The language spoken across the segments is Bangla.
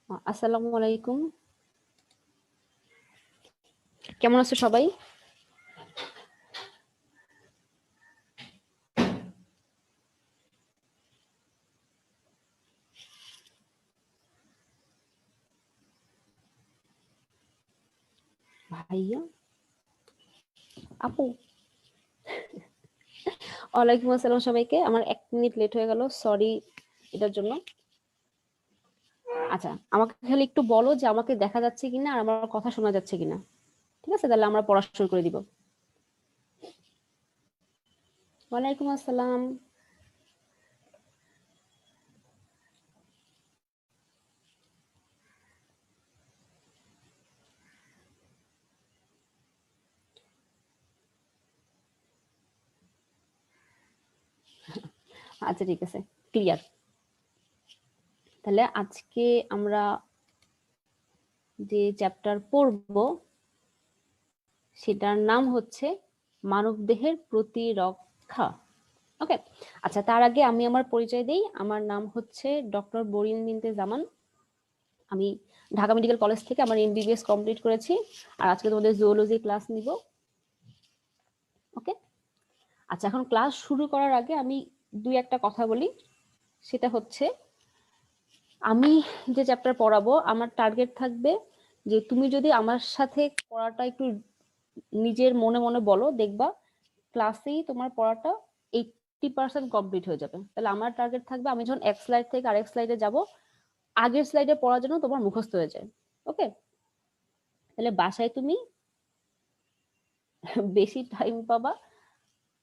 আসসালামু আলাইকুম। কেমন আছো সবাই? ভাইয়া, আপু, ওয়ালাইকুম আসসালাম সবাইকে। আমার 1 মিনিট লেট হয়ে গেল, সরি এটার জন্য। আচ্ছা, আমাকে খালি একটু বলো যে আমাকে দেখা যাচ্ছে কিনা আর আমার কথা শোনা যাচ্ছে কিনা। ঠিক আছে, তাহলে আমরা পড়া শুরু করে দিব। ওয়ালাইকুম আসসালাম। আচ্ছা ঠিক আছে, ক্লিয়ার। তাহলে আজকে আমরা যে চ্যাপ্টার পড়ব সেটার নাম হচ্ছে মানবদেহের প্রতিরক্ষা। ওকে, আচ্ছা তার আগে আমি আমার পরিচয় দেই। আমার নাম হচ্ছে ডক্টর বরিন বিনতে জামান। আমি ঢাকা মেডিকেল কলেজ থেকে আমার এমবিবিএস কমপ্লিট করেছি, আর আজকে তোমাদের জুওলজি ক্লাস নিব। ওকে, আচ্ছা এখন ক্লাস শুরু করার আগে আমি দুই একটা কথা বলি। সেটা হচ্ছে আমি যে চ্যাপ্টার পড়াবো আমার টার্গেট থাকবে যে তুমি যদি আমার সাথে পড়াটা একটু নিজের মনে মনে বলো, দেখবা ক্লাসেই তোমার পড়াটা 80% কমপ্লিট হয়ে যাবে। তাহলে আমার টার্গেট থাকবে আমি যখন এক স্লাইড থেকে আরেক স্লাইডে যাব, আগের স্লাইডে পড়ার জন্য তোমার মুখস্থ হয়ে যায়। ওকে, তাহলে বাসায় তুমি বেশি টাইম পাবা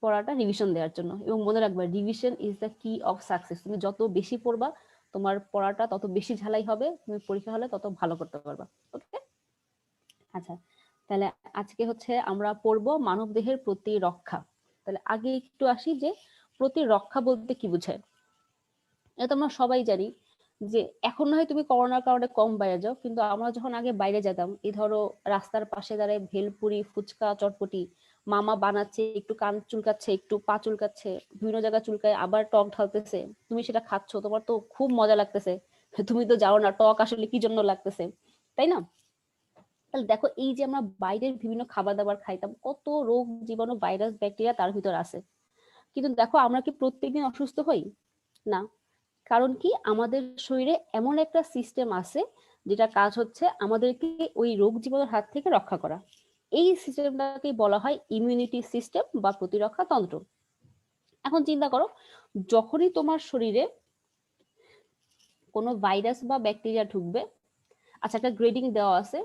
পড়াটা রিভিশন দেওয়ার জন্য। এবং মনে রাখবা, রিভিশন ইজ দ্য কি অফ সাকসেস। তুমি যত বেশি পড়বা তোমার পড়াটা তত বেশি ঝালাই হবে, তুমি পরীক্ষা হলে তত ভালো করতে পারবা। ওকে, আচ্ছা তাহলে আজকে হচ্ছে আমরা পড়বো মানবদেহের প্রতিরক্ষা। তাহলে আগে একটু আসি যে প্রতিরক্ষা বলতে কি বোঝায়। এটা তো আমরা সবাই জানি যে এখন না হয় তুমি করোনার কারণে কম বাইরে যাও, কিন্তু আমরা যখন আগে বাইরে যেতাম, এই ধরো রাস্তার পাশে দাঁড়ায় ভেলপুরি, ফুচকা, চটপটি মামা বানাচ্ছে, একটু কান চুলকাচ্ছে, একটু পা চুলকাচ্ছে, বিভিন্ন জায়গায় চুলকায়, আবার টক ঢালতেছে, তুমি সেটা খাচ্ছ, তোমার তো খুব মজা লাগতেছে। তুমি তো জানো না টক আসলে কি জন্য লাগতেছে, তাই না? তাহলে দেখো, এই যে আমরা বাইরের বিভিন্ন খাবার দাবার খাইতাম, কত রোগ জীবাণু, ভাইরাস, ব্যাকটেরিয়া তার ভিতর আছে। কিন্তু দেখো আমরা কি প্রত্যেকদিন অসুস্থ হই? না। কারণ কি, আমাদের শরীরে এমন একটা সিস্টেম আছে যেটা কাজ হচ্ছে আমাদেরকে ওই রোগ জীবাণুর হাত থেকে রক্ষা করা। এই সিস্টেমটাকে বলা হয় ইমিউনিটি সিস্টেম বা প্রতিরক্ষা তন্ত্র। এখন চিন্তা করো, যখনই তোমার শরীরে কোনো ভাইরাস বা ব্যাকটেরিয়া ঢুকবে, আচ্ছা একটা গ্রেডিং দেওয়া আছে,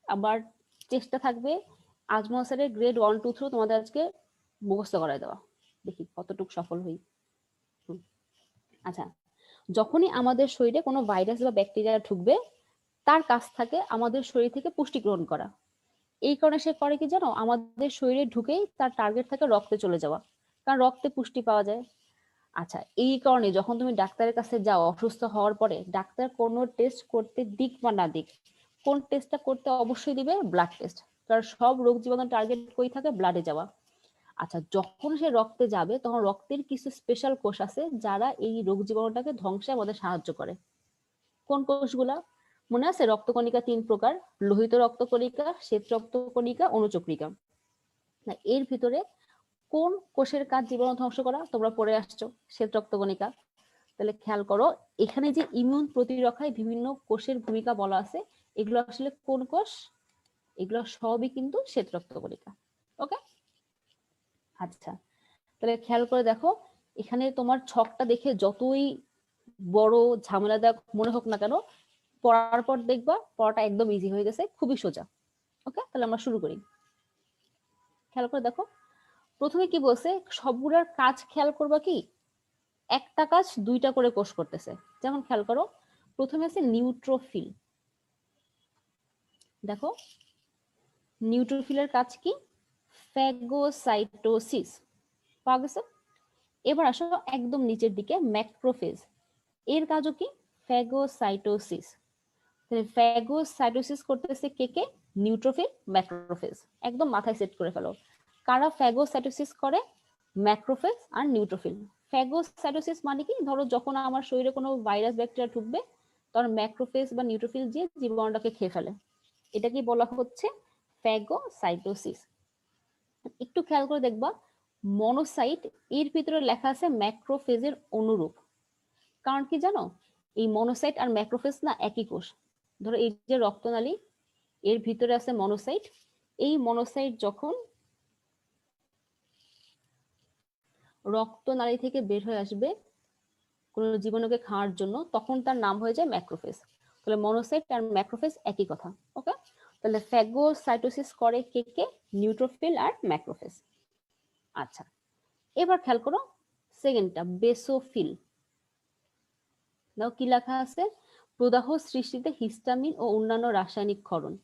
আবার চেষ্টা থাকবে আজমল স্যারের গ্রেড 1 2 3 তোমাদের আজকে মুখস্থ করায় দেওয়া, দেখি কতটুকু সফল হই। আচ্ছা, যখনই আমাদের শরীরে কোনো ভাইরাস বা ব্যাকটেরিয়া ঢুকবে, তার কাছ থাকে আমাদের শরীর থেকে পুষ্টি গ্রহণ করা। এই কারণে সে করে কি জানো, আমাদের শরীরে ঢুকেই তার টার্গেট থাকে রক্তে চলে যাওয়া, কারণ রক্তে পুষ্টি পাওয়া যায়। আচ্ছা, এই কারণে যখন তুমি ডাক্তারের কাছে যাও অসুস্থ হওয়ার পরে, ডাক্তার কোনো টেস্ট করতে দিক বা না দিক, কোন টেস্টটা করতে অবশ্যই দিবে? Blood test. কারণ সব রোগ জীবাণু টার্গেট কই থাকে? ব্লাডে যাওয়া। আচ্ছা, যখন সে রক্তে যাবে তখন রক্তের কিছু স্পেশাল কোষ আছে যারা এই রোগ জীবাণুটাকে ধ্বংসে আমাদের সাহায্য করে। কোন কোষগুলা মনে আছে? রক্তকণিকা 3 প্রকার: লোহিত রক্তকণিকা, শ্বেত রক্তকণিকা, অনুচক্রিকা। না, এর ভিতরে কোন কোষের কাজ জীবাণু ধ্বংস করা? তোমরা পড়ে আসছো, শ্বেত রক্তকণিকা। তাহলে খেয়াল করো, এখানে যে ইমিউন প্রতিরক্ষায় বিভিন্ন কোষের ভূমিকা বলা আছে, এগুলো আসলে কোন কোষ? এগুলো সবই কিন্তু শ্বেত রক্তকণিকা। ওকে, আচ্ছা তাহলে খেয়াল করে দেখো, এখানে তোমার ছকটা দেখে যতই বড় ঝামেলাদায়ক মনে হোক না কেন, পড়ার পর দেখবা পড়াটা একদম ইজি হয়ে গেছে, খুবই সোজা। ওকে, তাহলে আমরা শুরু করি। খেয়াল করে দেখো, প্রথমে কি বলছে, সবগুলোর কাজ খেয়াল করবা কি, একটা কাজ দুইটা করে কোষ করতেছে। যেমন খেয়াল করো, প্রথমে আছে নিউট্রোফিল। দেখো, নিউট্রোফিলের কাজ কি? ফ্যাগোসাইটোসিস। পাওয়া গেছে। এবার আসো একদম নিচের দিকে, ম্যাক্রোফেজ। এর কাজও কি? ফ্যাগোসাইটোসিস। তাহলে ফ্যাগোসাইটোসিস করতেছে কে কে? Neutrophil, macrophage. একদম মাথায় সেট করে ফেলো, কারা ফ্যাগোসাইটোসিস করে? ম্যাক্রোফেজ আর নিউট্রোফিল। ফ্যাগোসাইটোসিস মানে কি, ধরো যখন আমার শরীরে কোনো ভাইরাস ব্যাকটেরিয়া ঢুকবে, তখন ম্যাক্রোফেজ বা নিউট্রোফিল যে জীবাণুটাকে খেয়ে ফেলে। এটা কি বলা হচ্ছে ফ্যাগোসাইটোসিস। একটু খেয়াল করে দেখবা মনোসাইট এর ভিতরে লেখা আছে ম্যাক্রোফেজের অনুরূপ। কারণ কি জানো, এই মনোসাইট আর ম্যাক্রোফেজ না একই কোষ। ধরো এই যে রক্তনালী, এর ভিতরে আছে মনোসাইট। এই মনোসাইট যখন রক্তনালী থেকে বের হয়ে আসবে কোন জীবাণুকে খাওয়ার জন্য, তখন তার নাম হয়ে যায় ম্যাক্রোফেজ। তাহলে মনোসাইট আর ম্যাক্রোফেজ একই কথা। ওকে, তাহলে ফ্যাগোসাইটোসিস করে কে কে? নিউট্রোফিল আর ম্যাক্রোফেজ। আচ্ছা, এবার খেয়াল করো সেকেন্ডটা, বেসোফিল। দেখো কি লেখা আছে, প্রদাহ সৃষ্টিতে হিস্টামিন ও অন্যান্য রাসায়নিক ক্ষরণ।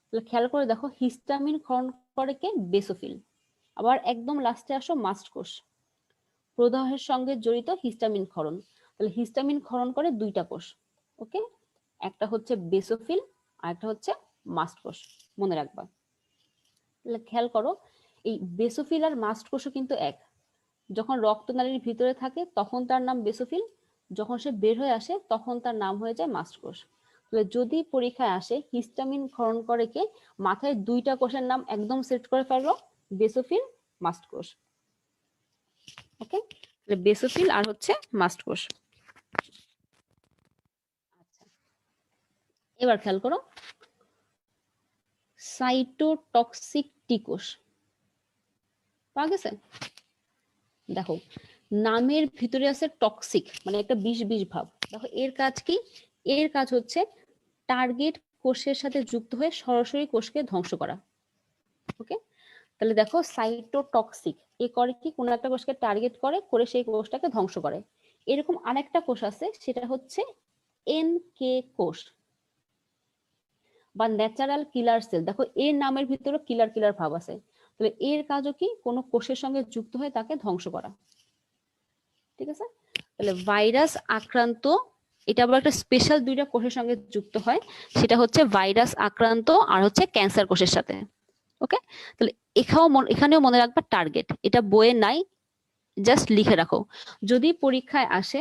তাহলে খেয়াল করে দেখো হিস্টামিন ক্ষরণ করে কে? বেসোফিল। আবার একদম লাস্টে আসো মাস্ট কোষ, প্রদাহের সঙ্গে জড়িত হিস্টামিন ক্ষরণ। তাহলে হিস্টামিন ক্ষরণ করে দুইটা কোষ। ওকে, একটা হচ্ছে বেসোফিল আর একটা হচ্ছে মাস্ট কোষ, মনে রাখবা। তাহলে খেয়াল করো এই বেসোফিল আর মাস্ট কোষও কিন্তু এক। যখন রক্তনালীর ভিতরে থাকে তখন তার নাম বেসোফিল, যখন সে বের হয়ে আসে তখন তার নাম হয়ে যায় মাস্ট কোষ। তাহলে যদি পরীক্ষায় আসে হিস্টামিন ক্ষরণ করে কে, মাথায় দুইটা কোষের নাম একদম সেট করে ফেললো, বেসোফিল মাস্ট কোষ। ওকে, তাহলে বেসোফিল আর হচ্ছে মাস্ট কোষ। আচ্ছা, এবার খেয়াল করো সাইটোটক্সিক টি কোষ পাওয়া গেছে। দেখো নামের ভিতরে আছে টক্সিক, মানে একটা বিষ বিষ ভাব। দেখো এর কাজ কি? এর কাজ হচ্ছে টার্গেট কোষের সাথে যুক্ত হয়ে সরাসরি কোষকে ধ্বংস করা। ওকে, তাহলে দেখো সাইটোটক্সিক এ করে কি, কোন একটা কোষকে টার্গেট করে করে সেই কোষটাকে ধ্বংস করে। এরকম আরেকটা কোষ আছে, সেটা হচ্ছে এনকে কোষ বা ন্যাচারাল কিলার সেল। দেখো এর নামের ভিতরে কিলার কিলার ভাব আছে। তাহলে এর কাজও কি, কোনো কোষের সঙ্গে যুক্ত হয়ে তাকে ধ্বংস করা। ঠিক আছে, তাহলে ভাইরাস আক্রান্ত, এটা আবার একটা স্পেশাল দুইটা কোষের সঙ্গে যুক্ত হয়, সেটা হচ্ছে ভাইরাস আক্রান্ত আর হচ্ছে ক্যান্সার কোষের সাথে। ওকে, তাহলে এখানেও মনে রাখবা টার্গেট, এটা বইয়ে নাই, জাস্ট লিখে রাখো। যদি পরীক্ষায় আসে,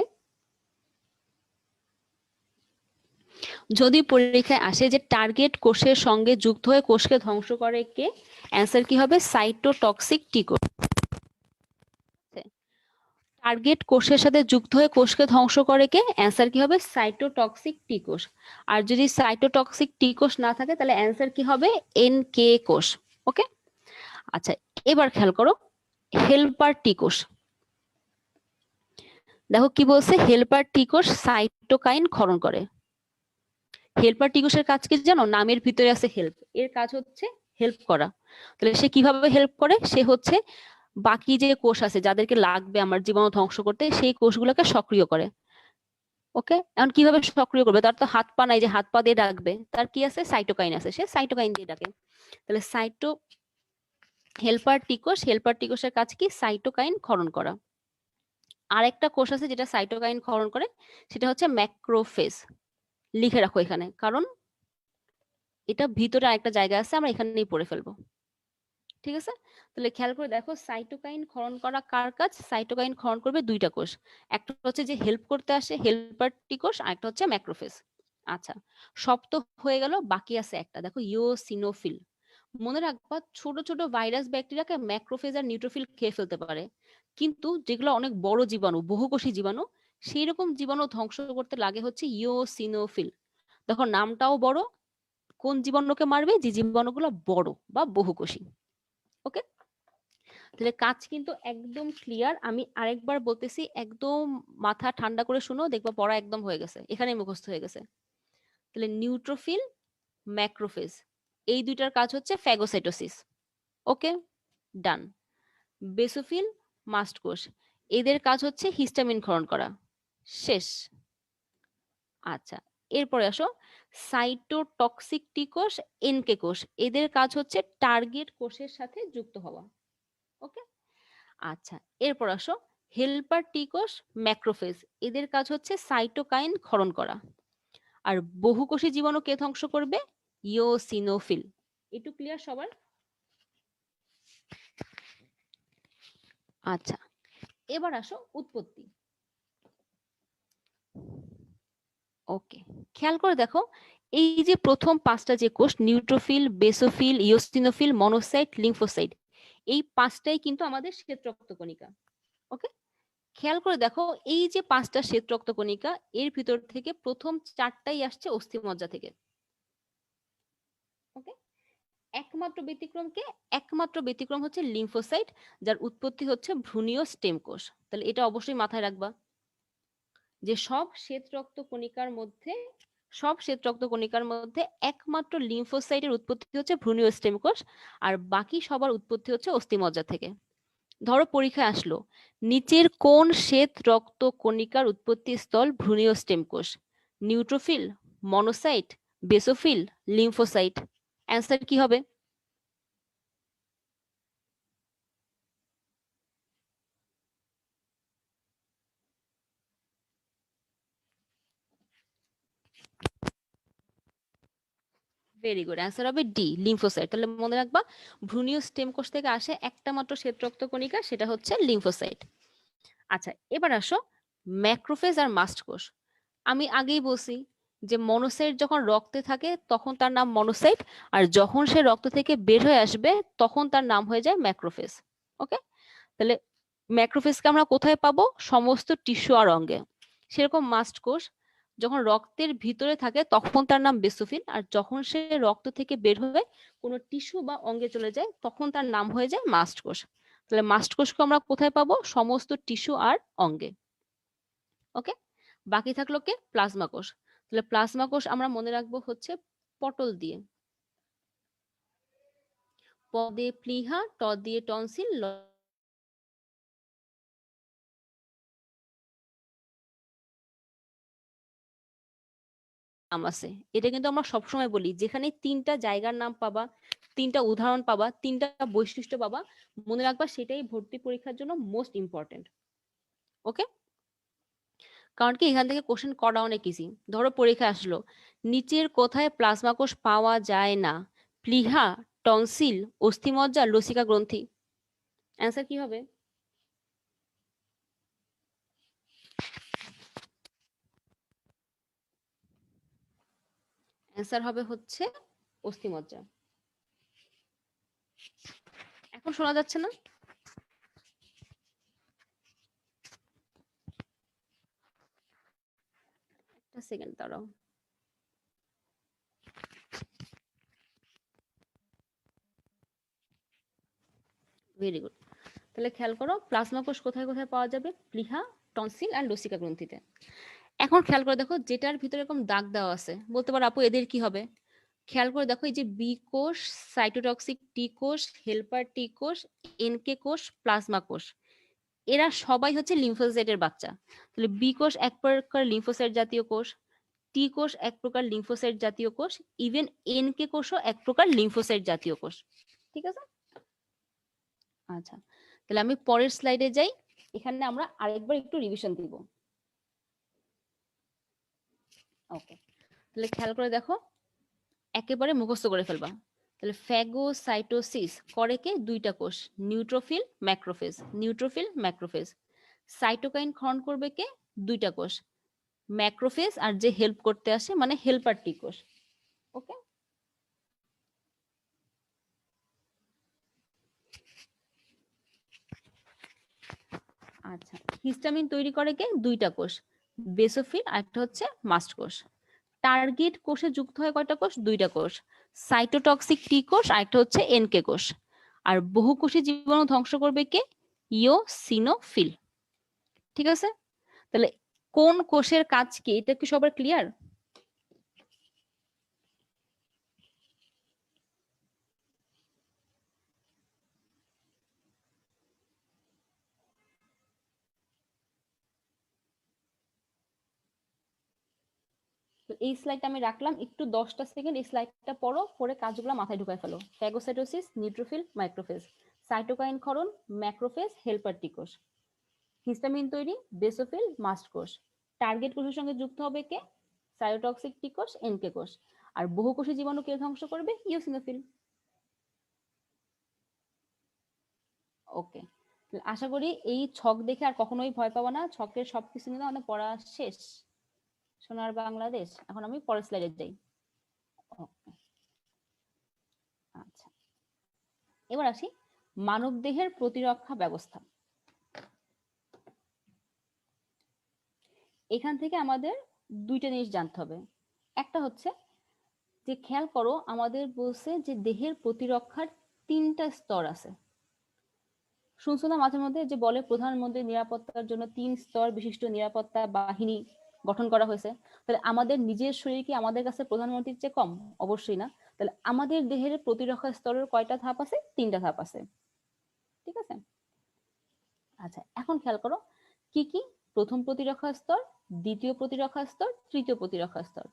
যে টার্গেট কোষের সঙ্গে যুক্ত হয়ে কোষকে ধ্বংস করে কে, অ্যান্সার কি হবে? সাইটোটক্সিক টি কোষ। টার্গেট কোষের সাথে যুক্ত হয়ে কোষকে ধ্বংস করে কে, অ্যান্সার কি হবে? সাইটোটক্সিক টি কোষ। আর যদি সাইটোটক্সিক টি কোষ না থাকে তাহলে অ্যান্সার কি হবে? এনকে কোষ। ওকে, আচ্ছা এবার খেয়াল করো হেল্পার টি কোষ। দেখো কি বলছে, হেল্পার টি কোষ সাইটোকাইন ক্ষরণ করে। হেল্পার টি কোষের কাজ কি জানো? নামের ভিতরে আছে হেল্প, এর কাজ হচ্ছে হেল্প করা। তাহলে সে কিভাবে হেল্প করে? সে হচ্ছে বাকি যে কোষ আছে যাদেরকে লাগবে আমার জীবাণু ধ্বংস করতে, সেই কোষগুলোকে সক্রিয় করে। ওকে, এখন কিভাবে সক্রিয় করবে? তার তো হাত পা নাই যে হাত পা দিয়ে ডাকবে, তার কি আছে? সাইটোকাইন আছে, সে সাইটোকাইন দিয়ে ডাকে। তাহলে হেল্পার টি কোষের কাজ কি? সাইটোকাইন ক্ষরণ করা। আর একটা কোষ আছে যেটা সাইটোকাইন ক্ষরণ করে, সেটা হচ্ছে ম্যাক্রোফেজ। লিখে রাখো এখানে, কারণ এটা ভিতরে আরেকটা জায়গা আছে, আমরা এখানেই পড়ে ফেলবো। ঠিক আছে, তাহলে খেয়াল করে দেখো সাইটোকাইন ক্ষরণ করা কার কাজ? সাইটোকাইন ক্ষরণ করবে দুইটা কোষ, একটা হচ্ছে যে হেল্প করতে আসে হেল্পার টি কোষ, আর একটা হচ্ছে ম্যাক্রোফেজ। আচ্ছা, সব তো হয়ে গেল, বাকি আছে একটা, দেখো ইওসিনোফিল। মনে রাখবা ছোট ছোট ভাইরাস ব্যাকটেরিয়াকে ম্যাক্রোফেজ আর নিউট্রোফিল খেয়ে ফেলতে পারে, কিন্তু যেগুলো অনেক বড় জীবাণু, বহুকোষী জীবাণু, সেই রকম জীবাণু ধ্বংস করতে লাগে হচ্ছে ইওসিনোফিল। দেখো নামটাও বড়, কোন জীবাণুকে মারবে? যে জীবাণুগুলো বড় বা বহুকোষী। ওকে, তাহলে কাজ কিন্তু একদম ক্লিয়ার। আমি আরেকবার বলতেছি, একদম মাথা ঠান্ডা করে শুনো, দেখবা পড়া একদম হয়ে গেছে, এখানে মুখস্থ হয়ে গেছে। তাহলে নিউট্রোফিল, ম্যাক্রোফেজ, এই দুইটার কাজ হচ্ছে ফ্যাগোসাইটোসিস। ওকে, ডান। বেসোফিল, মাস্ট কোষ, এদের কাজ হচ্ছে হিস্টামিন ক্ষরণ করা। শেষ। আচ্ছা, এরপরে আসো সাইটোটক্সিক টি কোষ, এনকে কোষ, এদের কাজ হচ্ছে টার্গেট কোষের সাথে যুক্ত হওয়া। ওকে, আচ্ছা এরপর আসো হেল্পার টি কোষ, ম্যাক্রোফেজ, এদের কাজ হচ্ছে সাইটোকাইন ক্ষরণ করা। আর বহুকোষী জীবাণু কে ধ্বংস করবে? ইওসিনোফিল। একটু ক্লিয়ার সবার? আচ্ছা, এবার আসো উৎপত্তি। ওকে, খেয়াল করে দেখো, এই যে প্রথম পাঁচটা যে কোষ, neutrophil, basophil, eosinophil, monocyte, lymphocyte, এই পাঁচটাই কিন্তু আমাদের শ্বেত রক্তকণিকা। ওকে, খেয়াল করে দেখো, এই যে পাঁচটা শ্বেত রক্তকণিকা, এর ভিতর থেকে প্রথম চারটাই আসছে অস্থিমজ্জা থেকে। ওকে, একমাত্র ব্যতিক্রম হচ্ছে লিম্ফোসাইট, যার উৎপত্তি হচ্ছে ভ্রূণীয় স্টেম কোষ। তাহলে এটা অবশ্যই মাথায় রাখবা যে সব শ্বেত রক্তকণিকার মধ্যে একমাত্র লিম্ফোসাইটের উৎপত্তি হচ্ছে ভ্রূণীয় স্টেম কোষ, আর বাকি সবার উৎপত্তি হচ্ছে অস্থিমজ্জা থেকে। ধরো পরীক্ষায় আসলো, নিচের কোন শ্বেত রক্তকণিকার উৎপত্তি স্থল ভ্রূণীয় স্টেম কোষ? Neutrophil, monocyte, basophil, lymphocyte. Answer কি হবে? ভেরি গুড, অ্যান্সার হবে ডি, লিম্ফোসাইট। তাহলে মনে রাখবা, ভ্রূণীয় স্টেম কোষ থেকে আসে একটা মাত্র শ্বেত রক্তকণিকা, সেটা হচ্ছে লিম্ফোসাইট। আচ্ছা, এবার আসো ম্যাক্রোফেজ আর মাস্ট কোষ। আমি আগেই বলছি যে মনোসাইট যখন রক্তে থাকে তখন তার নাম মনোসাইট, আর যখন সে রক্ত থেকে বের হয়ে আসবে তখন তার নাম হয়ে যায় ম্যাক্রোফেজ। ওকে, তাহলে ম্যাক্রোফেজকে আমরা কোথায় পাবো? সমস্ত টিস্যু আর অঙ্গে। সেরকম মাস্ট কোষ যখন রক্তের ভিতরে থাকে তখন তার নাম বেসোফিল, আর যখন সে রক্ত থেকে বের হয়ে কোনো টিস্যু বা অঙ্গে চলে যায় তখন তার নাম হয়ে যায় মাস্ট কোষ। তাহলে মাস্ট কোষকে আমরা কোথায় পাবো? সমস্ত টিস্যু আর অঙ্গে। ওকে, বাকি থাকলো কে? প্লাজমা কোষ। তাহলে প্লাজমা কোষ আমরা মনে রাখবো হচ্ছে পটল দিয়ে, প দিয়ে প্লিহা, ট দিয়ে টনসিল, নাম আছে। এটা কিন্তু আমরা সবসময় বলি, যেখানে তিনটা জায়গার নাম পাবা, তিনটা উদাহরণ পাবা, তিনটা বৈশিষ্ট্য পাবা, মনে রাখবা সেটাই ভর্তি পরীক্ষার জন্য মোস্ট ইম্পর্টেন্ট। ওকে, কারণ কি এখান থেকে কোশ্চেন করা অনেক ইজি। ধরো পরীক্ষা আসলো, নিচের কোথায় প্লাজমা কোষ পাওয়া যায় না? প্লিহা, টনসিল, অস্থিমজ্জা, লসিকা গ্রন্থি। অ্যান্সার কি হবে? অ্যান্সার হবে হচ্ছে অস্থিমজ্জা। এখন শোনা যাচ্ছে না? একটা সেকেন্ড দাঁড়াও। Very good. তাহলে খেয়াল করো, প্লাজমা কোষ কোথায় কোথায় পাওয়া যাবে? প্লিহা, টনসিল আর লসিকা গ্রন্থিতে। এখন খেয়াল করে দেখো, যেটার ভিতরে এরকম দাগ দেওয়া আছে, বলতে পারো আপু এদের কি হবে? খেয়াল করে দেখো, এই যে বি কোষ, সাইটোটক্সিক টি কোষ, হেল্পার টি কোষ, এনকে কোষ, প্লাজমা কোষ, এরা সবাই হচ্ছে লিম্ফোসাইটের বাচ্চা। তাহলে বি কোষ এক প্রকার লিম্ফোসাইট জাতীয় কোষ, টি কোষ এক প্রকার লিম্ফোসাইট জাতীয় কোষ, ইভেন এনকে কোষও এক প্রকার লিম্ফোসাইট জাতীয় কোষ। ঠিক আছে? আচ্ছা, তাহলে আমি পরের স্লাইডে যাই। এখানে আমরা আরেকবার একটু রিভিশন দিব। ওকে, তাহলে খেয়াল করে দেখো, একেবারে মুখস্থ করে ফেলবা। তাহলে ফ্যাগোসাইটোসিস করে কে? দুইটা কোষ, neutrophil, macrophage. Neutrophil, macrophage. Cytokine ক্ষরণ করবে কে? দুইটা কোষ, ম্যাক্রোফেজ আর যে হেল্প করতে আসে মানে হেল্পার টি কোষ। ওকে, আচ্ছা, হিস্টামিন তৈরি করে কে? দুইটা কোষ, বেসোফিল আর একটা হচ্ছে মাস্ট কোষ। টার্গেট কোষে যুক্ত হয় কয়টা কোষ? দুইটা কোষ, সাইটোটক্সিক টি কোষ আর একটা হচ্ছে এনকে কোষ। আর বহুকোষী জীবাণু ধ্বংস করবে কে? ইওসিনোফিল। ঠিক আছে? তাহলে কোন কোষের কাজ কি, এটা কি সবার ক্লিয়ার? তো এই স্লাইডটা আমি রাখলাম, একটু 10টা সেকেন্ড এই স্লাইডটা পড়ো, পরে কাজগুলো মাথায় ঢুকায় ফেলো। Phagocytosis, neutrophil, microphage. সাইটোকাইন ক্ষরণ, ম্যাক্রোফেজ, হেল্পার টি কোষ। হিস্টামিন তৈরি, বেসোফিল, মাস্ট কোষ। টার্গেট কোষের সঙ্গে যুক্ত হবে কে? সাইটোটক্সিক টি কোষ, এনকে কোষ। আর বহুকোষী জীবাণু কে ধ্বংস করবে? ইওসিনোফিল। ওকে, আশা করি এই ছক দেখে আর কখনোই ভয় পাবো না। ছকের সবকিছু নিয়ে আমাদের পড়া শেষ। সোনার বাংলাদেশ। এখন আমি পরের স্লাইডে যাই। আচ্ছা, এবার আসি মানবদেহের প্রতিরক্ষা ব্যবস্থা। এখান থেকে আমাদের দুইটা জিনিস জানতে হবে। একটা হচ্ছে যে খেয়াল করো, আমাদের বলছে যে দেহের প্রতিরক্ষার 3টা স্তর আছে। শুনছো না মাঝে মধ্যে যে বলে প্রধানমন্ত্রীর নিরাপত্তার জন্য 3 স্তর বিশিষ্ট নিরাপত্তা বাহিনী গঠন করা হয়েছে। তাহলে আমাদের নিজের শরীর কি আমাদের কাছে প্রধানমন্ত্রীর চেয়ে কম? অবশ্যই না। তাহলে আমাদের দেহের প্রতিরক্ষা স্তরের কয়টা ধাপ আছে? 3টা ধাপ আছে। ঠিক আছে? আচ্ছা, এখন খেয়াল করো কি কি? প্রথম প্রতিরক্ষা স্তর, দ্বিতীয় প্রতিরক্ষা স্তর, তৃতীয় প্রতিরক্ষা স্তর।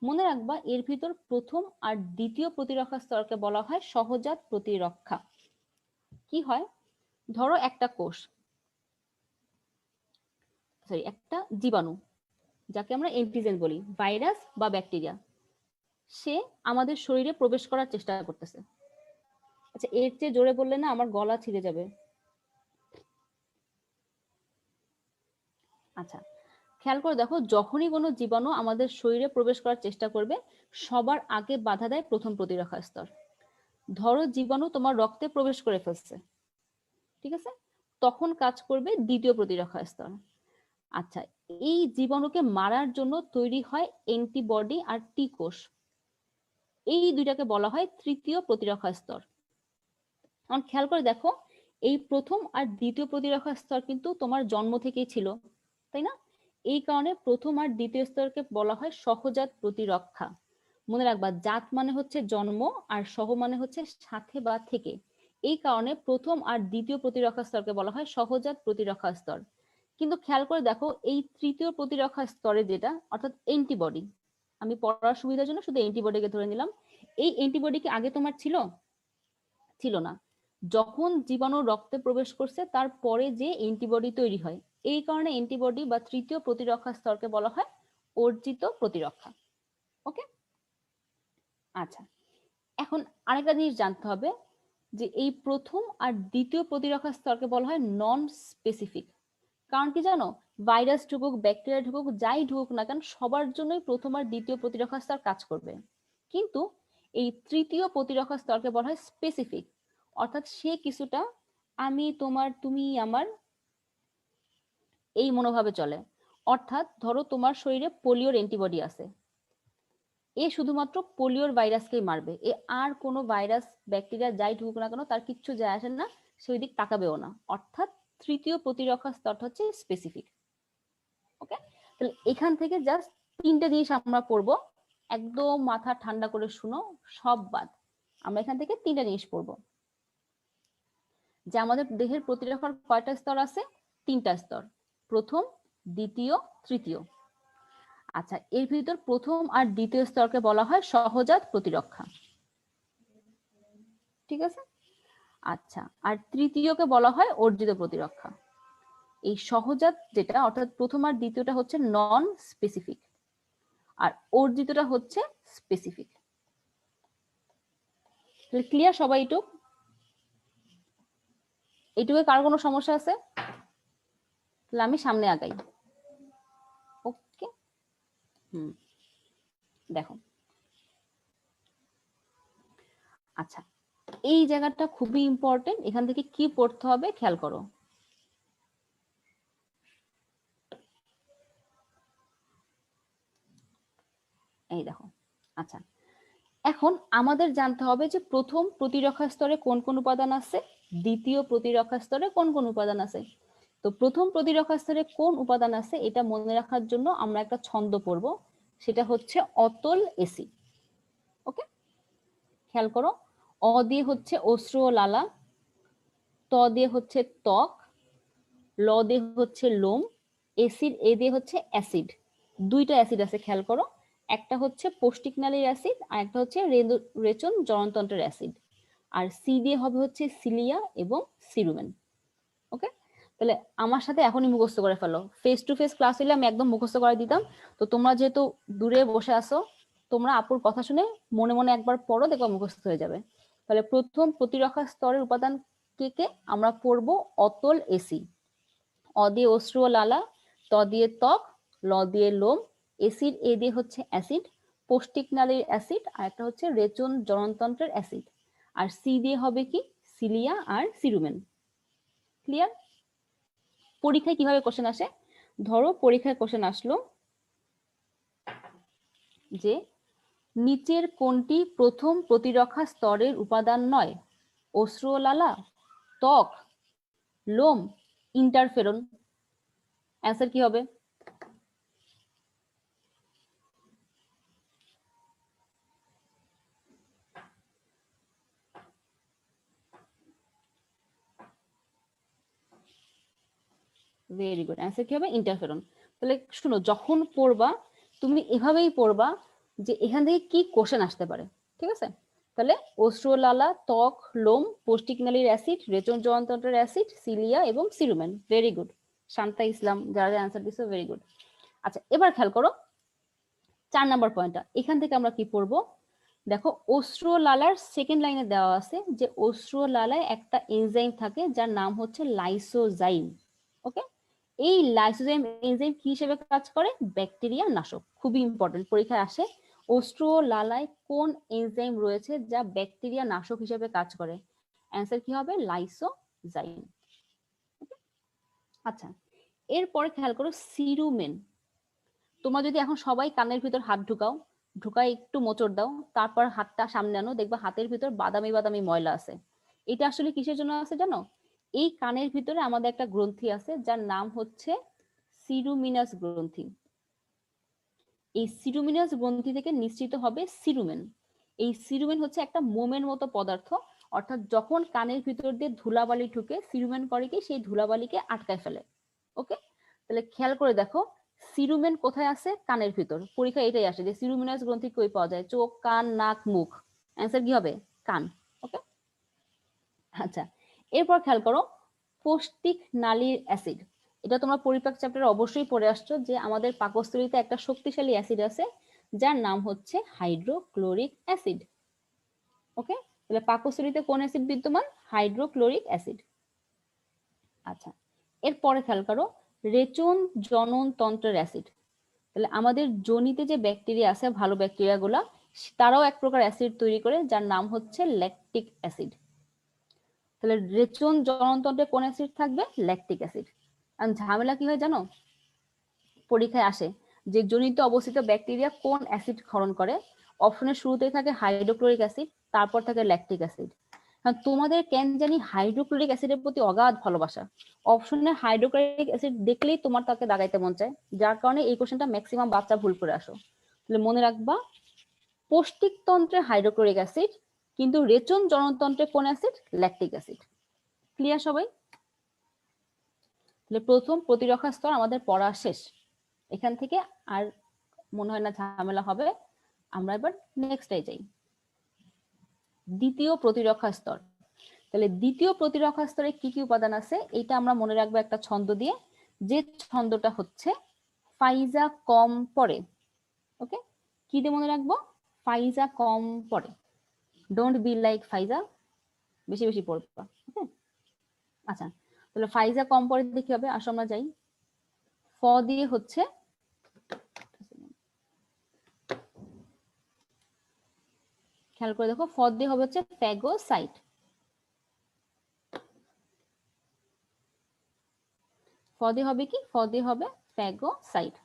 মনে রাখবা এর ভিতর প্রথম আর দ্বিতীয় প্রতিরক্ষা স্তরকে বলা হয় সহজাত প্রতিরক্ষা। কি হয়? ধরো একটা কোষ, একটা জীবাণু, যাকে আমরা এন্টিজেন বলি, ভাইরাস বা ব্যাকটেরিয়া, সে আমাদের শরীরে প্রবেশ করার চেষ্টা করতেছে। আচ্ছা, এর চেয়ে জোরে বললে না আমার গলা ছিঁড়ে যাবে। আচ্ছা, খেয়াল করে দেখো, যখনই কোনো জীবাণু আমাদের শরীরে প্রবেশ করার চেষ্টা করবে, সবার আগে বাধা দেয় প্রথম প্রতিরক্ষা স্তর। ধরো জীবাণু তোমার রক্তে প্রবেশ করে ফেলছে, ঠিক আছে, তখন কাজ করবে দ্বিতীয় প্রতিরক্ষা স্তর। আচ্ছা, এই জীবাণুকে মারার জন্য তৈরি হয় অ্যান্টিবডি আর টি কোষ। এই দুইটাকে বলা হয় তৃতীয় প্রতিরক্ষা স্তর। এখন খেয়াল করে দেখো, এই প্রথম আর দ্বিতীয় প্রতিরক্ষা স্তর কিন্তু তোমার জন্ম থেকেই ছিল, তাই না? এই কারণে প্রথম আর দ্বিতীয় স্তরকে বলা হয় সহজাত প্রতিরক্ষা। মনে রাখবা, জাত মানে হচ্ছে জন্ম, আর সহ মানে হচ্ছে সাথে বা থেকে। এই কারণে প্রথম আর দ্বিতীয় প্রতিরক্ষা স্তরকে বলা হয় সহজাত প্রতিরক্ষা স্তর। কিন্তু খেয়াল করে দেখো, এই তৃতীয় প্রতিরক্ষা স্তরে যেটা, অর্থাৎ অ্যান্টিবডি, আমি পড়ার সুবিধার জন্য শুধু অ্যান্টিবডিকে ধরে নিলাম, এই অ্যান্টিবডি কি আগে তোমার ছিল? ছিল না। যখন জীবাণু রক্তে প্রবেশ করছে তারপরে যে অ্যান্টিবডি তৈরি হয়, এই কারণে অ্যান্টিবডি বা তৃতীয় প্রতিরক্ষা স্তরকে বলা হয় অর্জিত প্রতিরক্ষা। ওকে, আচ্ছা, এখন আরেকটা জিনিস জানতে হবে যে এই প্রথম আর দ্বিতীয় প্রতিরক্ষা স্তরকে বলা হয় নন স্পেসিফিক। কারণ কি জানো, ভাইরাস ঢুকুক, ব্যাকটেরিয়া ঢুকুক, যাই ঢুকুক না কেন, সবার জন্যই প্রথম আর দ্বিতীয় প্রতিরক্ষা স্তর কাজ করবে। কিন্তু এই তৃতীয় প্রতিরক্ষা স্তরকে বলা হয় স্পেসিফিক, অর্থাৎ সে কিছুটা আমি তোমার তুমি আমার এই মনোভাবে চলে। অর্থাৎ ধরো তোমার শরীরে পোলিওর অ্যান্টিবডি আছে, এ শুধুমাত্র পোলিওর ভাইরাসকেই মারবে, এ আর কোনো ভাইরাস ব্যাকটেরিয়া যাই ঢুকুক না কেন তার কিচ্ছু যায় আসে না, সেই দিক তাকাবেও না। অর্থাৎ তৃতীয় প্রতিরক্ষা স্তরটা হচ্ছে স্পেসিফিক। ওকে, তাহলে এখান থেকে জাস্ট 3টে জিনিস আমরা পড়বো, একদম মাথা ঠান্ডা করে শুনো, সব বাদ। আমরা এখান থেকে 3টে জিনিস পড়বো, যে আমাদের দেহের প্রতিরক্ষার কয়টা স্তর আছে? 3টা স্তর, প্রথম, দ্বিতীয়, তৃতীয়। আচ্ছা, এর ভিতর প্রথম আর দ্বিতীয় স্তরকে বলা হয় সহজাত প্রতিরক্ষা, ঠিক আছে? আচ্ছা, আর তৃতীয়কে বলা হয় অর্জিত প্রতিরক্ষা। এই সহজাত যেটা, অর্থাৎ প্রথম আর দ্বিতীয়টা হচ্ছে নন স্পেসিফিক, আর অর্জিতটা হচ্ছে স্পেসিফিক। ক্লিয়ার সবাই? এইটুকু কার কোনো সমস্যা আছে? তাহলে আমি সামনে আগাই। ওকে, দেখো, আচ্ছা, এই জায়গাটা খুবই ইম্পর্টেন্ট, এখান থেকে কি পড়তে হবে খেয়াল করো। এই দেখো, আচ্ছা, এখন আমাদের জানতে হবে যে প্রথম প্রতিরক্ষা স্তরে কোন কোন উপাদান আছে, দ্বিতীয় প্রতিরক্ষা স্তরে কোন কোন উপাদান আছে। তো প্রথম প্রতিরক্ষা স্তরে কোন উপাদান আছে এটা মনে রাখার জন্য আমরা একটা ছন্দ পড়বো, সেটা হচ্ছে অতল এসি। ওকে, খেয়াল করো, অ দিয়ে হচ্ছে অশ্রু ও লালা, ত দিয়ে হচ্ছে ত্বক, ল দিয়ে হচ্ছে লোম, এসিড এ দিয়ে হচ্ছে অ্যাসিড। দুইটা অ্যাসিড আছে, খেয়াল করো, একটা হচ্ছে পৌষ্টিক নালীর অ্যাসিড আর একটা হচ্ছে রেচন জননতন্ত্রের অ্যাসিড। আর সি দিয়ে হবে হচ্ছে সিলিয়া এবং সিরুমেন। ওকে, তাহলে আমার সাথে এখনই মুখস্থ করে ফেলো। ফেস টু ফেস ক্লাস হলে আমি একদম মুখস্থ করে দিতাম, তো তোমরা যেহেতু দূরে বসে আসো, তোমরা আপুর কথা শুনে মনে মনে একবার পড়ো, দেখো মুখস্থ হয়ে যাবে। তাহলে প্রথম প্রতিরক্ষা স্তরের উপাদান কে কে আমরা পড়বো? অতল এসি, অ দিয়ে অশ্রু ও লালা, ত দিয়ে ত্বক, ল দিয়ে লোম, এসিড এ দিয়ে হচ্ছে অ্যাসিড, পৌষ্টিক নালীর অ্যাসিড, আর একটা হচ্ছে রেচন জননতন্ত্রের অ্যাসিড। আর সি দিয়ে হবে কি সিলিয়া আর সিরুমেন। ক্লিয়ার? পরীক্ষায় কিভাবে কোশ্চেন আসে? ধরো পরীক্ষায় কোশ্চেন আসলো যে নিচের কোনটি প্রথম প্রতিরক্ষা স্তরের উপাদান নয়? অশ্রুলালা, ত্বক, লোম, ইন্টারফেরন। অ্যান্সার কি হবে? ভেরি গুড, অ্যান্সার কি হবে? ইন্টারফেরন। তাহলে শুনো, যখন পড়বা তুমি এভাবেই পড়বা যে এখান থেকে কি কোশ্চেন আসতে পারে, ঠিক আছে? তাহলে অশ্রুলালা, ত্বক, লোম, পৌষ্টিক নালীর অ্যাসিড, রেচন জনতন্ত্রের অ্যাসিড, সিলিয়া এবং cerumen. Very good. Shanta Islam যারা অ্যান্সার দিছো, ভেরি গুড। আচ্ছা, এবার খেয়াল করো 4 নাম্বার পয়েন্টটা। এখান থেকে আমরা কি পড়বো? দেখো অশ্রুলালার সেকেন্ড লাইনে দেওয়া আছে যে অশ্রুলালায় একটা এনজাইম থাকে যার নাম হচ্ছে লাইসোজাইম। ওকে, এই লাইসোজাইম এনজাইম কি হিসেবে কাজ করে? ব্যাকটেরিয়া নাশক। খুবই ইম্পর্টেন্ট, পরীক্ষায় আসে অশ্রুলালায় কোন এনজাইম রয়েছে যা ব্যাকটেরিয়া নাশক হিসেবে কাজ করে? অ্যান্সার কি হবে? লাইসোজাইম। আচ্ছা, এরপরে খেয়াল করো সিরুমেন। তোমরা যদি এখন সবাই কানের ভিতর হাত ঢুকাও, ঢুকাই একটু মোচড় দাও, তারপর হাতটা সামনে আনো, দেখবা হাতের ভিতর বাদামি বাদামি ময়লা আছে। এটা আসলে কিসের জন্য আছে জানো? এই কানের ভিতরে আমাদের একটা গ্রন্থি আছে যার নাম হচ্ছে সিরুমিনাস গ্রন্থি। এই সিরুমিনাস গ্রন্থি থেকে নিঃসৃত হবে সিরুমেন। এই সিরুমেন হচ্ছে একটা মোমের মতো পদার্থ, অর্থাৎ যখন কানের ভিতর দিয়ে ধুলাবালি ঢুকে সিরুমেন করে কি সেই ধুলাবালিকে আটকায় ফেলে। ওকে, তাহলে খেয়াল করে দেখো সিরুমেন কোথায় আছে? কানের ভিতর। পরীক্ষা এটাই আসে যে সিরুমিনাস গ্রন্থি কই পাওয়া যায়? চোখ, কান, নাক, মুখ। অ্যান্সার কি হবে? কান। ওকে, আচ্ছা, এরপর খেয়াল করো পৌষ্টিক নালীর অ্যাসিড। এটা তোমরা পরিপাক চ্যাপ্টারে অবশ্যই পড়ে আসছো যে আমাদের পাকস্থলীতে একটা শক্তিশালী অ্যাসিড আছে যার নাম হচ্ছে হাইড্রোক্লোরিক অ্যাসিড। ওকে, তাহলে পাকস্থলীতে কোন অ্যাসিড বিদ্যমান? Hydrochloric acid. আচ্ছা, এরপরে খেয়াল করো রেচন জনন তন্ত্রের অ্যাসিড। তাহলে আমাদের যোনিতে যে ব্যাকটেরিয়া আছে, ভালো ব্যাকটেরিয়া গুলা, তারাও এক প্রকার অ্যাসিড তৈরি করে যার নাম হচ্ছে ল্যাকটিক অ্যাসিড। তাহলে রেচন জননতন্ত্রে কোন অ্যাসিড থাকবে? Lactic acid. আর ঝামেলা কি হয় জানো? পরীক্ষায় আসে যে যোনিতে অবস্থিত ব্যাকটেরিয়া কোন অ্যাসিড ক্ষরণ করে। অপশনের শুরুতেই থাকে হাইড্রোক্লোরিক অ্যাসিড, তারপর থাকে ল্যাকটিক অ্যাসিড। তোমাদের কেন জানি হাইড্রোক্লোরিক অ্যাসিডের প্রতি অগাধ ভালোবাসা। অপশনে হাইড্রোক্লোরিক অ্যাসিড দেখলেই তোমার তাকে দাগাইতে মন চায়, যার কারণে এই কোশ্চেনটা ম্যাক্সিমাম বাচ্চা ভুল করে আসো। তাহলে মনে রাখবা পৌষ্টিক তন্ত্রে হাইড্রোক্লোরিক অ্যাসিড, কিন্তু রেচন জননতন্ত্রে কোন অ্যাসিড? Lactic acid. ক্লিয়ার সবাই? তাহলে প্রথম প্রতিরক্ষা স্তর আমাদের পড়া শেষ। এখান থেকে আর মনে হয় না ঝামেলা হবে। আমরা এবার নেক্সটে যাই, দ্বিতীয় প্রতিরক্ষা স্তর। তাহলে দ্বিতীয় প্রতিরক্ষা স্তরে কি কি উপাদান আছে এটা আমরা মনে রাখবো একটা ছন্দ দিয়ে, যে ছন্দটা হচ্ছে ফাইজা কম পড়ে। ওকে, কি দিয়ে মনে রাখবো? ফাইজা কম পড়ে। ডোন্ট বি লাইক ফাইজা, বেশি বেশি পড়বা। ওকে, আচ্ছা, তাহলে ফাইজা কম পড়ে দেখি হবে। আসো আমরা যাই। ফ দিয়ে হচ্ছে খেয়াল করে দেখো, ফ দিয়ে হবে হচ্ছে ফ্যাগোসাইট। ফ দিয়ে হবে কি? ফ দিয়ে হবে ফ্যাগোসাইট।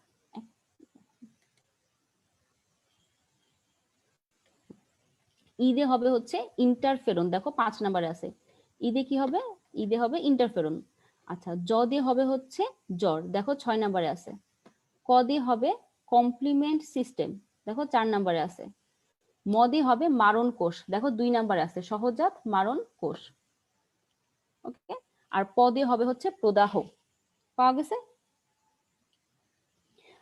ঈদে হবে হচ্ছে ইন্টারফেরন। দেখো 5 নম্বরে আছে। ঈদে কি হবে? ঈদে হবে ইন্টারফেরন। আচ্ছা, জ দিয়ে হবে হচ্ছে জ্বর। দেখো 6 নম্বরে আছে। ক দিয়ে হবে কমপ্লিমেন্ট সিস্টেম। দেখো 4 নম্বরে আছে। ম দিয়ে হবে মারণ কোষ। দেখো 2 নম্বরে আছে, সহজাত মারণ কোষ। ওকে, আর প দিয়ে হবে হচ্ছে প্রদাহ। পাওয়া গেছে?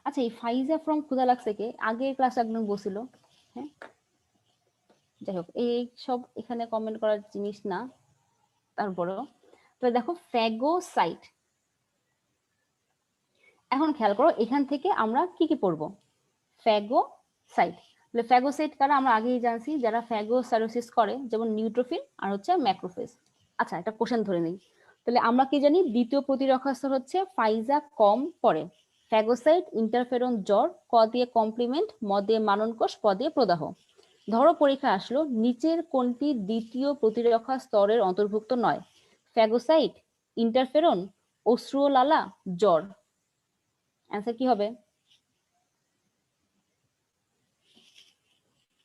আচ্ছা, এই ফাইজা ফ্রম ক্ষুধা লাগছে কে আগের ক্লাস একদম বসছিল। হ্যাঁ, যাই হোক, এই সব এখানে কমেন্ট করার জিনিস না। তারপরেও তো দেখো ফ্যাগোসাইট। এখন খেয়াল করো এখান থেকে আমরা কি কি পড়বো? ফ্যাগোসাইট। তাহলে ফ্যাগোসাইট কারা? আমরা আগেই জানছি, যারা ফ্যাগোসাইটোসিস করে, যেমন নিউট্রোফিল আর হচ্ছে ম্যাক্রোফেজ। আচ্ছা, একটা কোশ্চেন ধরে নেই। তাহলে আমরা কি জানি? দ্বিতীয় প্রতিরক্ষা স্তর হচ্ছে ফাইজা কম পড়ে। ফ্যাগোসাইট, ইন্টারফেরন, জ্বর, ক দিয়ে কমপ্লিমেন্ট, ম দিয়ে মানন কোষ, প দিয়ে প্রদাহ। ধরো পরীক্ষা আসলো, নিচের কোনটি দ্বিতীয় প্রতিরক্ষা স্তরের অন্তর্ভুক্ত নয়? ফ্যাগোসাইট, ইন্টারফেরন, অশ্রু লালা, জ্বর। অ্যান্সার কি হবে?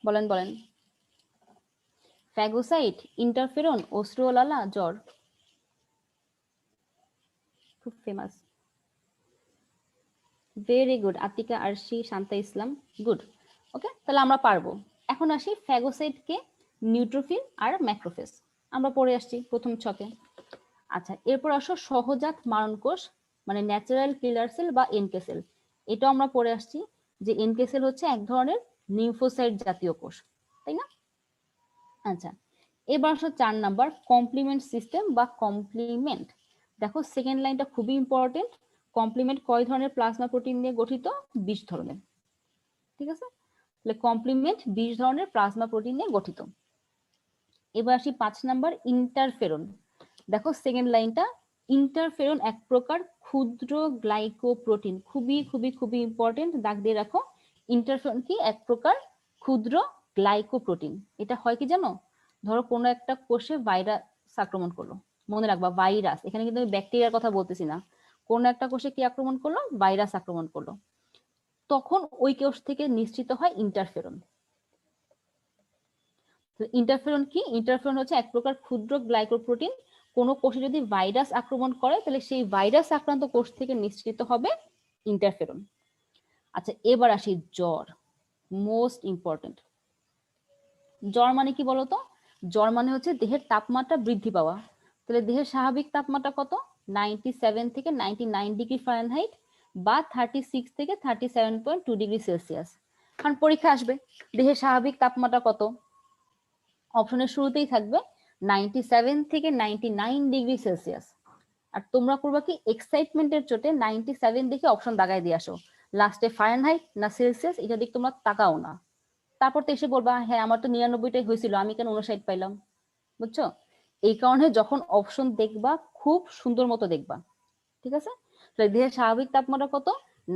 বলেন বলেন। ফ্যাগোসাইট, ইন্টারফেরন, অশ্রু লালা, জ্বর। খুব ফেমাস। ভেরি গুড আতিকা, আরশি, শান্তা ইসলাম, গুড। ওকে, তাহলে আমরা পারবো। এখন আসি ফ্যাগোসাইটকে নিউট্রোফিল আর ম্যাক্রোফেজ, আমরা পড়ে আসছি প্রথম ছকে। আচ্ছা, এরপর আসো সহজাত মারণ কোষ, মানে ন্যাচারাল কিলার সেল বা এনকে সেল। এটাও আমরা পড়ে আসছি যে এনকে সেল হচ্ছে এক ধরনের লিম্ফোসাইট জাতীয় কোষ, তাই না? আচ্ছা, এবার আসো 4 নাম্বার, কমপ্লিমেন্ট সিস্টেম বা কমপ্লিমেন্ট। দেখো সেকেন্ড লাইনটা খুবই ইম্পর্টেন্ট। কমপ্লিমেন্ট কয় ধরনের প্লাজমা প্রোটিন নিয়ে গঠিত? 20 ধরনের। ঠিক আছে, তাহলে কমপ্লিমেন্ট 20 ধরনের প্লাজমা প্রোটিন নিয়ে গঠিত। এবার আসি 5 নাম্বার, ইন্টারফেরন। দেখো সেকেন্ড লাইনটা, ইন্টারফেরন এক প্রকার ক্ষুদ্র গ্লাইকোপ্রোটিন। খুবই খুবই খুবই ইম্পর্টেন্ট, দাগ দিয়ে রাখো। ইন্টারফেরন কি? এক প্রকার ক্ষুদ্র গ্লাইকোপ্রোটিন। এটা হয় কি জানো? ধরো কোনো একটা কোষে ভাইরাস আক্রমণ করলো, মনে রাখবা ভাইরাস, এখানে কিন্তু আমি ব্যাকটেরিয়ার কথা বলতেছি না। কোন একটা কোষে কি আক্রমণ করলো? ভাইরাস আক্রমণ করলো, তখন ওই কোষ থেকে নিঃসৃত হয় ইন্টারফেরন। ইন্টারফেরন কি? ইন্টারফেরন হচ্ছে এক প্রকার ক্ষুদ্র গ্লাইকোপ্রোটিন। কোনো কোষে যদি ভাইরাস আক্রমণ করে, তাহলে সেই ভাইরাস আক্রান্ত কোষ থেকে নিঃসৃত হবে ইন্টারফেরন। আচ্ছা, এবার আসি জ্বর, মোস্ট ইম্পর্টেন্ট। জ্বর মানে কি বলতো? জ্বর মানে হচ্ছে দেহের তাপমাত্রা বৃদ্ধি পাওয়া। তাহলে দেহের স্বাভাবিক তাপমাত্রা কত? 97 থেকে 99 ডিগ্রি ফারেনহাইট বা 36 থেকে 37.2 ডিগ্রি সেলসিয়াস। কারণ পরীক্ষা আসবে দেহের স্বাভাবিক তাপমাত্রা কত, অপশনের শুরুতেই থাকবে 97 থেকে 99 ডিগ্রি সেলসিয়াস। আর তোমরা করবা কি, এক্সাইটমেন্টের চোটে 97 দেখে অপশন দাগায় দিয়ে আসো, লাস্টে ফারেনহাইট না সেলসিয়াস এটা দিক তোমরা তাকাও না। তারপর তো এসে বলবা হ্যাঁ আমার তো 99টাই হয়েছিল, আমি কেন 59 পাইলাম? বুঝছো? এই কারণে যখন অপশন দেখবা খুব সুন্দর মতো দেখবা, ঠিক আছে? দেহের স্বাভাবিক তাপমাত্রা কত?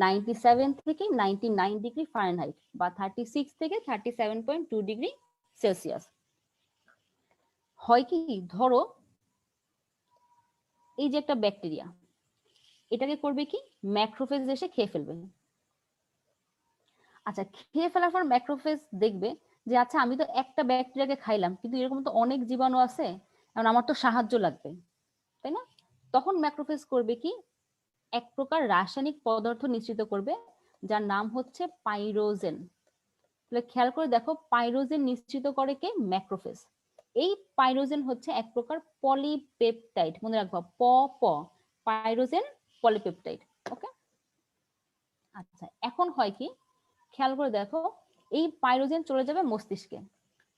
97 থেকে 99 ডিগ্রি ফারেনহাইট বা 36 থেকে 37.2 ডিগ্রি সেলসিয়াস। হয় কি, ধরো এই যে একটা ব্যাকটেরিয়া, এটাকে করবে কি, ম্যাক্রোফেজ এসে খেয়ে ফেলবে। আচ্ছা, খেয়ে ফেলার পর ম্যাক্রোফেজ দেখবে যে আচ্ছা আমি তো একটা ব্যাকটেরিয়াকে খাইলাম, কিন্তু এরকম তো অনেক জীবাণু আছে, কারণ আমার তো সাহায্য লাগবে, তাই না? তখন ম্যাক্রোফেজ করবে কি, এক প্রকার রাসায়নিক পদার্থ নিঃসৃত করবে যার নাম হচ্ছে পাইরোজেন। তাহলে খেয়াল করে দেখো, পাইরোজেন নিঃসৃত করে কে? ম্যাক্রোফেজ। এই পাইরোজেন হচ্ছে এক প্রকার পলিপেপটাইড, মনে রাখবা প প, পাইরোজেন পলিপেপটাইড। ওকে, আচ্ছা এখন হয় কি, খেয়াল করে দেখো, এই পাইরোজেন চলে যাবে মস্তিষ্কে।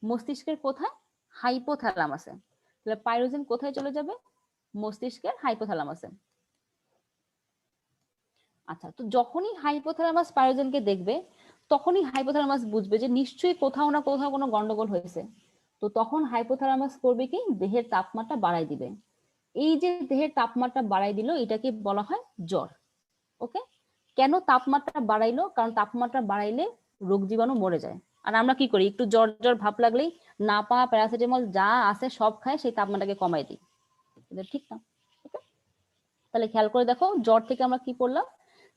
মস্তিষ্কের কোথায়? হাইপোথ্যালামাসে। তাহলে পাইরোজেন কোথায় চলে যাবে? মস্তিষ্কের হাইপোথ্যালামাসে। আচ্ছা, তো যখনই হাইপোথ্যালামাস পাইরোজেনকে দেখবে, তখনই হাইপোথ্যালামাস বুঝবে যে নিশ্চয়ই কোথাও না কোথাও কোনো গন্ডগোল হয়েছে। তো তখন হাইপোথ্যালামাস করবে কি, দেহের তাপমাত্রা বাড়াই দিবে। এই যে দেহের তাপমাত্রা বাড়াই দিল, এটাকে বলা হয় জ্বর। ওকে, কেন তাপমাত্রা বাড়াইলো? কারণ তাপমাত্রা বাড়াইলে রোগ জীবাণু মরে যায়। আর আমরা কি করি, একটু জ্বর জ্বর ভাব লাগলেই নাপা, প্যারাসিটামল যা আছে সব খায়, সেই তাপমাত্রাকে কমাই দিই। ঠিক না? তাহলে খেয়াল করে দেখো, জ্বর থেকে আমরা কি পড়লাম,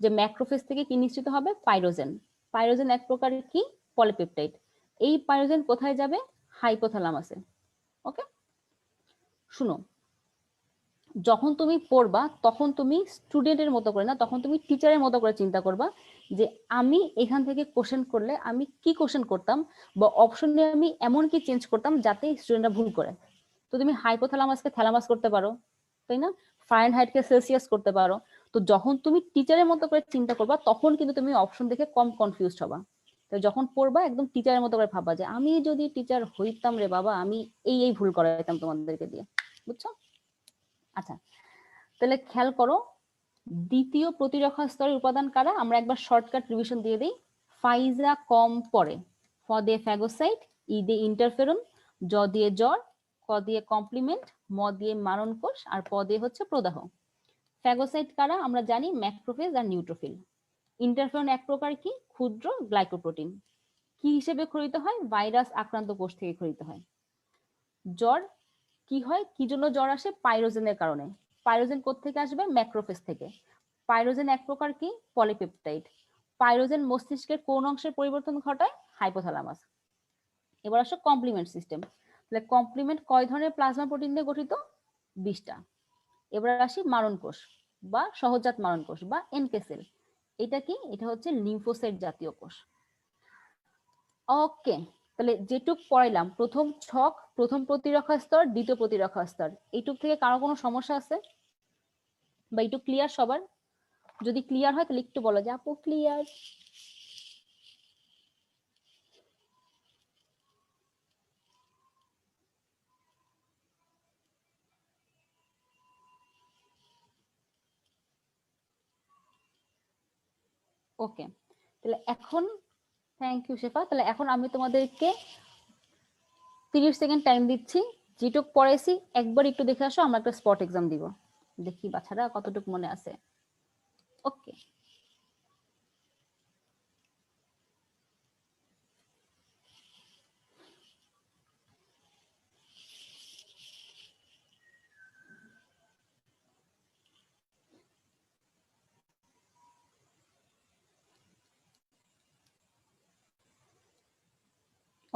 যে ম্যাক্রোফেজ থেকে কি নিশ্চিত হবে? পাইরোজেন। পাইরোজেন এক প্রকারের কি? পলিপেপটাইড। এই পাইরোজেন কোথায় যাবে? হাইপোথ্যালামাসে। ওকে, শুনো, যখন তুমি পড়বা তখন তুমি স্টুডেন্টের মতো করে না, তখন তুমি টিচারের মতো করে চিন্তা করবা যে আমি এখান থেকে কোশ্চেন করলে আমি কি কোশ্চেন করতাম, বা অপশনে আমি এমন কি চেঞ্জ করতাম যাতে স্টুডেন্টরা ভুল করে। তো তুমি হাইপোথ্যালামাসকে থ্যালামাস করতে পারো, তাই না? ফারেনহাইটকে সেলসিয়াস করতে পারো। তো যখন তুমি টিচারের মতো করে চিন্তা করবা, তখন কিন্তু তুমি অপশন দেখে কম কনফিউজড হবা। তো যখন পড়বা একদম টিচারের মতো করে ভাববা যে আমি যদি টিচার হইতাম রে বাবা, আমি এই এই ভুল করাইতাম তোমাদেরকে দিয়ে। বুঝছো? আচ্ছা, তাহলে খেয়াল করো, দ্বিতীয় প্রতিরক্ষা স্তরের উপাদান কারা? আমরা একবার শর্টকাট রিভিশন দিয়ে দিই। ফাইজা কম পড়ে, ফ দিয়ে ফ্যাগোসাইট, ই দিয়ে ইন্টারফেরন, জ দিয়ে জ্বর, ক দিয়ে কমপ্লিমেন্ট, ম দিয়ে মারণ কোষ, আর প দিয়ে হচ্ছে প্রদাহ। ফ্যাগোসাইট কারা? আমরা জানি ম্যাক্রোফেজ আর নিউট্রোফিল। ইন্টারফেরন এক প্রকার কি ক্ষুদ্র গ্লাইকোপ্রোটিন, কি হিসেবে ক্ষরিত হয়? ভাইরাস আক্রান্ত কোষ থেকে ক্ষরিত হয়। জ্বর কি হয়, কি জন্য জ্বর আসে? পাইরোজেনের কারণে। পাইরোজেন কোত্থেকে আসবে? ম্যাক্রোফেজ থেকে। পাইরোজেন এক প্রকার কি পলিপেপটাইড। পাইরোজেন মস্তিষ্কের কোন অংশের পরিবর্তন ঘটায়? হাইপোথ্যালামাস। এবার আসো কমপ্লিমেন্ট সিস্টেম। তাহলে কমপ্লিমেন্ট কয় ধরনের প্লাজমা প্রোটিন দিয়ে গঠিত? 20টা। এবার আসি মারণ কোষ বা সহজাত মারণ কোষ বা এনকে সেল। এটা কি? এটা হচ্ছে লিম্ফোসাইট জাতীয় কোষ। ওকে, তাহলে যেটুক পড়াইলাম, প্রথম ছক, প্রথম প্রতিরক্ষা স্তর, দ্বিতীয় প্রতিরক্ষা স্তর, এইটুক থেকে কারো কোনো সমস্যা আছে বা এইটুক ক্লিয়ার সবার? যদি ক্লিয়ার হয় তাহলে একটু বলো যে আপু ক্লিয়ার। ওকে, তাহলে এখন থ্যাংক ইউ শেফা। তাহলে এখন আমি তোমাদেরকে 30 সেকেন্ড টাইম দিচ্ছি, যেটুক পড়াইছি একবার একটু দেখে আসো, আমরা একটা স্পট এক্সাম দিব, দেখি বাচ্চারা কতটুকু মনে আছে। ওকে,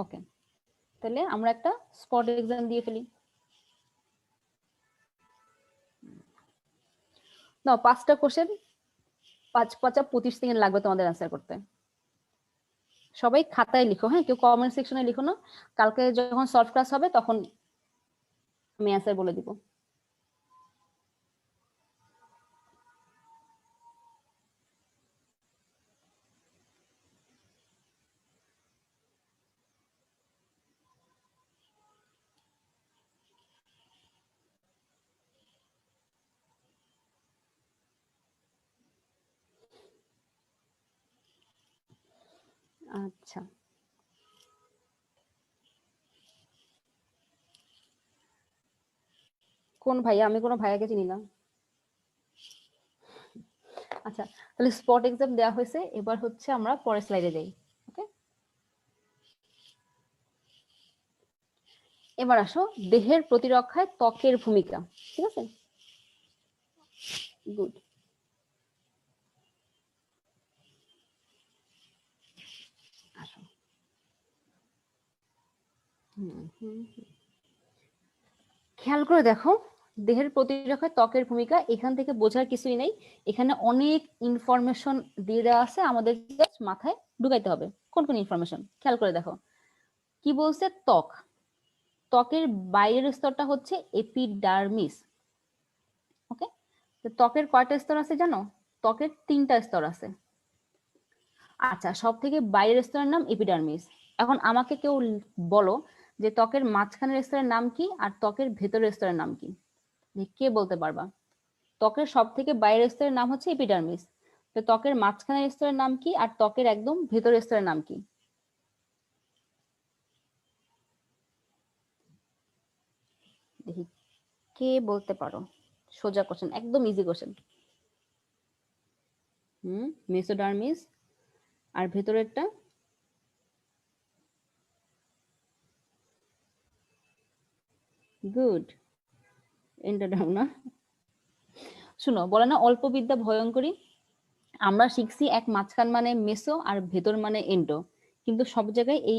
ওকে, তাহলে আমরা একটা স্পট এক্সাম দিয়ে ফেলি। না, 5টা কোশ্চেন, 5 25 সেকেন্ড লাগবে তোমাদের অ্যান্সার করতে। সবাই খাতায় লিখো, হ্যাঁ, কেউ কমেন্ট সেকশনে লিখো না। কালকে যখন সলভ ক্লাস হবে তখন আমি অ্যান্সার বলে দিব। আচ্ছা, কোন ভাইয়া? আমি কোনো ভাইয়াকে চিনি না। আচ্ছা, তাহলে স্পট এক্সাম দেওয়া হয়েছে, এবার হচ্ছে আমরা পরের স্লাইডে যাই। ওকে, এবার আসো দেহের প্রতিরক্ষায় ত্বকের ভূমিকা। ঠিক আছে, গুড। আসো, খেয়াল করে দেখো, দেহের প্রতিরক্ষায় ত্বকের ভূমিকা, এখান থেকে বোঝার কিছুই নেই। এখানে অনেক ইনফরমেশন দিয়ে দেওয়া আছে, আমাদের জাস্ট মাথায় ঢুকাইতে হবে। কোন কোন ইনফরমেশন খেয়াল করে দেখো। কি বলছে? ত্বক, ত্বকের বাইরের স্তরটা হচ্ছে এপিডার্মিস। ওকে, তো ত্বকের কয়টা স্তর আছে জানো? ত্বকের 3টা স্তর আছে। আচ্ছা, সব থেকে বাইরের স্তরের নাম এপিডার্মিস। এখন আমাকে কেউ বলো যে ত্বকের মাঝখানের স্তরের নাম কি আর ত্বকের ভেতরের স্তরের নাম কি? কে বলতে পারবা? ত্বকের সব থেকে বাইরের স্তরের নাম হচ্ছে এপিডার্মিস, তো ত্বকের মাঝখানের স্তরের নাম কি আর ত্বকের একদম ভেতরের স্তরের নাম কি? দেখি কে বলতে পারো। সোজা কোশ্চেন, একদম ইজি কোশ্চেন। মেসোডার্মিস। আর ভেতরেরটা? গুড, এন্ডোডার্ম না? শুনো, বলে না অল্প বিদ্যা ভয়ঙ্করী। আমরা শিখছি এক মাঝখান মানে মেসো আর ভেতর মানে এন্ডো, কিন্তু সব জায়গায় এই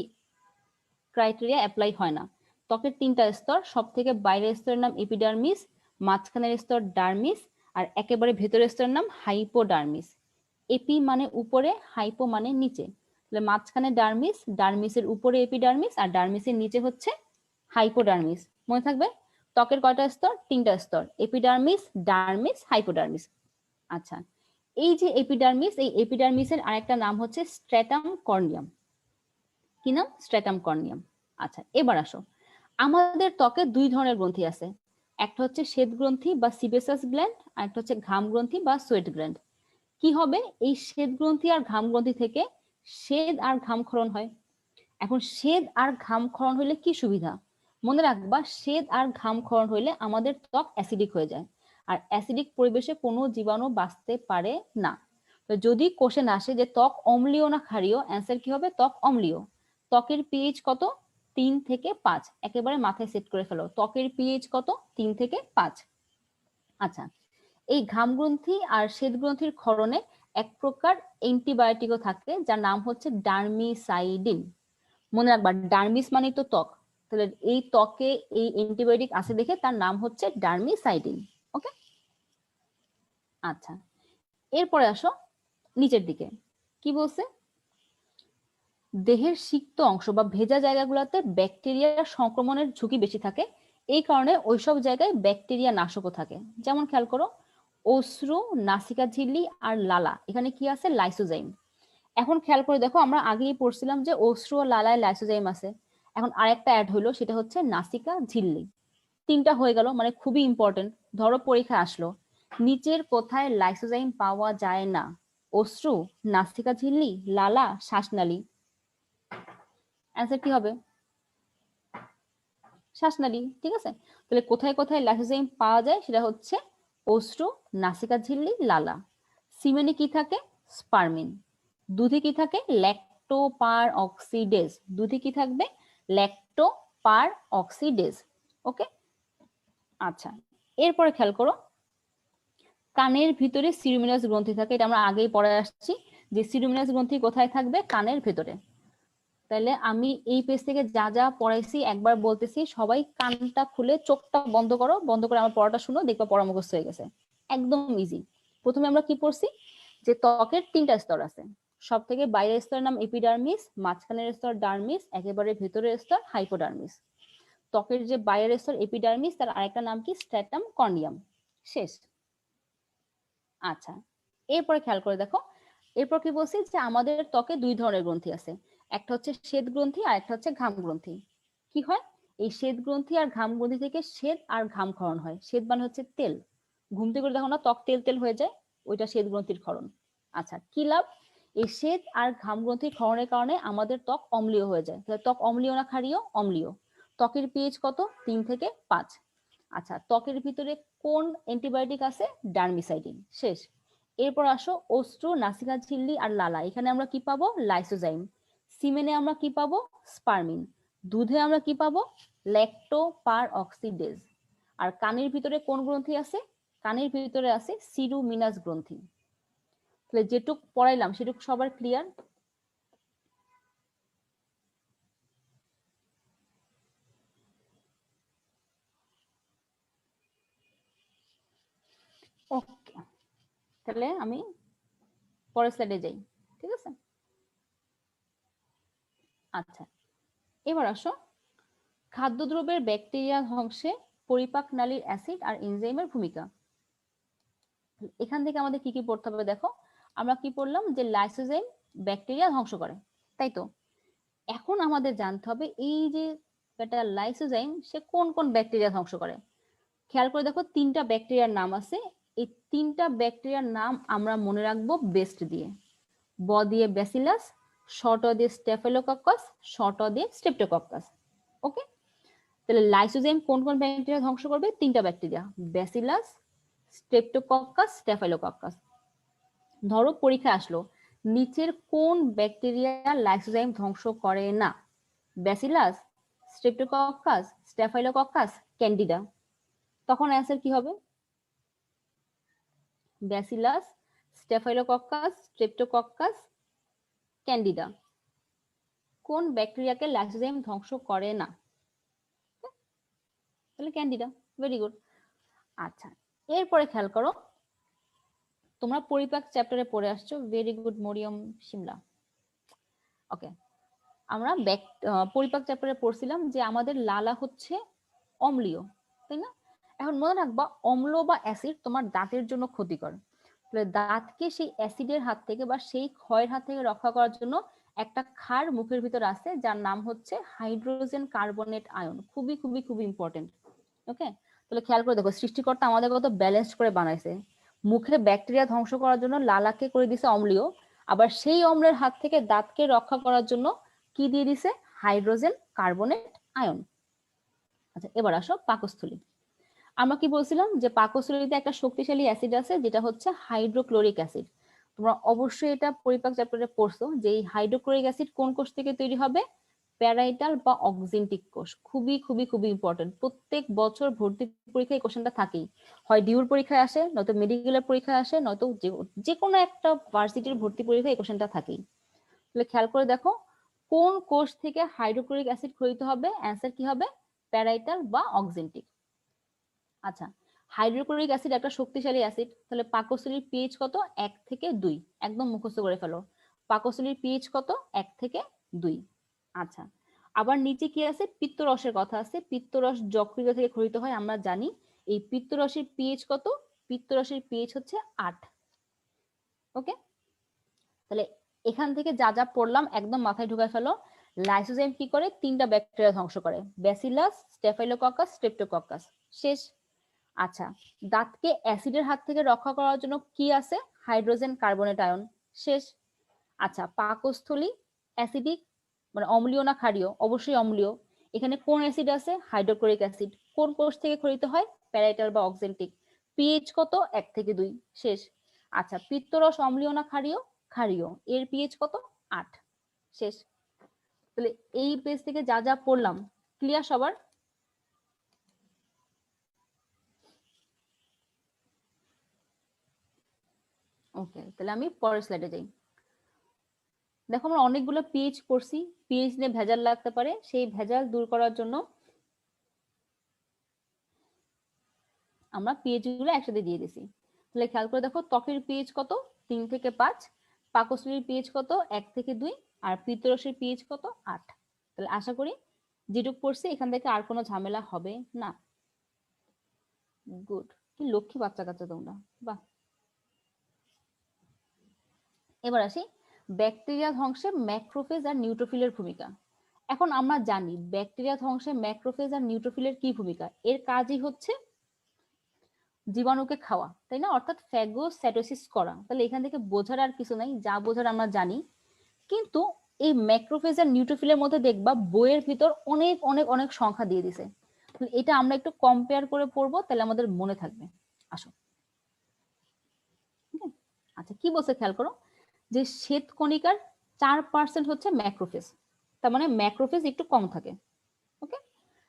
ক্রাইটেরিয়া অ্যাপ্লাই হয় না। ত্বকের 3টা স্তর, সব থেকে বাইরের স্তরের নাম এপিডার্মিস, মাঝখানের স্তর ডার্মিস, আর একেবারে ভেতরের স্তরের নাম হাইপোডার্মিস। এপি মানে উপরে, হাইপো মানে নিচে। তাহলে মাঝখানে ডার্মিস, ডার্মিসের উপরে এপিডার্মিস, আর ডার্মিসের নিচে হচ্ছে হাইপোডার্মিস। মনে থাকবে? ত্বকের কয়টা স্তর? 3টা স্তর, এপিডার্মিস, ডার্মিস, হাইপোডার্মিস। আচ্ছা, এই যে এপিডার্মিস, এই এপিডার্মিসের আরেকটা নাম হচ্ছে স্ট্র্যাটাম কর্নিয়াম। কি নাম? স্ট্র্যাটাম কর্নিয়াম। আচ্ছা, এবার আসো, আমাদের ত্বকে 2 ধরনের গ্রন্থি আছে। একটা হচ্ছে শ্বেত গ্রন্থি বা সিবেসাস গ্ল্যান্ড, আর একটা হচ্ছে ঘাম গ্রন্থি বা সোয়েট গ্ল্যান্ড। কি হবে? এই শ্বেত গ্রন্থি আর ঘাম গ্রন্থি থেকে শ্বেত আর ঘাম ক্ষরণ হয়। এখন শ্বেত আর ঘাম ক্ষরণ হইলে কি সুবিধা? মনে রাখবা, শ্বেত আর ঘাম ক্ষরণ হইলে আমাদের ত্বক অ্যাসিডিক হয়ে যায়, আর অ্যাসিডিক পরিবেশে কোনো জীবাণু বাঁচতে পারে না। তো যদি কোশ্চেন আসে যে ত্বক অম্লীয় না ক্ষারীয়, অ্যান্সার কি হবে? ত্বক অম্লীয়। ত্বকের পিএইচ কত? 3 থেকে 5। একেবারে মাথায় সেট করে ফেলো, ত্বকের পিএইচ কত? 3 থেকে 5। আচ্ছা, এই ঘাম গ্রন্থি আর শ্বেত গ্রন্থির ক্ষরণে এক প্রকার অ্যান্টিবায়োটিকও থাকে যার নাম হচ্ছে ডার্মিসাইডিন। মনে রাখবা, ডার্মিস মানে তো ত্বক, তাহলে এই ত্বকে এই অ্যান্টিবায়োটিক আছে দেখে তার নাম হচ্ছে ডার্মিসাইডিন। ওকে, আচ্ছা এরপরে আসো নিচের দিকে, কি বলছে? দেহের সিক্ত অংশ বা ভেজা জায়গাগুলোতে ব্যাকটেরিয়ার সংক্রমণের ঝুঁকি বেশি থাকে, এই কারণে ওইসব জায়গায় ব্যাকটেরিয়া নাশকও থাকে। যেমন খেয়াল করো, অশ্রু, নাসিকা ঝিল্লি আর লালা, এখানে কি আছে? লাইসোজাইম। এখন খেয়াল করে দেখো, আমরা আগেই পড়ছিলাম যে অশ্রু ও লালায় লাইসোজাইম আছে, এখন আরেকটা অ্যাড হইলো, সেটা হচ্ছে নাসিকা ঝিল্লি। 3টা হয়ে গেল, মানে খুবই ইম্পর্টেন্ট। ধরো পরীক্ষা আসলো, নিচের কোথায় লাইসোজাইম পাওয়া যায় না? অশ্রু, নাসিকা ঝিল্লি, লালা, শ্বাসনালী। অ্যান্সার কি হবে? শ্বাসনালী। ঠিক আছে, তাহলে কোথায় কোথায় লাইসোজাইম পাওয়া যায় সেটা হচ্ছে অশ্রু, নাসিকা ঝিল্লি, লালা। সিমেনে কি থাকে? স্পার্মিন। দুধে কি থাকে? ল্যাক্টোপার অক্সিডেজ। দুধে কি থাকবে? ল্যাক্টোপার অক্সিডেজ। ওকে, আচ্ছা এরপরে খেয়াল করো, কানের ভিতরে সিরুমিনাস গ্রন্থি থাকে, এটা আমরা আগেই পড়ে আসছি যে সিরুমিনাস গ্রন্থি কোথায় থাকবে? কানের ভেতরে। তাহলে আমি এই পেজ থেকে যা যা পড়াইছি একবার বলতেছি, সবাই কানটা খুলে চোখটা বন্ধ করো, বন্ধ করে আমার পড়াটা শুনো, দেখবা পড়া মুখস্থ হয়ে গেছে। একদম ইজি। প্রথমে আমরা কি পড়ছি? যে ত্বকের 3টা স্তর আছে, সব থেকে বাইরের স্তরের নাম এপিডার্মিস, মাঝখানের স্তর ডার্মিস, একেবারে ভেতরের স্তর হাইপোডার্মিস। ত্বকের যে বাইরের স্তর এপিডার্মিস, তার আরেকটা নাম কি? স্ট্র্যাটাম কর্নিয়াম। শেষ। আচ্ছা এরপরে খেয়াল করে দেখো, এরপর কি বলছি? যে আমাদের ত্বকে 2 ধরনের গ্রন্থি আছে, একটা হচ্ছে শ্বেত গ্রন্থি আর একটা হচ্ছে ঘাম গ্রন্থি। কি হয়? এই শ্বেত গ্রন্থি আর ঘাম গ্রন্থি থেকে শ্বেত আর ঘাম ক্ষরণ হয়। শ্বেত মানে হচ্ছে তেল, ঘুমতে করে দেখো না ত্বক তেল তেল হয়ে যায়, ওইটা শ্বেত গ্রন্থির ক্ষরণ। আচ্ছা কি লাভ? এই শ্বেত আর ঘাম গ্রন্থির ক্ষরণের কারণে আমাদের ত্বক অম্লীয় হয়ে যায়। তাহলে ত্বক অম্লীয় না ক্ষারীয়? অম্লীয়। ত্বকের পিএইচ কত? 3 থেকে 5। আচ্ছা, ত্বকের ভিতরে কোন অ্যান্টিবায়োটিক আছে? ডার্মিসাইডিন। শেষ। এরপর আসো অশ্রু, নাসিকা ঝিল্লি আর লালা, এখানে আমরা কি পাবো? লাইসোজাইম। সিমেনে আমরা কি পাবো? স্পার্মিন। দুধে আমরা কি পাবো? ল্যাক্টোপার অক্সিডেজ। আর কানের ভিতরে কোন গ্রন্থি আছে? কানের ভিতরে আছে সিরুমিনাস গ্রন্থি। তাহলে যেটুক পড়াইলাম সেটুক সবার ক্লিয়ার? ওকে, তাহলে আমি পরের স্লাইডে যাই। ঠিক আছে, আচ্ছা এবার আসো, খাদ্যদ্রব্যের ব্যাকটেরিয়া ধ্বংসে পরিপাক নালীর অ্যাসিড আর এনজাইমের ভূমিকা। এখান থেকে আমাদের কি কি পড়তে হবে দেখো, আমরা কি পড়লাম? যে লাইসোজাইম ব্যাকটেরিয়া ধ্বংস করে, তাই তো? এখন আমাদের জানতে হবে এই যে একটা লাইসোজাইম সে কোন কোন ব্যাকটেরিয়া ধ্বংস করে। খেয়াল করে দেখো, 3টা ব্যাকটেরিয়ার নাম আছে, এই 3টা ব্যাকটেরিয়ার নাম আমরা মনে রাখবো বেস্ট দিয়ে। ব দিয়ে ব্যাসিলাস, শর্ট দিয়ে স্টেফিলোকক্কাস, শর্ট দিয়ে স্ট্রেপ্টোকক্কাস। ওকে, তাহলে লাইসোজাইম কোন কোন ব্যাকটেরিয়া ধ্বংস করবে? 3টা ব্যাকটেরিয়া, ব্যাসিলাস, স্ট্রেপ্টোকক্কাস, স্টেফিলোকক্কাস। ধরো পরীক্ষা আসলো, নিচের কোন ব্যাকটেরিয়া লাইসোজাইম ধ্বংস করে না? Bacillus, streptococcus, staphylococcus, candida. তখন অ্যান্সার কি হবে? Bacillus, staphylococcus, streptococcus, candida. কোন ব্যাকটেরিয়াকে লাইসোজাইম ধ্বংস করে না? তাহলে ক্যান্ডিডা। Very good. আচ্ছা এরপরে খেয়াল করো, তোমরা পরিপাক চ্যাপ্টারে পড়ে আসছো, ভেরি গুড মরিয়ম শিমলা। ওকে, আমরা পরিপাক চ্যাপ্টারে পড়ছিলাম যে আমাদের লালা হচ্ছে অম্লীয়, তাই না? এখন মনে রাখবা, অম্ল বা অ্যাসিড তোমার দাঁতের জন্য ক্ষতিকর। তাহলে দাঁতকে সেই অ্যাসিডের হাত থেকে বা সেই ক্ষয়ের হাত থেকে রক্ষা করার জন্য একটা ক্ষার মুখের ভিতর আছে যার নাম হচ্ছে হাইড্রোজেন কার্বনেট আয়ন। খুবই খুবই খুবই ইম্পর্টেন্ট। ওকে, তাহলে খেয়াল করে দেখো, সৃষ্টিকর্তা আমাদের কত ব্যালেন্স করে বানাইছে। মুখে ব্যাকটেরিয়া ধ্বংস করার জন্য লালাকে করে দিছে অম্লীয়, আবার সেই অম্লের হাত থেকে দাঁতকে রক্ষা করার জন্য কি দিয়ে দিছে? Hydrogen carbonate ion. আচ্ছা এবার আসো পাকস্থলী। আমরা কি বলছিলাম? যে পাকস্থলীতে একটা শক্তিশালী অ্যাসিড আছে যেটা হচ্ছে হাইড্রোক্লোরিক অ্যাসিড। তোমরা অবশ্যই এটা পরিপাক চ্যাপ্টারে পড়ছো যে এই হাইড্রোক্লোরিক অ্যাসিড কোন কোষ থেকে তৈরি হবে, প্যারাইটাল বা অক্সিনটিক কোষ। খুবই খুবই খুবই ইম্পর্টেন্ট, প্রত্যেক বছর ভর্তি পরীক্ষায় এই কোশ্চেনটা থাকেই, হয় ডিউর পরীক্ষায় আসে, নয়তো মেডিকেলের পরীক্ষায় আসে, নয়তো যে কোনো একটা ভার্সিটির ভর্তি পরীক্ষায় এই কোশ্চেনটা থাকেই। তাহলে খেয়াল করে দেখো কোন কোষ থেকে হাইড্রোক্লোরিক অ্যাসিড ক্ষরিত হবে, অ্যান্সার কি হবে, প্যারাইটাল বা অক্সিনটিক। আচ্ছা, হাইড্রোক্লোরিক অ্যাসিড একটা শক্তিশালী অ্যাসিড, তাহলে পাকস্থলীর পিএইচ কত, 1 থেকে 2, একদম মুখস্থ করে ফেলো, পাকস্থলীর পিএইচ কত, 1 থেকে 2। আচ্ছা, আবার নিচে কি আছে, পিত্তরসের কথা আছে, পিত্তরস যকৃত থেকে ক্ষরিত হয় আমরা জানি। এই পিত্তরসের পিএইচ কত, পিত্তরসের পিএইচ হচ্ছে 8। ওকে, তাহলে এখান থেকে যা যা পড়লাম একদম মাথায় ঢুকায় ফেলো। লাইসোজাইম কি করে, 3টা ব্যাকটেরিয়া ধ্বংস করে, ব্যাসিলাস, স্টেফাইলোককাস, স্ট্রেপ্টোকক্কাস। শেষ। আচ্ছা, দাঁতকে অ্যাসিডের হাত থেকে রক্ষা করার জন্য কি আছে, হাইড্রোজেন কার্বনেট আয়ন। শেষ। আচ্ছা, পাকস্থলী অ্যাসিডিক মানে অম্লীয় না ক্ষারীয়, অবশ্যই অম্লীয়। এখানে কোন অ্যাসিড আছে, হাইড্রোক্লোরিক অ্যাসিড। কোন কোষ থেকে ক্ষরিত হয়, প্যারাইটাল বা অক্সিনটিক। পিএইচ কত, 1 থেকে 2। শেষ। আচ্ছা, পিত্তরস অম্লীয় না ক্ষারীয়, ক্ষারীয়, এর পিএইচ কত, 8। শেষ। তাহলে এই পেজ থেকে যা যা পড়লাম ক্লিয়ার সবার? ওকে, তাহলে আমি পরের স্লাইডে যাই। দেখো আমরা অনেকগুলো পিএইচ পড়ছি, পিএইচ নিয়ে ভেজাল লাগতে পারে, সেই ভেজাল দূর করার জন্য আমরা পিএইচ গুলো একসাথে দিয়ে দিছি। তাহলে খেয়াল করে দেখো, ত্বকের পিএইচ কত, 3 থেকে 5, পাকস্থলীর পিএইচ কত, 1 থেকে 2, আর পিত্তরসের পিএইচ কত, 8। তাহলে আশা করি যেটুক পড়ছি এখান থেকে আর কোনো ঝামেলা হবে না। গুড, কি লক্ষ্মী বাচ্চা কাচ্চা তোমরা, বাহ। এবার আসি ব্যাকটেরিয়া ধ্বংসে ম্যাক্রোফেজ আর নিউট্রোফিলের ভূমিকা। এখন আমরা জানি ব্যাকটেরিয়া ধ্বংসে ম্যাক্রোফেজ আর নিউট্রোফিলের কি ভূমিকা, এর কাজই হচ্ছে জীবাণুকে খাওয়া, তাই না, অর্থাৎ ফ্যাগোসাইটোসিস করা। তাহলে এখান থেকে বোঝার আর কিছু নাই, যা বোঝার আমরা জানি। কিন্তু এই ম্যাক্রোফেজ আর নিউট্রোফিলের মধ্যে দেখবা বইয়ের ভিতর অনেক অনেক অনেক সংখ্যা দিয়ে দিছে, এটা আমরা একটু কম্পেয়ার করে পড়বো, তাহলে আমাদের মনে থাকবে। আসো। আচ্ছা, কি বলছে খেয়াল করো, যে শ্বেতকণিকার 4% হচ্ছে ম্যাক্রোফেজ, তার মানে ম্যাক্রোফেজ একটু কম থাকে। ওকে,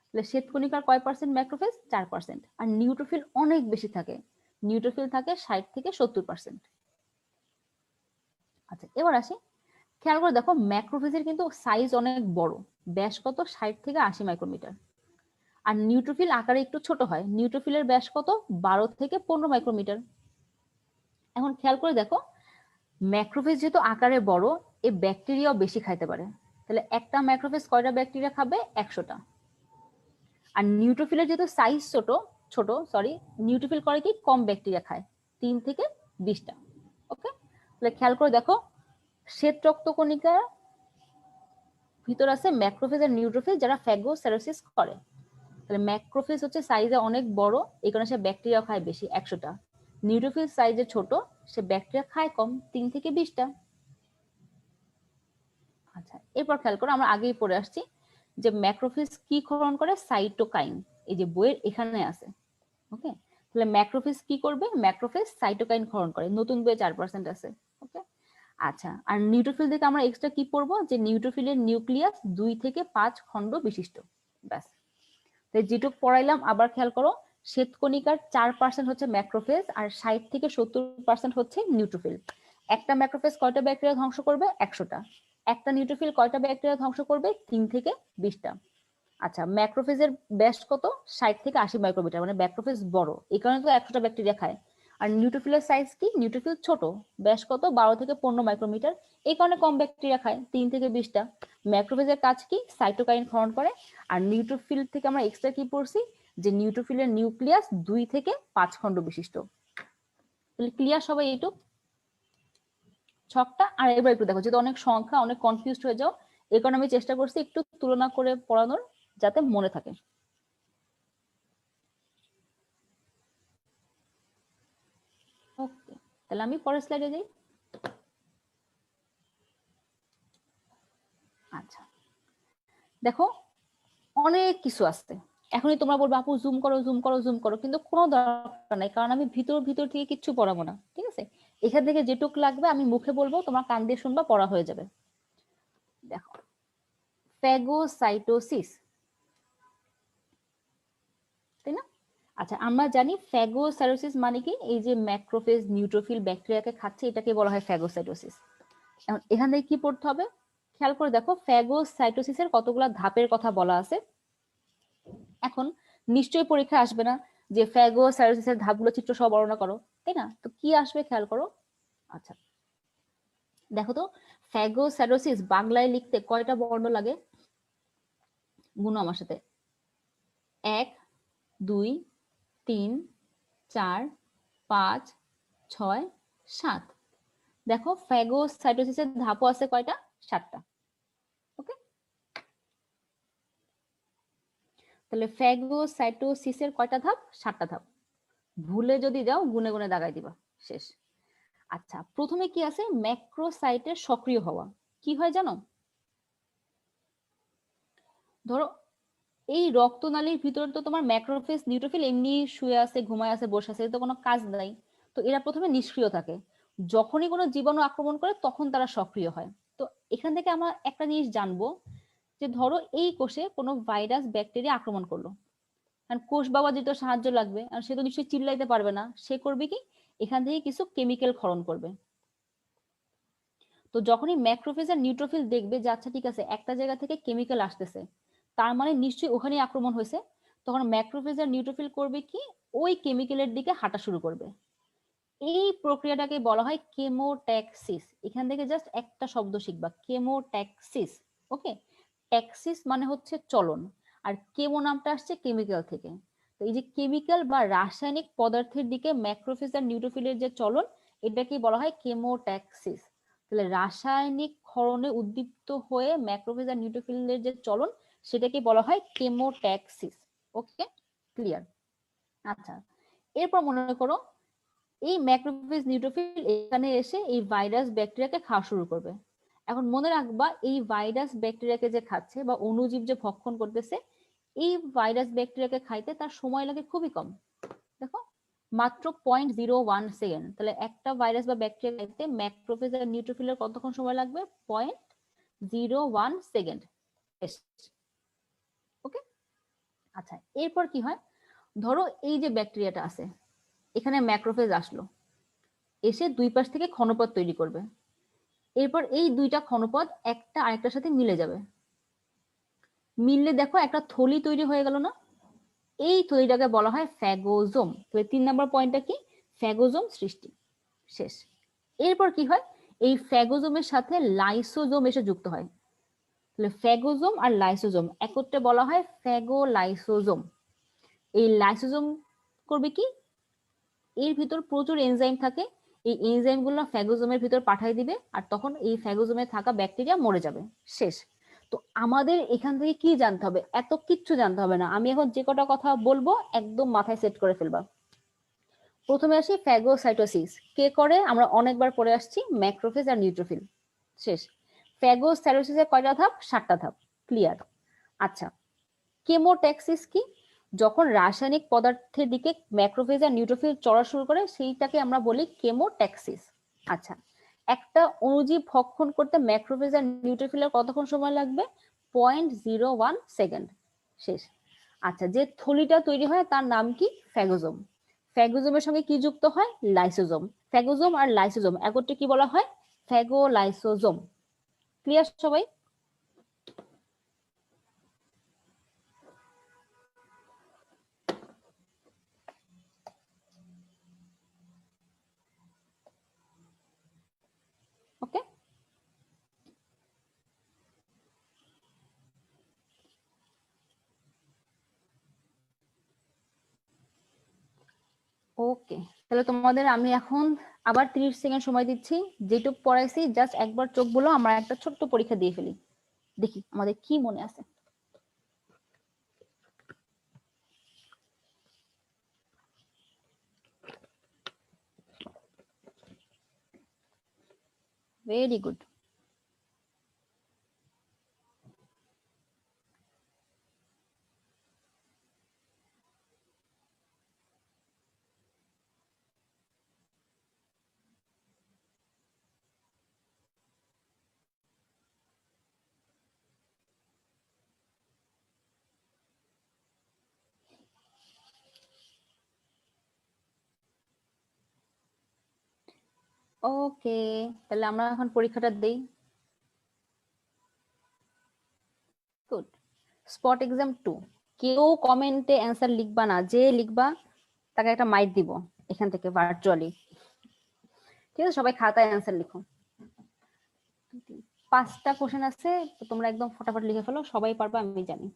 তাহলে শ্বেতকণিকার কয় পার্সেন্ট ম্যাক্রোফেজ, 4%। আর নিউট্রোফিল অনেক বেশি থাকে, নিউট্রোফিল থাকে 60 থেকে 70%। আচ্ছা, এবার আসি, খেয়াল করে দেখো ম্যাক্রোফেজের কিন্তু সাইজ অনেক বড়, ব্যাস কত, 60 থেকে 80 মাইক্রোমিটার। আর নিউট্রোফিল আকারে একটু ছোট হয়, নিউট্রোফিলের ব্যাস কত, 12 থেকে 15 মাইক্রোমিটার। এখন খেয়াল করে দেখো ম্যাক্রোফেজ যেহেতু আকারে বড়, এই ব্যাকটেরিয়াও বেশি খাইতে পারে। তাহলে একটা ম্যাক্রোফেজ কয়টা ব্যাকটেরিয়া খাবে, 100টা। আর নিউট্রোফিলের যেহেতু সাইজ ছোট ছোট সরি নিউট্রোফিল করে কি, কম ব্যাকটেরিয়া খায়, 3 থেকে 20টা। ওকে, তাহলে খেয়াল করে দেখো শ্বেত রক্তকণিকার ভিতর আছে ম্যাক্রোফেজ আর নিউট্রোফিল যারা ফ্যাগোসাইটোসিস করে। তাহলে ম্যাক্রোফেজ হচ্ছে সাইজে অনেক বড়, এই কারণে সে ব্যাকটেরিয়া খায় বেশি, 100টা। নিউট্রোফিল সাইজে ছোট, সে ব্যাকটেরিয়া খায় কম, 3 থেকে 20টা। আচ্ছা, এরপর খেয়াল করো আমরা আগেই পড়ে আসছি যে ম্যাক্রোফেজ কি ক্ষরণ করে, সাইটোকাইন, এই যে বইয়ের এখানে আছে। ওকে, তাহলে ম্যাক্রোফেজ কি করবে, ম্যাক্রোফেজ সাইটোকাইন ক্ষরণ করে, নতুন বইয়ে 4% আছে। ওকে, আচ্ছা, আর নিউট্রোফিল থেকে আমরা এক্সট্রা কি পড়বো, যে নিউট্রোফিলের নিউক্লিয়াস 2 থেকে 5 খণ্ড বিশিষ্ট। ব্যাস, তাই যেটুক পড়াইলাম আবার খেয়াল করো, শ্বেতকণিকার 4% হচ্ছে ম্যাক্রোফেজ, আর 60 থেকে 70% হচ্ছে নিউট্রোফিল। একটা ম্যাক্রোফেজ কয়টা ব্যাকটেরিয়া ধ্বংস করবে, 100টা। একটা নিউট্রোফিল কয়টা ব্যাকটেরিয়া ধ্বংস করবে, 3 থেকে 20টা। আচ্ছা, ম্যাক্রোফেজের ব্যাস কত, 60 থেকে 80 মাইক্রোমিটার, মানে ম্যাক্রোফেজ বড়, এই কারণে তো 100টা ব্যাকটেরিয়া খায়। আর নিউট্রোফিলের সাইজ কি, নিউট্রোফিল ছোট, ব্যাস কত, 12 থেকে 15 মাইক্রোমিটার, এই কারণে কম ব্যাকটেরিয়া খায়, 3 থেকে 20টা। ম্যাক্রোফেজের কাজ কি, সাইটোকাইন ক্ষরণ করে। আর নিউট্রোফিল থেকে আমরা এক্সট্রা কি পড়ছি, যে নিউট্রোফিলের নিউক্লিয়াস 2 থেকে 5 খণ্ড বিশিষ্ট। তাহলে ক্লিয়ার সবাই এইটুক ছকটা? আর এবার একটু দেখো, যেহেতু অনেক সংখ্যা, অনেক কনফিউজড হয়ে যাও, এই কারণে আমি চেষ্টা করছি একটু তুলনা করে পড়ানোর, যাতে মনে থাকে। ওকে, তাহলে আমি পরের স্লাইডে যাই। আচ্ছা, দেখো অনেক কিছু আছে, এখনই তোমরা বলবো আপু জুম করো জুম করো জুম করো, কিন্তু কোনো দরকার নাই, কারণ আমি ভিতর ভিতর থেকে কিচ্ছু পড়াবো না, ঠিক আছে। এখান থেকে যেটুক লাগবে আমি মুখে বলবো, তোমার কান দিয়ে শুনবা, পড়া হয়ে যাবে। দেখো, ফ্যাগোসাইটোসিস, তাই না? আচ্ছা, আমরা জানি ফ্যাগোসাইটোসিস মানে কি, এই যে ম্যাক্রোফেজ নিউট্রোফিল ব্যাকটেরিয়াকে খাচ্ছে, এটাকে বলা হয় ফ্যাগোসাইটোসিস। এখন এখান থেকে কি পড়তে হবে, খেয়াল করে দেখো, ফ্যাগোসাইটোসিসের কতগুলা ধাপের কথা বলা আছে। এখন নিশ্চয়ই পরীক্ষা আসবে না যে ফ্যাগোসাইটোসিসের ধাপগুলো চিত্র সহ বর্ণনা করো, তাই না? তো কি আসবে খেয়াল করো। আচ্ছা, দেখো তো, ফ্যাগোসাইটোসিস বাংলায় লিখতে কয়টা বর্ণ লাগে? গুনো আমার সাথে। 1, 2, 3, 4, 5, 6, 7। দেখো, ফ্যাগোসাইটোসিসের ধাপও আছে কয়টা? 7টা। ওকে, তাহলে ফ্যাগোসাইটোসিসের কয়টা ধাপ? 7টা ধাপ। ভুলে যদি যাও গুনে গুনে দাগাই দিবা, শেষ। আচ্ছা, প্রথমে কি আছে? ম্যাক্রোসাইটের সক্রিয় হওয়া। কি হয় জানো? ধরো, এই রক্তনালীর ভিতরে তো তোমার ম্যাক্রোফেজ নিউট্রোফিল এমনি শুয়ে আছে, ঘুমায় আছে, বসে আছে, তো কোনো কাজ নাই। তো এরা প্রথমে নিষ্ক্রিয় থাকে, যখনই কোনো জীবাণু আক্রমণ করে তখন তারা সক্রিয় হয়। তো এখান থেকে আমরা একটা জিনিস জানবো, যে ধরো এই কোষে কোনো ভাইরাস ব্যাকটেরিয়া আক্রমণ করলো, কারণ কোষ বাবা যেটা সাহায্য লাগবে, আর সে তো নিশ্চয়ই চিল্লাইতে পারবে না, সে করবে কি, এখান থেকে কিছু কেমিক্যাল ক্ষরণ করবে। তো যখনই ম্যাক্রোফেজ আর নিউট্রোফিল দেখবে যে আচ্ছা ঠিক আছে, একটা জায়গা থেকে কেমিক্যাল আসতেছে, তার মানে নিশ্চয়ই ওখানেই আক্রমণ হয়েছে, তখন ম্যাক্রোফেজ আর নিউট্রোফিল করবে কি, ওই কেমিক্যালের দিকে হাঁটা শুরু করবে। এই প্রক্রিয়াটাকে বলা হয় কেমোট্যাক্সিস। এখান থেকে জাস্ট একটা শব্দ শিখবা, কেমোট্যাক্সিস। ওকে, ট্যাক্সিস মানে হচ্ছে চলন, আর কেমো নামটা আসছে কেমিক্যাল থেকে। তো এই যে কেমিক্যাল বা রাসায়নিক পদার্থের দিকে ম্যাক্রোফেজ আর নিউট্রোফিলের যে চলন, এটাকে বলা হয় কেমোট্যাক্সিস। তাহলে রাসায়নিক ক্ষরণে উদ্দীপ্ত হয়ে ম্যাক্রোফেজ আর নিউট্রোফিলের যে চলন, সেটাকে বলা হয় কেমোট্যাক্সিস। ওকে, ক্লিয়ার? আচ্ছা, এরপর মনে করো এই ম্যাক্রোফেজ নিউট্রোফিল এখানে এসে এই ভাইরাস ব্যাকটেরিয়াকে খাওয়া শুরু করবে। এখন মনে রাখবা, এই ভাইরাস ব্যাকটেরিয়াকে যে খাচ্ছে বা অণুজীব যে ভক্ষণ করতেছে, এই ভাইরাস ব্যাকটেরিয়াকে খাইতে তার সময় লাগে খুবই কম। দেখো, মাত্র 0.01 সেকেন্ড। তাহলে একটা ভাইরাস বা ব্যাকটেরিয়া খাইতে ম্যাক্রোফেজ আর নিউট্রোফিলের কতক্ষণ সময় লাগবে? 0.01 সেকেন্ড। ওকে, আচ্ছা, এরপর কি হয়? ধরো এই যে ব্যাকটেরিয়াটা আছে, এখানে ম্যাক্রোফেজ আসলো, এসে দুই পাশ থেকে ক্ষণপথ তৈরি করবে। এরপর এই দুইটা ক্ষণপথ একটা আরেকটার সাথে মিলে যাবে। মিললে দেখো একটা থলি তৈরি হয়ে গেল না? এই থলিটাকে বলা হয় ফ্যাগোজোম। তাহলে 3 নম্বর পয়েন্টটা কি? ফ্যাগোজোম সৃষ্টি। শেষ। এরপর কি হয়? এই ফ্যাগোজোমের সাথে লাইসোজোম এসে যুক্ত হয়। তাহলে ফ্যাগোজোম আর লাইসোজোম একত্রে বলা হয় ফ্যাগোলাইসোজোম। এই লাইসোজোম করবে কি, এর ভিতর প্রচুর এনজাইম থাকে, এই এনজাইম গুলো ফ্যাগোজোমের ভিতর পাঠিয়ে দিবে, আর তখন এই ফ্যাগোজোমে থাকা ব্যাকটেরিয়া মরে যাবে। শেষ। তো আমাদের এখান থেকে কি জানতে হবে? এত কিচ্ছু জানতে হবে না, আমি এখন যে কটা কথা বলবো একদম মাথায় সেট করে ফেলবা। প্রথমে আসি ফ্যাগোসাইটোসিস কে করে, আমরা অনেকবার পড়ে আসছি, ম্যাক্রোফেজ আর নিউট্রোফিল। শেষ। ফ্যাগোসাইটোসিসের কয়টা ধাপ? 7টা ধাপ। ক্লিয়ার? আচ্ছা, কেমোট্যাক্সিস কি? যখন রাসায়নিক পদার্থের দিকে ম্যাক্রোফেজ আর নিউট্রোফিল চড়া শুরু করে, সেইটাকে আমরা বলি কেমোট্যাক্সিস। আচ্ছা, একটা অণুজীব ভক্ষণ করতে ম্যাক্রোফেজ আর নিউট্রোফিলের কতক্ষণ সময় লাগবে? 0.01 সেকেন্ড। শেষ। আচ্ছা, যে থলিটা তৈরি হয় তার নাম কি? ফ্যাগোজোম। ফ্যাগোজোমের সঙ্গে কি যুক্ত হয়? লাইসোজোম। ফ্যাগোজোম আর লাইসোজোম একত্রে কি বলা হয়? ফ্যাগোলাইসোজোম। ক্লিয়ার সবাই? ওকে, ওকে, তাহলে তোমাদের আমি এখন আবার 30 সেকেন্ড সময় দিচ্ছি। যেটুক পড়াইছি জাস্ট একবার চোখ বলো, আমরা একটা ছোট্ট পরীক্ষা দিয়ে ফেলি, দেখি আমাদের কি মনে আছে। Very good. ওকে, তাহলে আমরা এখন পরীক্ষাটা দেই। গুড। স্পট এক্সাম 2, কেউ কমেন্টে অ্যান্সার লিখবা না, যে লিখবা তাকে একটা মাইক দিব এখান থেকে ভার্চুয়ালি। ঠিক আছে, সবাই খাতায় অ্যান্সার লিখো। 5টা কোশ্চেন আছে, তো তোমরা একদম ফটাফট লিখে ফেলো, সবাই পারবে আমি জানি।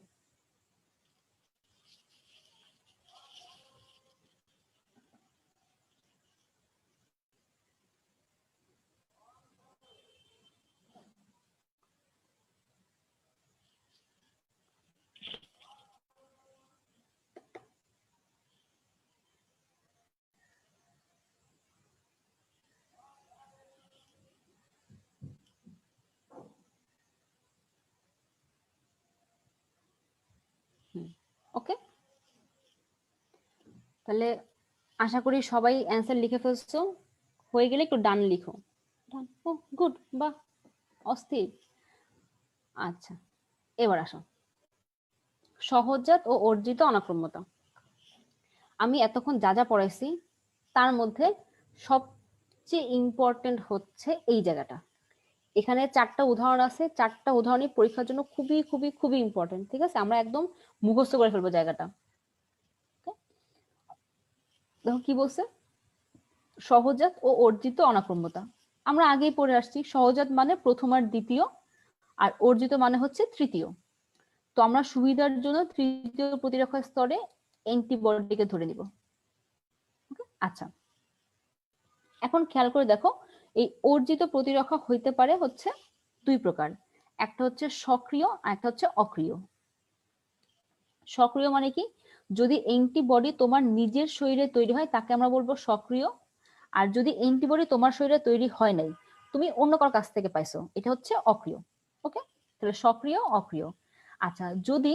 ওকে, তাহলে আশা করি সবাই অ্যান্সার লিখে ফেলছো। হয়ে গেলে একটু ডান লিখো। ও গুড, বাহ, অস্থির। আচ্ছা, এবার আসো, সহজাত ও অর্জিত অনাক্রম্যতা। আমি এতক্ষণ যা যা পড়াইছি তার মধ্যে সবচেয়ে ইম্পর্টেন্ট হচ্ছে এই জায়গাটা। এখানে 4টা উদাহরণ আছে, 4টা উদাহরণই পরীক্ষার জন্য খুবই খুবই খুবই ইম্পর্টেন্ট। ঠিক আছে, আমরা একদম মুখস্থ করে ফেলবো জায়গাটা। দেখো কি বলছে, সহজাত ও অর্জিত অনাক্রম্যতা। আমরা আগেই পড়ে আসছি, সহজাত মানে প্রথম আর দ্বিতীয়, আর অর্জিত মানে হচ্ছে তৃতীয়। তো আমরা সুবিধার জন্য তৃতীয় প্রতিরক্ষা স্তরে অ্যান্টিবডিকে ধরে নিব। আচ্ছা, এখন খেয়াল করে দেখো, এই অর্জিত প্রতিরক্ষা হইতে পারে হচ্ছে 2 প্রকার। একটা হচ্ছে সক্রিয় আর একটা হচ্ছে অক্রিয়। সক্রিয় মানে কি, যদি অ্যান্টিবডি তোমার নিজের শরীরে তৈরি হয় তাকে আমরা বলবো সক্রিয়। আর যদি অ্যান্টিবডি তোমার শরীরে তৈরি হয় নাই, তুমি অন্য কারো কাছ থেকে পাইছো, এটা হচ্ছে অক্রিয়। ওকে, তাহলে সক্রিয় অক্রিয়। আচ্ছা, যদি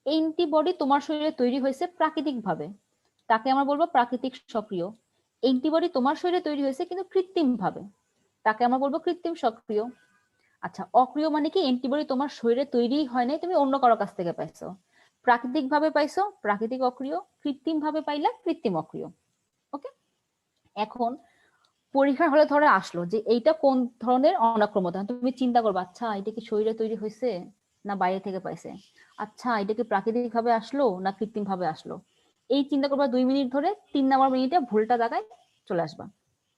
অ্যান্টিবডি তোমার শরীরে তৈরি হয়েছে প্রাকৃতিক ভাবে, তাকে আমরা বলবো প্রাকৃতিক সক্রিয়। অ্যান্টিবডি তোমার শরীরে তৈরি হয়েছে কিন্তু কৃত্রিম ভাবে, তাকে আমরা বলবো কৃত্রিম সক্রিয়। আচ্ছা, অক্রিয় মানে কি, অ্যান্টিবডি তোমার শরীরে তৈরি হয় নাই, তুমি অন্য কারো কাছ থেকে পাইছো। প্রাকৃতিক ভাবে পাইছো প্রাকৃতিক অক্রিয়, কৃত্রিম ভাবে পাইলা কৃত্রিম অক্রিয়। ওকে, এখন পরীক্ষার হলে ধরে আসলো যে এইটা কোন ধরনের অনাক্রম্যতা, তুমি চিন্তা করবে, আচ্ছা এটা কি শরীরে তৈরি হয়েছে না বাইরে থেকে পাইছে, আচ্ছা এটা কি প্রাকৃতিক ভাবে আসলো না কৃত্রিম ভাবে আসলো। এই চিন্তা করবা 2 মিনিট ধরে, 3 নম্বর মিনিটে ভুলটা জায়গায় চলে আসবা।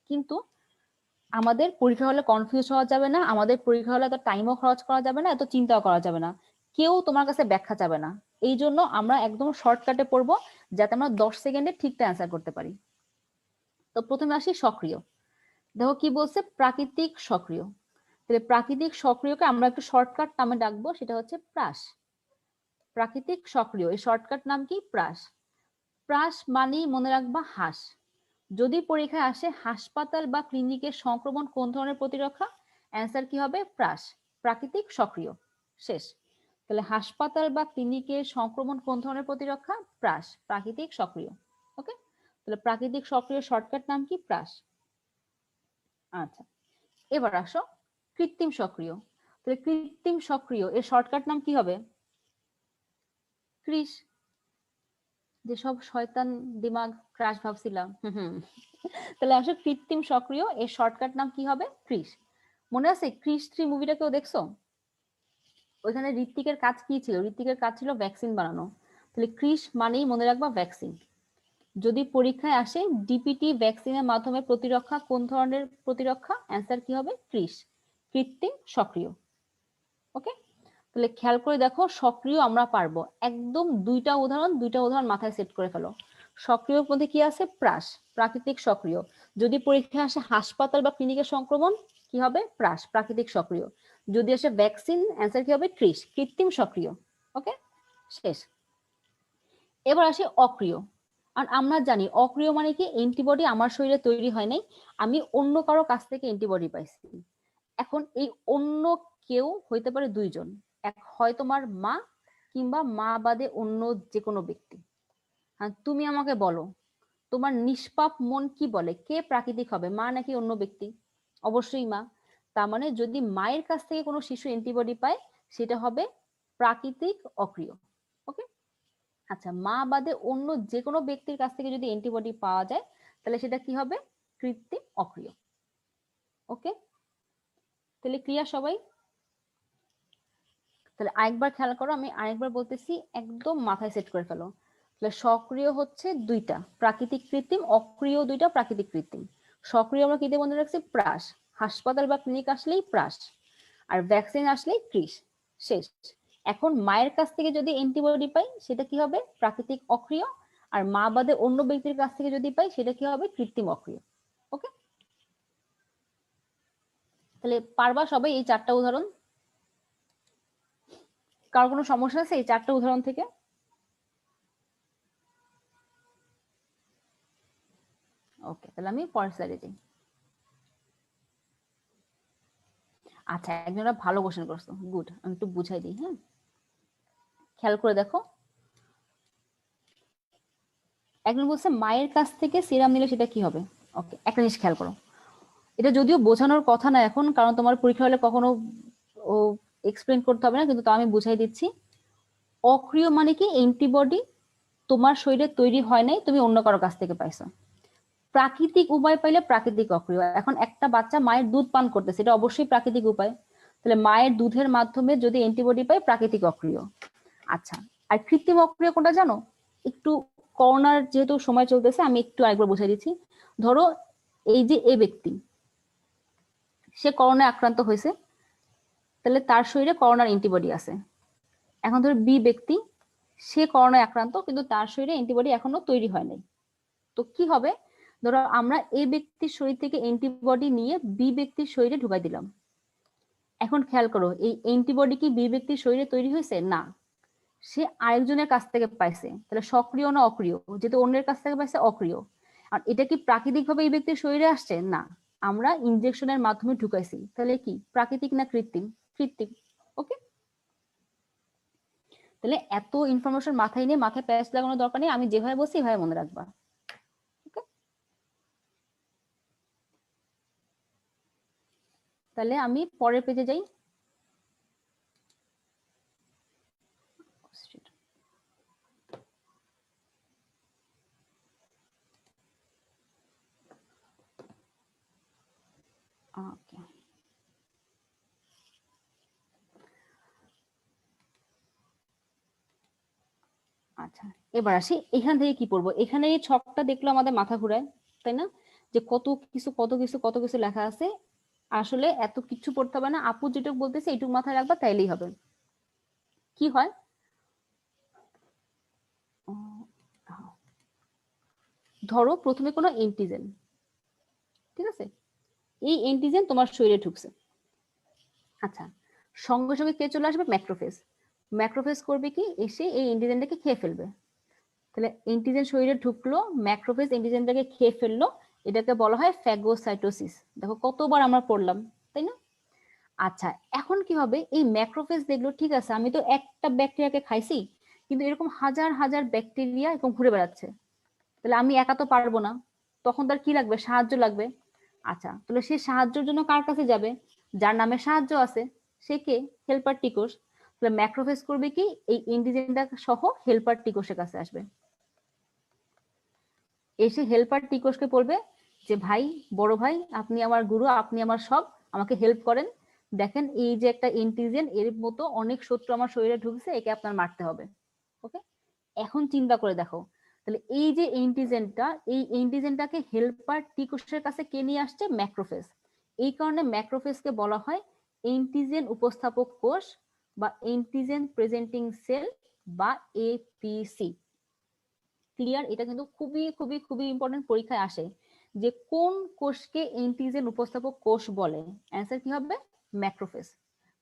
কিন্তু আমাদের পরীক্ষা হলে কনফিউজ হওয়া যাবে না, আমাদের পরীক্ষা হলে এত টাইমও খরচ করা যাবে না, এত চিন্তাও করা যাবে না, কেউ তোমার কাছে ব্যাখ্যা চাবে না। এই জন্য আমরা একদম শর্টকাটে পড়বো, যাতে আমরা 10 সেকেন্ডে ঠিকটা অ্যান্সার করতে পারি। তো প্রথমে আসি সক্রিয়। দেখো কি বলছে, প্রাকৃতিক সক্রিয়। তাহলে প্রাকৃতিক সক্রিয়কে আমরা একটু শর্টকাট নামে ডাকবো, সেটা হচ্ছে প্রাস। প্রাকৃতিক সক্রিয়, এই শর্টকাট নাম কি, প্রাস। প্রাস মানেই মনে রাখবা হাঁস। যদি পরীক্ষায় আসে হাসপাতাল বা ক্লিনিকের সংক্রমণ কোন ধরনের প্রতিরক্ষা, অ্যান্সার কি হবে, প্রাস, প্রাকৃতিক সক্রিয়। শেষ। তাহলে হাসপাতাল বা ক্লিনিকের সংক্রমণ কোন ধরনের প্রতিরক্ষা, প্রাস, প্রাকৃতিক সক্রিয়। ওকে, তাহলে প্রাকৃতিক সক্রিয় শর্টকাট নাম কি, প্রাস। আচ্ছা, এবার আসো কৃত্রিম সক্রিয়। তাহলে কৃত্রিম সক্রিয় এর শর্টকাট নাম কি হবে, ক্রিস। যেসব শয়তান দিমাগ ক্রাশ ভাবছিলাম, তাহলে আসো কৃত্রিম সক্রিয় এর শর্টকাট নাম কি হবে, ক্রিস। মনে আছে ক্রিস 3 মুভিটা কেউ দেখছো? ওইখানে ঋত্বিকের কাজ কি ছিল, ঋত্বিকের কাজ ছিল ভ্যাকসিন বানানো। তাহলে ক্রিস মানেই মনে রাখবা ভ্যাকসিন। যদি পরীক্ষায় আসে ডিপিটি ভ্যাকসিনের মাধ্যমে প্রতিরক্ষা কোন ধরনের প্রতিরক্ষা, অ্যান্সার কি হবে, ক্রিস, কৃত্রিম সক্রিয়। ওকে, তাহলে খেয়াল করে দেখো, সক্রিয় আমরা পারবো একদম। দুইটা উদাহরণ মাথায় সেট করে ফেলো। সক্রিয় মধ্যে কি আছে, প্রাস, প্রাকৃতিক সক্রিয়। যদি পরীক্ষায় আসে হাসপাতাল বা ক্লিনিকের সংক্রমণ, কি হবে, প্রাস, প্রাকৃতিক সক্রিয়। যদি আসে ভ্যাকসিন, অ্যান্সার কি হবে, ক্রিস, কৃত্রিম সক্রিয়। ওকে, শেষ। এবার আসে অক্রিয়। আর আমরা জানি অক্রিয় মানে কি, অ্যান্টিবডি আমার শরীরে তৈরি হয় নাই, আমি অন্য কারো কাছ থেকে অ্যান্টিবডি পাইছি। এখন এই অন্য কেউ হইতে পারে 2 জন, এক হয় তোমার মা, কিংবা মা বাদে অন্য যে কোনো ব্যক্তি। হ্যাঁ, তুমি আমাকে বলো, তোমার নিষ্পাপ মন কি বলে, কে প্রাকৃতিক হবে, মা নাকি অন্য ব্যক্তি? অবশ্যই মা। তার মানে যদি মায়ের কাছ থেকে কোনো শিশু অ্যান্টিবডি পায়, সেটা হবে প্রাকৃতিক অক্রিয়। ওকে, আচ্ছা, মা বাদে অন্য যে কোনো ব্যক্তির কাছ থেকে যদি অ্যান্টিবডি পাওয়া যায়, তাহলে সেটা কি হবে, কৃত্রিম অক্রিয়। ওকে, তাহলে ক্লিয়ার সবাই? তাহলে আরেকবার খেয়াল করো, আমি আরেকবার বলতেছি, একদম মাথায় সেট করে ফেলো। তাহলে সক্রিয় হচ্ছে দুইটা, প্রাকৃতিক কৃত্রিম, অক্রিয় দুইটা, প্রাকৃতিক কৃত্রিম। সক্রিয় আমরা কি দিয়ে মনে রাখছি? প্রাস। হাসপাতাল বা ক্লিনিক আসলেই প্রাস, আর ভ্যাকসিন আসলেই ক্রিস, শেষ। এখন মায়ের কাছ থেকে যদি অ্যান্টিবডি পাই সেটা কি হবে? প্রাকৃতিক অক্রিয়। আর মা বাদে অন্য ব্যক্তির কাছ থেকে যদি পাই সেটা কি হবে? কৃত্রিম অক্রিয়। ওকে, তাহলে পারবা সবাই এই 4টা উদাহরণ? কারো কোনো সমস্যা আছে এই 4টা উদাহরণ থেকে? ওকে, তাহলে আমি পরের স্লাইডে যাই। আচ্ছা, একজনরা ভালো কোশ্চেন করছো, গুড। আমি একটু বুঝাই দিই। হ্যাঁ, খেয়াল করে দেখো, একজন বলছে মায়ের কাছ থেকে সিরাম নিলে সেটা কি হবে। ওকে, একটা জিনিস খেয়াল করো, এটা যদিও বোঝানোর কথা না এখন, কারণ তোমার পরীক্ষা হলে কখনো ও এক্সপ্লেন করতে হবে না, কিন্তু তো আমি বুঝাই দিচ্ছি। অক্রিয় মানে কি? অ্যান্টিবডি তোমার শরীরে তৈরি হয় নাই, তুমি অন্য কারো কাছ থেকে পাইছো। প্রাকৃতিক উপায় পাইলে প্রাকৃতিক অক্রিয়। এখন একটা বাচ্চা মায়ের দুধ পান করতেছে, এটা অবশ্যই প্রাকৃতিক উপায়। তাহলে মায়ের দুধের মাধ্যমে যদি অ্যান্টিবডি পাই, প্রাকৃতিক অক্রিয়। আচ্ছা, আর কৃত্রিম অক্রিয় কোনটা জানো? একটু করোনার যেহেতু সময় চলতেছে, আমি একটু আরেকবার বুঝাই দিচ্ছি। ধরো এই যে এ ব্যক্তি, সে করোনায় আক্রান্ত হয়েছে, তাহলে তার শরীরে করোনার অ্যান্টিবডি আছে। এখন ধরো বি ব্যক্তি, সে করোনায় আক্রান্ত, কিন্তু তার শরীরে অ্যান্টিবডি এখনো তৈরি হয় নাই। তো কি হবে? ধরো আমরা এ ব্যক্তির শরীর থেকে অ্যান্টিবডি নিয়ে বি ব্যক্তির শরীরে ঢুকাই দিলাম। এখন খেয়াল করো, এই অ্যান্টিবডি কি বি ব্যক্তির শরীরে তৈরি হয়েছে? না, সে আরেকজনের কাছ থেকে পাইছে। তাহলে সক্রিয় না অক্রিয়? যেহেতু অন্যের কাছ থেকে পাইছে, অক্রিয়। আর এটা কি প্রাকৃতিকভাবে এই ব্যক্তির শরীরে আসছে? না, আমরা ইনজেকশনের মাধ্যমে ঢুকাইছি। তাহলে কি প্রাকৃতিক না কৃত্রিম? কৃত্রিম। ওকে, তাহলে এত ইনফরমেশন মাথায় নিয়ে মাথায় প্যাচ লাগানোর দরকার নেই, আমি যেভাবে বলছি এভাবে মনে রাখবা। ওকে, তাহলে আমি পরের পেজে যাই। ওকে, আচ্ছা, এবার আসি এখান থেকে কি পড়বো। এখানে এই ছকটা দেখলো আমাদের মাথা ঘুরায়, তাই না? যে কত কিছু কত কিছু কত কিছু লেখা আছে। আসলে এত কিছু পড়তে হবে না, আপু যেটুকু বলতেছে এইটুকু মাথায় রাখবা, তাইলেই হবে। কি হয়, ধরো প্রথমে কোনো এন্টিজেন, ঠিক আছে, এই এন্টিজেন তোমার শরীরে ঢুকছে। আচ্ছা, সঙ্গে সঙ্গে কে চলে আসবে? ম্যাক্রোফেজ। ম্যাক্রোফেজ করবে কি? এসে এই এন্টিজেনটাকে খেয়ে ফেলবে। তাহলে এন্টিজেন শরীরে ঢুকলো, ম্যাক্রোফেজ এন্টিজেনটাকে খেয়ে ফেললো, এটাকে বলা হয় ফ্যাগোসাইটোসিস। দেখো কতবার আমরা পড়লাম, তাই না? আচ্ছা, এখন কি হবে? এই ম্যাক্রোফেজ দেখলো, ঠিক আছে আমি তো একটা ব্যাকটেরিয়াকে খাইছি, কিন্তু এরকম হাজার হাজার ব্যাকটেরিয়া এরকম ঘুরে বেড়াচ্ছে, তাহলে আমি একা তো পারবো না, তখন তার কি লাগবে? সাহায্য লাগবে। আচ্ছা, তাহলে সে সাহায্যের জন্য কার কাছে যাবে? যার নামে সাহায্য আছে, সে কে? হেল্পার টিকোস। তাহলে ম্যাক্রোফেজ করবে কি? এই এন্টিজেনটা সহ হেল্পার টিকোসের কাছে আসবে। এসে হেল্পার টিকোসকে বলবে যে ভাই, বড় ভাই, আপনি আমার গুরু, আপনি আমার সব, আমাকে হেল্প করেন। দেখেন এই যে একটা এন্টিজেন, এর মতো অনেক শত্রু আমার শরীরে ঢুকছে, একে আপনার মারতে হবে। ওকে, এখন চিন্তা করে দেখো, তাহলে এই যে এন্টিজেনটা, এই এন্টিজেনটাকে হেল্পার টিকোসের কাছে কে নিয়ে আসছে? ম্যাক্রোফেজ। এই কারণে ম্যাক্রোফেজকে বলা হয় এন্টিজেন উপস্থাপক কোষ বা এন্টিজেন প্রেজেন্টিং সেল বা এপিসি। ক্লিয়ার? এটা কিন্তু খুবই খুবই খুবই ইম্পর্টেন্ট, পরীক্ষায় আসে যে কোন কোষকে এন্টিজেন উপস্থাপক কোষ বলে। অ্যান্সার কি হবে? ম্যাক্রোফেজ।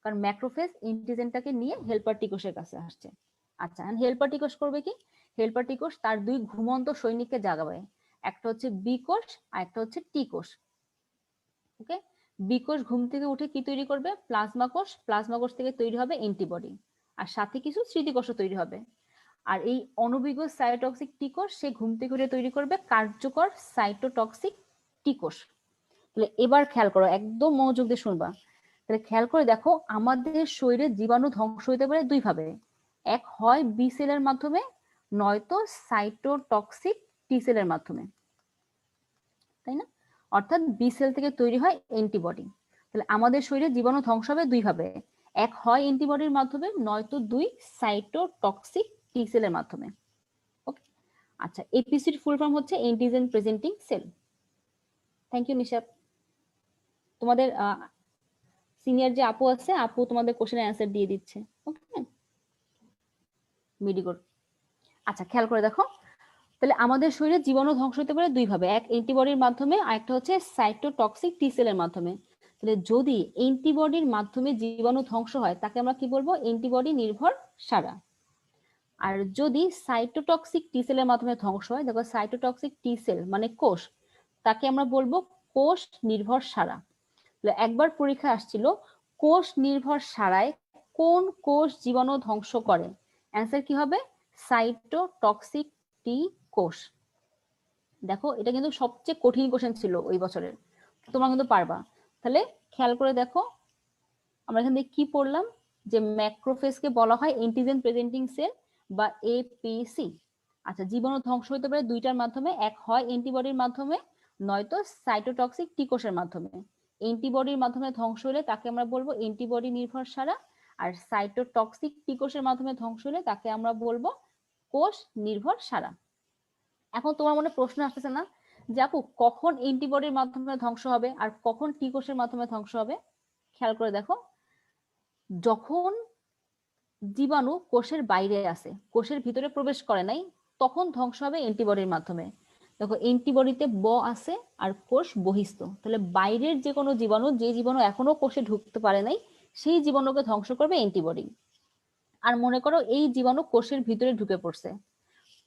কারণ ম্যাক্রোফেজ এন্টিজেনটাকে নিয়ে হেল্পার টিকোষের কাছে আসছে। আচ্ছা, হেল্পার টিকোষ করবে কি? হেল্পার টিকোষ তার দুই ঘুমন্ত সৈনিককে জাগাবে, একটা হচ্ছে বি কোষ আর একটা হচ্ছে টি কোষ। ওকে, বি কোষ ঘুম থেকে উঠে কি তৈরি করবে? প্লাজমা কোষ। প্লাজমা কোষ থেকে তৈরি হবে অ্যান্টিবডি, আর সাথে কিছু স্মৃতিকোষও তৈরি হবে। আর এই অনভিজ্ঞ সাইটোটক্সিক টি কোষ সে ঘুম থেকে উঠে তৈরি করবে কার্যকর সাইটোটক্সিক টি কোষ। তাহলে এবার খেয়াল করো, একদম মনোযোগ দিয়ে শুনবা। তাহলে খেয়াল করে দেখো, আমাদের শরীরে জীবাণু ধ্বংস হইতে পারে দুই ভাবে, এক হয় বি সেলের মাধ্যমে, নয়তো সাইটোটক্সিক টি সেলের মাধ্যমে, তাই না? অর্থাৎ বি সেল থেকে তৈরি হয় অ্যান্টিবডি। তাহলে আমাদের শরীরে জীবাণু ধ্বংস হবে দুই ভাবে, এক হয় অ্যান্টিবডির মাধ্যমে, নয়তো দুই সাইটোটক্সিক টি সেলের মাধ্যমে। ওকে, আচ্ছা, এপিসির ফুল ফর্ম হচ্ছে antigen presenting cell. Thank you Nishab. তোমাদের সিনিয়র যে আপু আছে, আপু তোমাদের কোশ্চেনের অ্যান্সার দিয়ে দিচ্ছে। ওকে, ভেরি গুড। আচ্ছা, খেয়াল করে দেখো, তাহলে আমাদের শরীরে জীবাণু ধ্বংস হতে পারে দুই ভাবে, এক অ্যান্টিবডির মাধ্যমে, আর একটা হচ্ছে সাইটোটক্সিক টি সেলের মাধ্যমে। তাহলে যদি অ্যান্টিবডির মাধ্যমে জীবাণু ধ্বংস হয় তাকে আমরা কি বলবো? অ্যান্টিবডি নির্ভর সারা। আর যদি সাইটোটক্সিক টি সেলের মাধ্যমে ধ্বংস হয়, দেখো সাইটোটক্সিক টি সেল মানে কোষ, তাকে আমরা বলবো কোষ নির্ভর সারা। একবার পরীক্ষা আসছিল কোষ নির্ভর সারায় কোন কোষ জীবাণু ধ্বংস করে? অ্যান্সার কি হবে? সাইটোটক্সিক টি কোষ। দেখো, এটা কিন্তু সবচেয়ে কঠিন কোশ্চেন ছিল ওই বছরের, তোমরা কিন্তু পারবা। তাহলে খেয়াল করে দেখো, আমরা এখান থেকে কি পড়লাম, যে ম্যাক্রোফেজকে বলা হয় অ্যান্টিজেন প্রেজেন্টিং সেল বা এপিসি। আচ্ছা, জীবাণু ধ্বংস হতে পারে দুইটার মাধ্যমে, এক হয় অ্যান্টিবডির মাধ্যমে, নয়তো সাইটোটক্সিক টি কোষের মাধ্যমে। অ্যান্টিবডির মাধ্যমে ধ্বংস হলে তাকে আমরা বলবো অ্যান্টিবডি নির্ভর সারা, আর সাইটোটক্সিক টি কোষের মাধ্যমে ধ্বংস হলে তাকে আমরা বলবো কোষ নির্ভর সারা। এখন তোমার মনে প্রশ্ন আসতেছে না যে আপু কখন অ্যান্টিবডির মাধ্যমে ধ্বংস হবে আর কখন টি কোষের মাধ্যমে ধ্বংস হবে? খেয়াল করে দেখো, যখন জীবাণু কোষের বাইরে আছে, কোষের ভিতরে প্রবেশ করে নাই, তখন ধ্বংস হবে অ্যান্টিবডির মাধ্যমে। দেখো, অ্যান্টিবডিতে ব আছে আর কোষ বহিস্থ, তাহলে বাইরের যে কোনো জীবাণু, যে জীবাণু এখনো কোষে ঢুকতে পারে নাই, সেই জীবাণুকে ধ্বংস করবে অ্যান্টিবডি। আর মনে করো এই জীবাণু কোষের ভিতরে ঢুকে পড়ছে,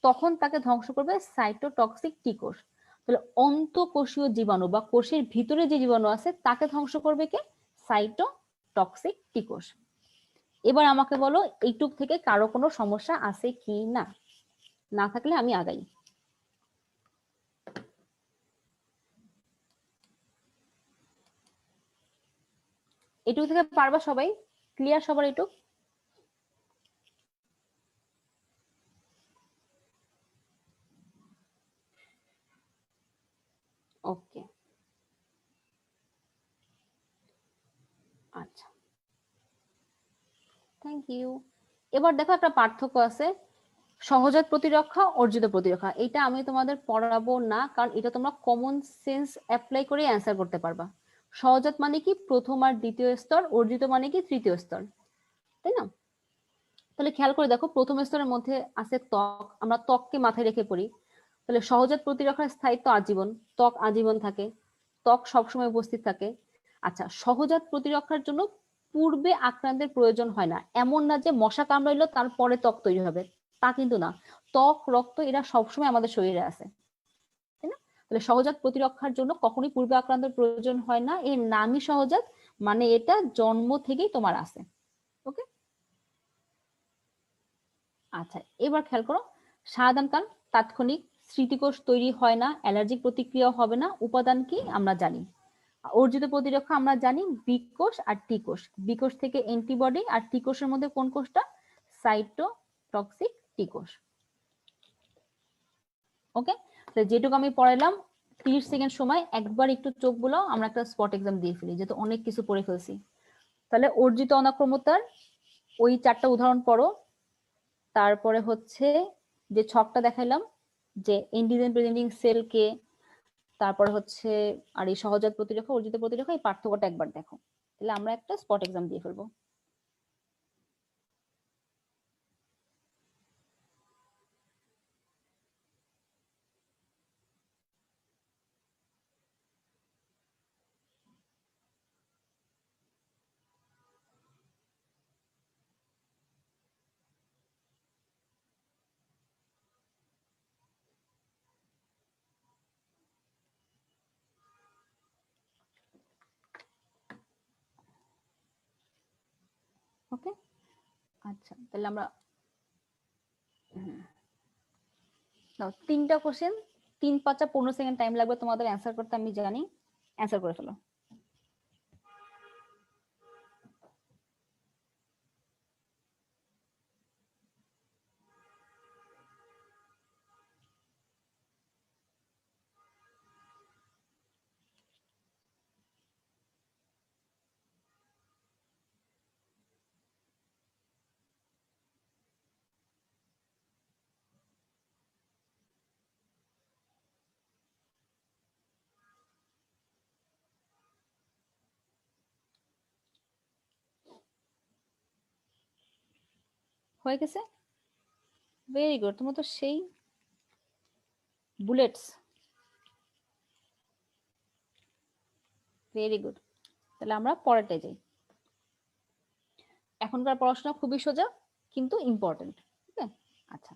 তখন তাকে ধ্বংস করবে সাইটোটক্সিক টি কোষ। তাহলে অন্তঃকোষীয় জীবাণু বা কোষের ভিতরে যে জীবাণু আছে তাকে ধ্বংস করবে কে? সাইটোটক্সিক টি কোষ। এবার আমাকে বলো, এইটুক থেকে কারো কোনো সমস্যা আছে কি না? না থাকলে আমি আগাই। এটুক থেকে পারবা সবাই? ক্লিয়ার সবার এটুক? ওকে, আচ্ছা, থ্যাংক ইউ। এবার দেখো, একটা পার্থক্য আছে, সহজাত প্রতিরক্ষা, অর্জিত প্রতিরক্ষা। এটা আমি তোমাদের পড়াবো না, কারণ এটা তোমরা কমন সেন্স অ্যাপ্লাই করে অ্যান্সার করতে পারবা। সহজাত মানে কি? প্রথম আর দ্বিতীয় স্তর, অর্জিত মানে কি? তৃতীয় স্তর, তাই না? তাহলে খেয়াল করে দেখো, প্রথম স্তরের মধ্যে আছে ত্বক, আমরা ত্বককে মাথায় রেখে পড়ি। তাহলে সহজাত প্রতিরক্ষার স্থায়িত্ব আজীবন, ত্বক আজীবন থাকে, ত্বক সবসময় উপস্থিত থাকে। আচ্ছা, সহজাত প্রতিরক্ষার জন্য পূর্বে আক্রান্তের প্রয়োজন হয় না। এমন না যে মশা কামড়াইলো তারপরে ত্বক তৈরি হবে, তা কিন্তু না। ত্বক, রক্ত এরা সবসময় আমাদের শরীরে আছে, তাই না? তাহলে সহজাত প্রতিরক্ষার জন্য কখনোই পূর্বে আক্রান্তের প্রয়োজন হয় না, এর নামই সহজাত, মানে এটা জন্ম থেকেই তোমার আছে। ওকে, আচ্ছা, এবার খেয়াল করো, সাধারণ কারণ তাৎক্ষণিক, স্মৃতিকোষ তৈরি হয় না, অ্যালার্জিক প্রতিক্রিয়া হবে না, উপাদান কি আমরা জানি। অর্জিত প্রতিরক্ষা আমরা জানি বি কোষ আর টি কোষ, বি কোষ থেকে অ্যান্টিবডি, আর টি কোষের মধ্যে কোন কোষটা? সাইটোটক্সিক টি কোষ। ওকে, তো যেটুকু আমি পড়াইলাম 30 সেকেন্ড সময়, একবার একটু চোখ বুলাও, আমরা একটা স্পট এক্সাম দিয়ে ফেলি, যেহেতু অনেক কিছু পড়ে ফেলছি। তাহলে অর্জিত অনাক্রমতার ওই 4টা উদাহরণ পড়ো। তারপরে হচ্ছে যে ছকটা দেখাইলাম, যে অ্যান্টিজেন প্রেজেন্টিং সেল কে, তারপরে হচ্ছে আর এই সহজাত প্রতিরক্ষা, অর্জিত প্রতিরক্ষা, এই পার্থক্যটা একবার দেখো, তাহলে আমরা একটা স্পট এক্সাম দিয়ে ফেলবো। ওকে, আচ্ছা, তাহলে আমরা 3টা কোশ্চেন, 3 5 15 সেকেন্ড টাইম লাগবে তোমাদের অ্যান্সার করতে, আমি জানি। অ্যান্সার করে ফেলো। হয়ে গেছে, ভেরি গুড, তোমার তো সেই বুলেটস, ভেরি গুড। তাহলে আমরা পরেরটায় যাই। এখনকার পড়াশোনা খুবই সোজা কিন্তু ইম্পর্টেন্ট। ওকে, আচ্ছা,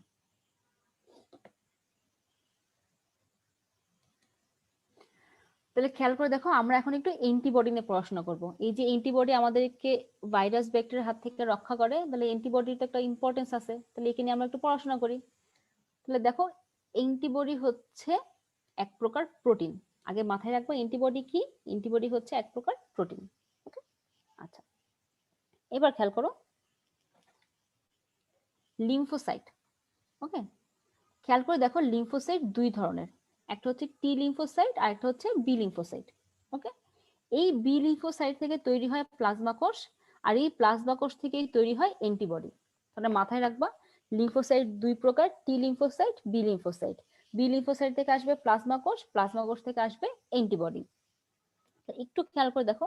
তাহলে খেয়াল করে দেখো, আমরা এখন একটু অ্যান্টিবডি নিয়ে পড়াশোনা করব। এই যে অ্যান্টিবডি আমাদেরকে ভাইরাস ব্যাকটেরিয়ার হাত থেকে রক্ষা করে, তাহলে অ্যান্টিবডির তো একটা ইম্পর্টেন্স আছে, তাহলে এখানে আমরা একটু পড়াশোনা করি। তাহলে দেখো, অ্যান্টিবডি হচ্ছে এক প্রকার প্রোটিন। আগে মাথায় রাখবো অ্যান্টিবডি কি, অ্যান্টিবডি হচ্ছে এক প্রকার প্রোটিন। ওকে, আচ্ছা, এবার খেয়াল করো লিম্ফোসাইট। ওকে, খেয়াল করে দেখো লিম্ফোসাইট দুই ধরনের, একটা হচ্ছে টি লিম্ফোসাইট আর একটা হচ্ছে বি লিম্ফোসাইট। ওকে, এই বি লিম্ফোসাইট থেকে তৈরি হয় প্লাজমা কোষ, আর এই প্লাজমা কোষ থেকেই তৈরি হয় অ্যান্টিবডি। তাহলে মাথায় রাখবা লিম্ফোসাইট দুই প্রকার, T lymphocyte, B lymphocyte. B lymphocyte থেকে আসবে প্লাজমা কোষ, প্লাজমা কোষ থেকে আসবে অ্যান্টিবডি। একটু খেয়াল করে দেখো,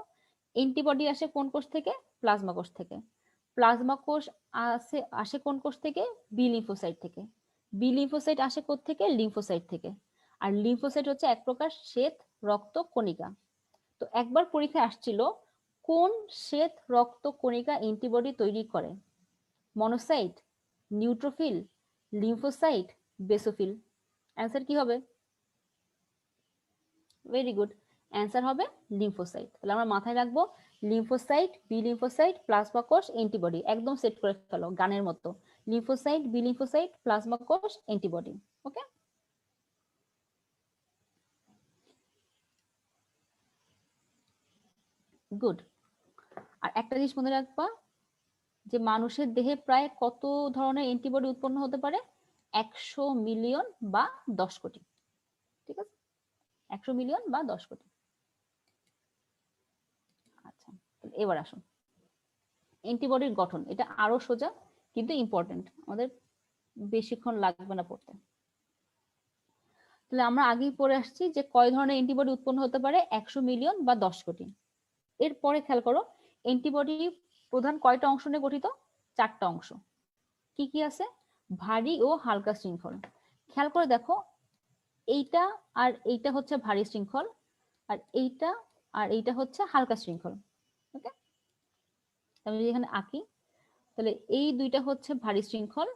অ্যান্টিবডি আসে কোন কোষ থেকে? প্লাজমা কোষ থেকে। প্লাজমা কোষ আসে আসে কোন কোষ থেকে? বি লিম্ফোসাইট থেকে। বি লিম্ফোসাইট আসে কোথা থেকে? লিম্ফোসাইট থেকে। আর লিম্ফোসাইট হচ্ছে এক প্রকার শ্বেত রক্ত কণিকা। তো একবার পরীক্ষায় আসছিল কোন শ্বেত রক্ত কণিকা অ্যান্টিবডি তৈরি করে? Monocyte, neutrophil, lymphocyte, basophil. Answer কি হবে? ভেরি গুড, অ্যান্সার হবে লিম্ফোসাইট। তাহলে আমরা মাথায় রাখবো লিম্ফোসাইট, বি লিম্ফোসাইট, প্লাজমা কোষ, অ্যান্টিবডি, একদম সেট করে ফেলো গানের মতো। লিম্ফোসাইট, বি লিম্ফোসাইট, প্লাজমা কোষ, অ্যান্টিবডি। ওকে, গুড। আর একটা জিনিস মনে রাখবা যে মানুষের দেহে প্রায় কত ধরনের অ্যান্টিবডি উৎপন্ন হতে পারে? 100 মিলিয়ন বা 10 কোটি। ঠিক আছে, 100 মিলিয়ন বা 10 কোটি। আচ্ছা, এবার আসুন অ্যান্টিবডির গঠন, এটা আরো সোজা কিন্তু ইম্পর্টেন্ট, আমাদের বেশিক্ষণ লাগবে না পড়তে। তাহলে আমরা আগেই পড়ে আসছি যে কয় ধরনের অ্যান্টিবডি উৎপন্ন হতে পারে? 100 মিলিয়ন বা 10 কোটি। এরপরে খেয়াল করো অ্যান্টিবডি প্রধান কয়টা অংশ নিয়ে গঠিত? 4টা অংশ। কি কি আছে? ভারী ও হালকা শৃঙ্খল। খেয়াল করে দেখো, এইটা আর এইটা হচ্ছে ভারী শৃঙ্খল, আর এইটা আর এইটা হচ্ছে হালকা শৃঙ্খল। ওকে, আমি যদি এখানে আঁকি, তাহলে এই দুইটা হচ্ছে ভারী শৃঙ্খল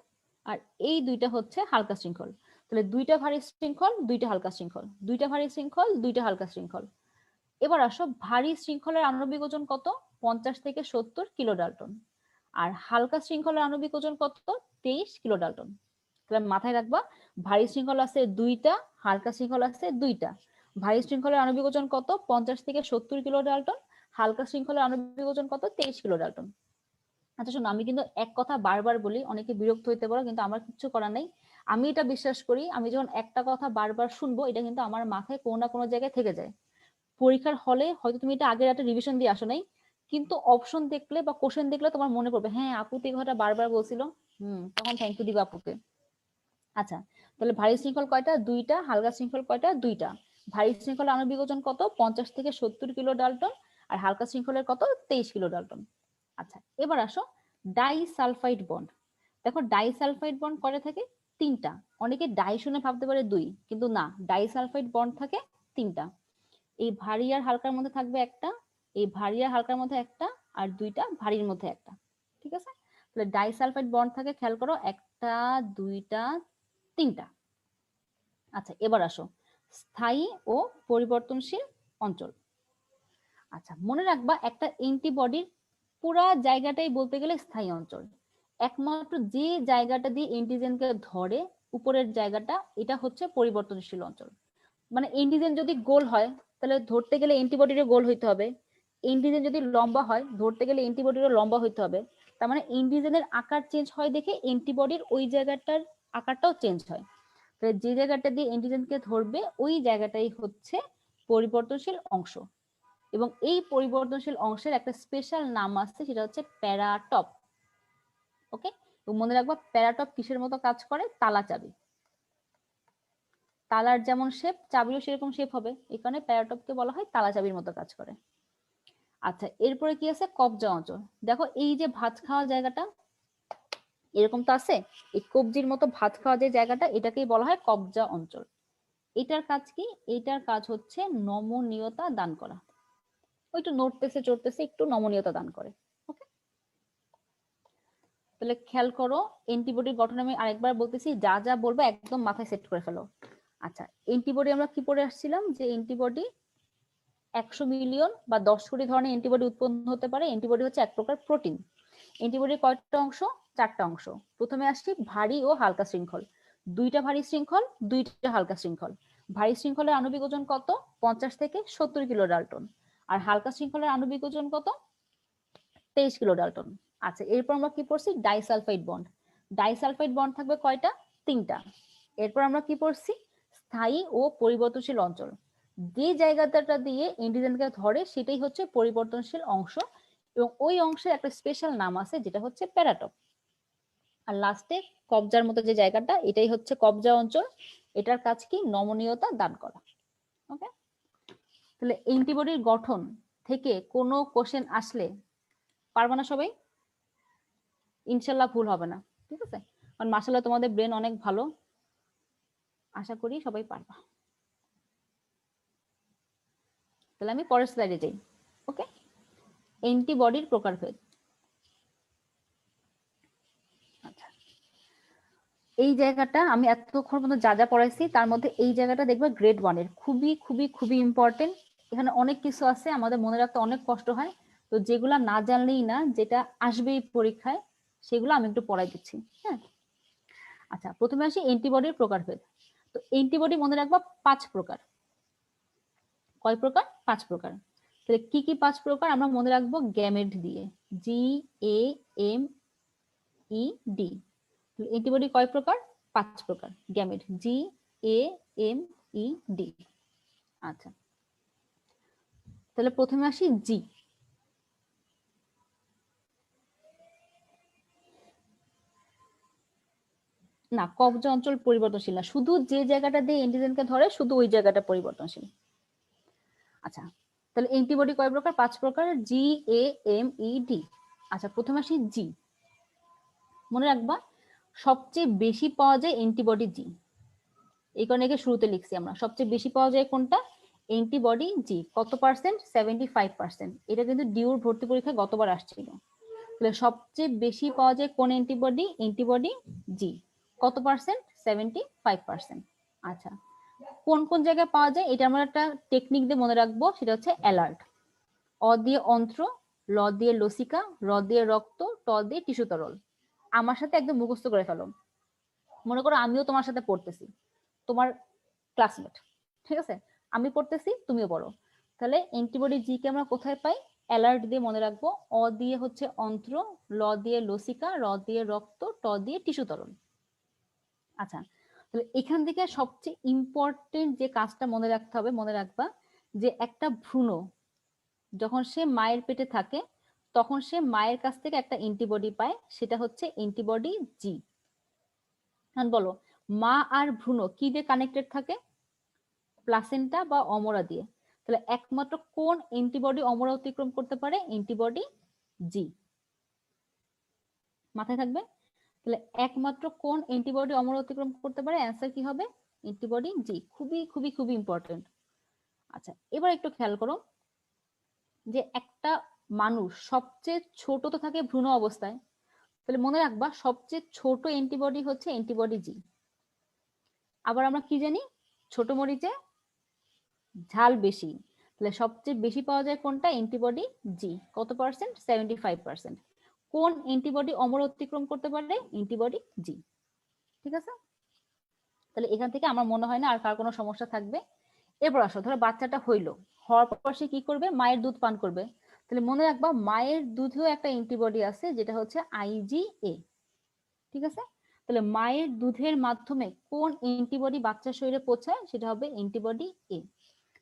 আর এই দুইটা হচ্ছে হালকা শৃঙ্খল। তাহলে দুইটা ভারী শৃঙ্খল, দুইটা হালকা শৃঙ্খল, দুইটা ভারী শৃঙ্খল, দুইটা হালকা শৃঙ্খল। এবার আসো ভারী শৃঙ্খলের আণবিক ওজন কত? 50 থেকে 70 কিলো ডাল্টন। আর হালকা শৃঙ্খলের আণবিক ওজন কত? 23 কিলো ডাল্টন। তাহলে মাথায় রাখবা ভারী শৃঙ্খল আছে দুইটা, হালকা শৃঙ্খল আছে দুইটা। ভারী শৃঙ্খলের আণবিক ওজন কত? 50 থেকে 70 কিলো ডাল্টন। হালকা শৃঙ্খলের আণবিক ওজন কত? 23 কিলো ডাল্টন। আচ্ছা শোনো, আমি কিন্তু এক কথা বারবার বলি, অনেকে বিরক্ত হইতে পারো, কিন্তু আমার কিছু করার নেই। আমি এটা বিশ্বাস করি, আমি যখন একটা কথা বারবার শুনবো, এটা কিন্তু আমার মাথায় কোনো না কোনো জায়গায় থেকে যায়। পরীক্ষার হলে হয়তো তুমি এটা আগের একটা রিভিশন দিয়ে আসো নাই, কিন্তু অপশন দেখলে বা কোশ্চেন দেখলে তোমার মনে পড়বে, হ্যাঁ আপু তো এই কথাটা বারবার বলছিল, তখন থ্যাংক ইউ দিবা আপুকে। আচ্ছা, তাহলে ভারী শৃঙ্খল কয়টা? দুইটা। হালকা শৃঙ্খল কয়টা? দুইটা। ভারী শৃঙ্খলের আণবিক ওজন কত? 50 থেকে 70 কিলো ডাল্টন। আর হালকা শৃঙ্খলের কত? 23 কিলো ডাল্টন। আচ্ছা, এবার আসো ডাইসালফাইড বন্ড। দেখো ডাইসালফাইড বন্ড কয়টা থাকে? 3টা। অনেকে ডাই শুনে ভাবতে পারে 2, কিন্তু না, ডাইসালফাইড বন্ড থাকে 3টা। এই ভারী আর হালকার মধ্যে থাকবে একটা, এই ভারী আর হালকার মধ্যে একটা, আর দুইটা ভারীর মধ্যে একটা। ঠিক আছে, তাহলে ডাইসালফাইড বন্ড থাকে, খেয়াল করো, একটা, দুইটা, 3টা। আচ্ছা, এবার আসো স্থায়ী ও পরিবর্তনশীল অঞ্চল। আচ্ছা, মনে রাখবা একটা অ্যান্টিবডির পুরা জায়গাটাই বলতে গেলে স্থায়ী অঞ্চল। একমাত্র যে জায়গাটা দিয়ে অ্যান্টিজেনকে ধরে উপরের জায়গাটা, এটা হচ্ছে পরিবর্তনশীল অঞ্চল। মানে অ্যান্টিজেন যদি গোল হয় তাহলে ধরতে গেলে অ্যান্টিবডিরও গোল হইতে হবে। অ্যান্টিজেন যদি লম্বা হয় ধরতে গেলে অ্যান্টিবডিরও লম্বা হইতে হবে। তার মানে অ্যান্টিজেনের আকার চেঞ্জ হয় দেখে অ্যান্টিবডির ওই জায়গাটার আকারটাও চেঞ্জ হয়। তাহলে যে জায়গাটা দিয়ে অ্যান্টিজেনকে ধরবে ওই জায়গাটাই হচ্ছে পরিবর্তনশীল অংশ। এবং এই পরিবর্তনশীল অংশের একটা স্পেশাল নাম আছে, সেটা হচ্ছে প্যারাটপ। ওকে, তো মনে রাখবা প্যারাটপ কিসের মতো কাজ করে? তালা চাবি। তালার যেমন শেপ, চাবিও সেরকম শেপ হবে, এই কারণে প্যারাটপকে বলা হয় তালা চাবির মতো কাজ করে। আচ্ছা, এরপরে কি আছে? কবজা অঞ্চল। দেখো এই যে ভাত খাওয়ার জায়গাটা, এরকম তো আছে। এই কবজির মতো ভাত খাওয়া যে জায়গাটা, এটাকেই বলা হয় কবজা অঞ্চল। এটার কাজ কি? এটার কাজ হচ্ছে নমনীয়তা দান করা। ওই একটু নড়তেছে চড়তেছে, একটু নমনীয়তা দান করে। ওকে, তাহলে খেয়াল করো, অ্যান্টিবডির গঠন আমি আরেকবার বলতেছি, যা যা বলবো একদম মাথায় সেট করে ফেলো। আচ্ছা, অ্যান্টিবডি আমরা কি পড়ে আসছিলাম, যে অ্যান্টিবডি 100 মিলিয়ন বা 10 কোটি ধরনের অ্যান্টিবডি উৎপন্ন হতে পারে। অ্যান্টিবডি হচ্ছে এক প্রকার প্রোটিন। অ্যান্টিবডির কয়টা অংশ? 4টা অংশ। প্রথমে আসছি ভারী ও হালকা শৃঙ্খল। 2টা ভারী শৃঙ্খল, 2টা হালকা শৃঙ্খল। ভারী শৃঙ্খলের আণবিক ওজন কত? 50 থেকে 70 কিলো ডাল্টন। আর হালকা শৃঙ্খলের আণবিক ওজন কত? 23 কিলো ডাল্টন। আচ্ছা, এরপর আমরা কি পড়ছি? Disulphide bond. ডাইসালফাইড বন্ড থাকবে কয়টা? 3টা। এরপর আমরা কি পড়ছি? স্থায়ী ও পরিবর্তনশীল অঞ্চল। যে জায়গাটা দিয়ে অ্যান্টিজেনকে ধরে সেটাই হচ্ছে পরিবর্তনশীল অংশ, এবং ওই অংশের একটা স্পেশাল নাম আছে যেটা হচ্ছে প্যারাটপ। আর লাস্টে কবজার মতো যে জায়গাটা, এটাই হচ্ছে কবজা অঞ্চল। এটার কাজ কি? নমনীয়তা দান করা। ওকে, তাহলে অ্যান্টিবডির গঠন থেকে কোনো কোশ্চেন আসলে পারবে না সবাই? ইনশাল্লাহ ভুল হবে না, ঠিক আছে? কারণ মাশাআল্লাহ তোমাদের ব্রেন অনেক ভালো, আশা করি সবাই পারবা। তাহলে আমি পরের স্লাইডে যাই। ওকে, অ্যান্টিবডির প্রকারভেদ। আচ্ছা, এই জায়গাটা আমি এতক্ষণ পর্যন্ত যা যা পড়াইছি তার মধ্যে এই জায়গাটা দেখবে গ্রেড 1 এর খুবই খুবই খুবই ইম্পর্টেন্ট। এখানে অনেক কিছু আছে আমাদের মনে রাখতে অনেক কষ্ট হয়, তো যেগুলা না জানলেই না, যেটা আসবেই পরীক্ষায়, সেগুলো আমি একটু পড়াই দিচ্ছি। হ্যাঁ, আচ্ছা, প্রথমে আসি অ্যান্টিবডির প্রকারভেদ। তো অ্যান্টিবডি মনে রাখবা 5 প্রকার। কয় প্রকার? 5 প্রকার। তাহলে কি কি 5 প্রকার আমরা মনে রাখবো গ্যামেট দিয়ে, GAMED। অ্যান্টিবডি কয় প্রকার? 5 প্রকার। Gamete, GAMED। আচ্ছা, তাহলে প্রথমে আসি জি। না, কবজা অঞ্চল পরিবর্তনশীল না, শুধু যে জায়গাটা দিয়ে অ্যান্টিজেনকে ধরে শুধু ওই জায়গাটা পরিবর্তনশীল। আচ্ছা, তাহলে অ্যান্টিবডি কয় প্রকার? 5 প্রকার, GAMED। আচ্ছা, প্রথমে আসি জি। মনে রাখবা সবচেয়ে বেশি পাওয়া যায় অ্যান্টিবডি জি, এই কারণে একে শুরুতে লিখছি আমরা। সবচেয়ে বেশি পাওয়া যায় কোনটা? অ্যান্টিবডি জি। কত পার্সেন্ট? 75%। এটা কিন্তু ডিউর ভর্তি পরীক্ষায় গতবার আসছিল। তাহলে সবচেয়ে বেশি পাওয়া যায় কোন অ্যান্টিবডি? অ্যান্টিবডি জি। কত পার্সেন্ট? 75%। আচ্ছা, কোন কোন জায়গায় পাওয়া যায় এটা আমরা একটা টেকনিক দিয়ে মনে রাখবো, সেটা হচ্ছে অ্যালার্ট। অ দিয়ে অন্ত্র, ল দিয়ে লসিকা, র দিয়ে রক্ত, ট দিয়ে টিস্যু তরল। আমার সাথে একদম মুখস্থ করে ফেলো। মনে করো আমিও তোমার সাথে পড়তেছি, তোমার ক্লাসমেট, ঠিক আছে? আমি পড়তেছি, তুমিও পড়ো। তাহলে অ্যান্টিবডি জি কে আমরা কোথায় পাই? অ্যালার্ট দিয়ে মনে রাখবো। অ দিয়ে হচ্ছে অন্ত্র, ল দিয়ে লসিকা, র দিয়ে রক্ত, ট দিয়ে টিস্যু তরল। আচ্ছা, তাহলে এখান থেকে সবচেয়ে ইম্পর্টেন্ট যে কাজটা মনে রাখতে হবে, মনে রাখবা যে একটা ভ্রূণ যখন সে মায়ের পেটে থাকে তখন সে মায়ের কাছ থেকে একটা অ্যান্টিবডি পায়, সেটা হচ্ছে অ্যান্টিবডি জি। এখন বলো, মা আর ভ্রূণ কি দিয়ে কানেক্টেড থাকে? প্লাসেন্টা বা অমরা দিয়ে। তাহলে একমাত্র কোন অ্যান্টিবডি অমরা অতিক্রম করতে পারে? অ্যান্টিবডি জি। মাথায় থাকবে। তাহলে একমাত্র কোন অ্যান্টিবডি অমরা অতিক্রম করতে পারে? অ্যান্সার কি হবে? অ্যান্টিবডি জি। খুবই খুবই খুবই ইম্পর্টেন্ট। আচ্ছা, এবার একটু খেয়াল করো যে একটা মানুষ সবচেয়ে ছোট তো থাকে ভ্রূণ অবস্থায়, তাহলে মনে রাখবা সবচেয়ে ছোট অ্যান্টিবডি হচ্ছে অ্যান্টিবডি জি। আবার আমরা কি জানি? ছোট মরিচে ঝাল বেশি, তাহলে সবচেয়ে বেশি পাওয়া যায় কোনটা? অ্যান্টিবডি জি। কত পার্সেন্ট? 75%। কোন অ্যান্টিবডি অমর অতিক্রম করতে পারে? অ্যান্টিবডি জি। ঠিক আছে, তাহলে এখান থেকে আমার মনে হয় না আর কার কোনো সমস্যা থাকবে। এরপর আসো, ধরো বাচ্চাটা হইলো, হওয়ার পর সে কি করবে? মায়ের দুধ পান করবে। তাহলে মনে রাখবা মায়ের দুধেও একটা অ্যান্টিবডি আছে যেটা হচ্ছে IgA। ঠিক আছে, তাহলে মায়ের দুধের মাধ্যমে কোন অ্যান্টিবডি বাচ্চার শরীরে পৌঁছায়? সেটা হবে অ্যান্টিবডি এ।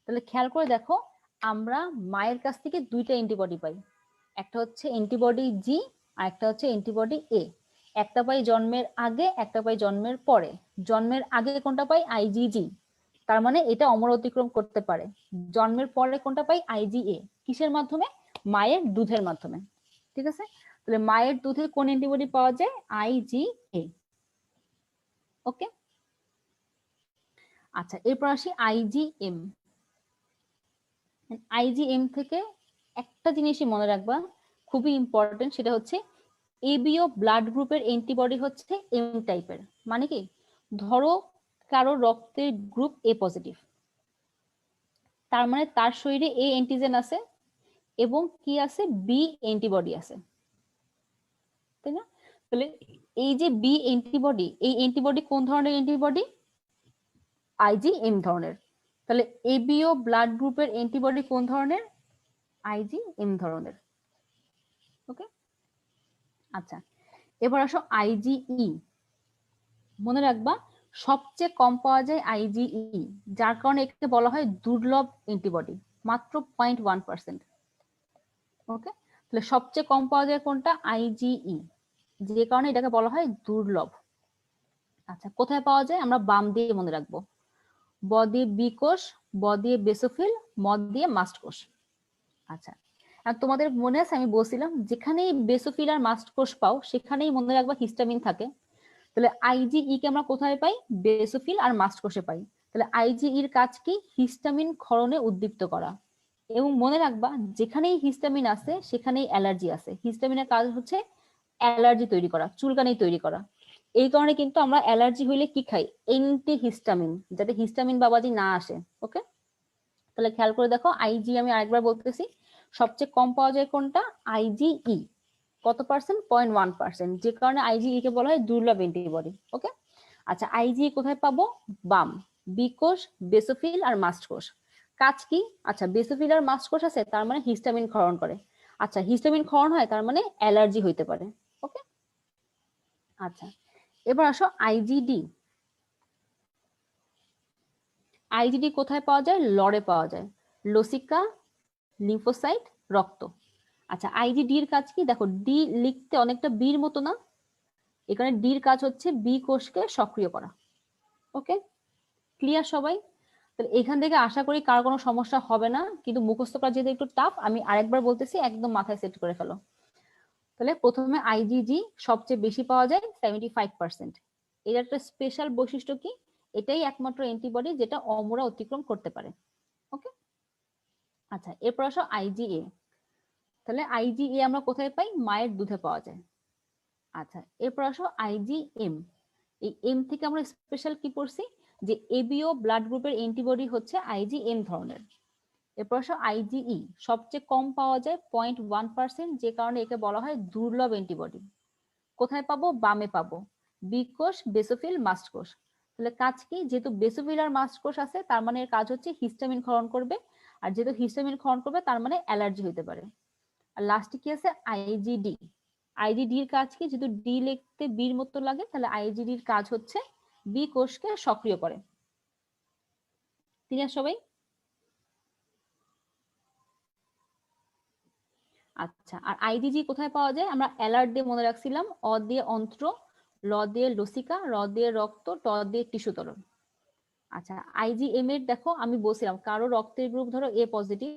তাহলে খেয়াল করে দেখো, আমরা মায়ের কাছ থেকে 2টা অ্যান্টিবডি পাই, একটা হচ্ছে অ্যান্টিবডি জি আর একটা হচ্ছে অ্যান্টিবডি এ। একটা পাই জন্মের আগে, একটা পাই জন্মের পরে। জন্মের আগে কোনটা পাই? IgG, তার মানে এটা অমর অতিক্রম করতে পারে। জন্মের পরে কোনটা পাই? IgA। কিসের মাধ্যমে? মায়ের দুধের মাধ্যমে। ঠিক আছে, তাহলে মায়ের দুধে কোন অ্যান্টিবডি পাওয়া যায়? IgA। ওকে, আচ্ছা এরপর আসি IgM। IgM থেকে একটা জিনিসই মনে রাখবা, খুবই ইম্পর্টেন্ট, সেটা হচ্ছে এবিও ব্লাড গ্রুপের অ্যান্টিবডি হচ্ছে এম টাইপের। মানে কি, ধরো কারো রক্তের গ্রুপ এ পজিটিভ, তার মানে তার শরীরে এ অ্যান্টিজেন আছে এবং কি আছে, বি অ্যান্টিবডি আছে, তাই না? তাহলে এই যে বি অ্যান্টিবডি, এই অ্যান্টিবডি কোন ধরনের অ্যান্টিবডি? IgM ধরনের। তাহলে এবিও ব্লাড গ্রুপের অ্যান্টিবডি কোন ধরনের? IgM ধরনের। ওকে, আচ্ছা এবার আসো IgE। মনে রাখবা সবচেয়ে কম পাওয়া যায় IgE, যার কারণে একে বলা হয় দুর্লভ অ্যান্টিবডি, মাত্র 0.1%। ওকে, তাহলে সবচেয়ে কম পাওয়া যায় কোনটা? IgE, যে কারণে এটাকে বলা হয় দুর্লভ। আচ্ছা কোথায় পাওয়া যায়? আমরা বাম দিয়ে মনে রাখবো, ব দিয়ে বি কোষ, ব দিয়ে বেসোফিল, ম দিয়ে মাস্ট কোষ। আচ্ছা, আর তোমাদের মনে আছে আমি বলছিলাম যেখানেই বেসোফিল আর মাস্ট কোষ পাও সেখানেই মনে রাখবা হিস্টামিন থাকে। তাহলে IgE কে আমরা কোথায় পাই? বেসোফিল আর মাস্ট কোষে পাই। তাহলে IgE এর কাজ কি? হিস্টামিন ক্ষরণে উদ্দীপ্ত করা। এবং মনে রাখবা যেখানেই হিস্টামিন আছে সেখানেই অ্যালার্জি আছে। হিস্টামিনের কাজ হচ্ছে অ্যালার্জি তৈরি করা, চুলকানি তৈরি করা। এই কারণে কিন্তু আমরা অ্যালার্জি হইলে কি খাই? এন্টি হিস্টামিন, যাতে হিস্টামিন বাবাজি না আসে। ওকে, তাহলে খেয়াল করে দেখো IgE আমি আরেকবার বলতেছি, সবচেয়ে কম পাওয়া যায় কোনটা? IgE। কত পার্সেন্ট? 0.1%, যে কারণে IgE কে বলা হয় দুর্লভ অ্যান্টিবডি। ওকে, আচ্ছা IgE কোথায় পাবো? বাম, বি কোষ, বেসোফিল আর মাস্ট কোষ। কাজ কি? আচ্ছা বেসোফিল আর মাস্ট কোষ আছে, তার মানে হিস্টামিন ক্ষরণ করে। আচ্ছা হিস্টামিন ক্ষরণ হয়, তার মানে অ্যালার্জি হইতে পারে। ওকে, আচ্ছা এবার আসো IgD। IgD কোথায় পাওয়া যায়? লড়ে পাওয়া যায়, লসিকা, লিম্ফোসাইট, রক্ত। আচ্ছা IgD এর কাজ কি? দেখো ডি লিখতে অনেকটা বির মতো না? এখানে ডির কাজ হচ্ছে বি কোষকে সক্রিয় করা। ওকে, ক্লিয়ার সবাই? তাহলে এখান থেকে আশা করি কার কোনো সমস্যা হবে না, কিন্তু মুখস্থ করা যেহেতু একটু টাফ, আমি আরেকবার বলতেছি, একদম মাথায় সেট করে ফেলো। তাহলে প্রথমে IgG সবচেয়ে বেশি পাওয়া যায় 75%। এর একটা স্পেশাল বৈশিষ্ট্য কি? এটাই একমাত্র অ্যান্টিবডি যেটা অমরা অতিক্রম করতে পারে। ওকে, আচ্ছা এরপর আসো IgA। তাহলে IgA আমরা কোথায় পাই? মায়ের দুধে পাওয়া যায়। আচ্ছা এরপর আসো IgM। এই এম থেকে আমরা স্পেশাল কি পড়ছি? যে এবিও ব্লাড গ্রুপের অ্যান্টিবডি হচ্ছে IgM ধরনের। এরপর আসো IgE, সবচেয়ে কম পাওয়া যায় 0.1%, যে কারণে একে বলা হয় দুর্লভ অ্যান্টিবডি। কোথায় পাবো? বামে পাবো, বি কোষ, বেসোফিল, মাস্ট কোষ। তাহলে কাজ কি? যেহেতু বেসোফিল আর মাস্ট কোষ আছে, তার মানে এর কাজ হচ্ছে হিস্টামিন ক্ষরণ করবে, আর যেহেতু হিস্টামিন ক্ষরণ করবে তার মানে অ্যালার্জি হতে পারে। আর লাস্টে কি আছে? IgD। IgD এর কাজ কি? যেহেতু ডি লিখতে বির মতো লাগে, তাহলে IgD এর কাজ হচ্ছে বি কোষকে সক্রিয় করে। ঠিক আছে সবাই? আচ্ছা, আর IgG কোথায় পাওয়া যায়? আমরা অ্যালার্ট দিয়ে মনে রাখছিলাম, অ দিয়ে অন্ত্র, ল দিয়ে লসিকা, র দিয়ে রক্ত, ট দিয়ে টিস্যু তরল। আচ্ছা IgM এর দেখো আমি বলছিলাম কারো রক্তের গ্রুপ ধরো এ পজিটিভ,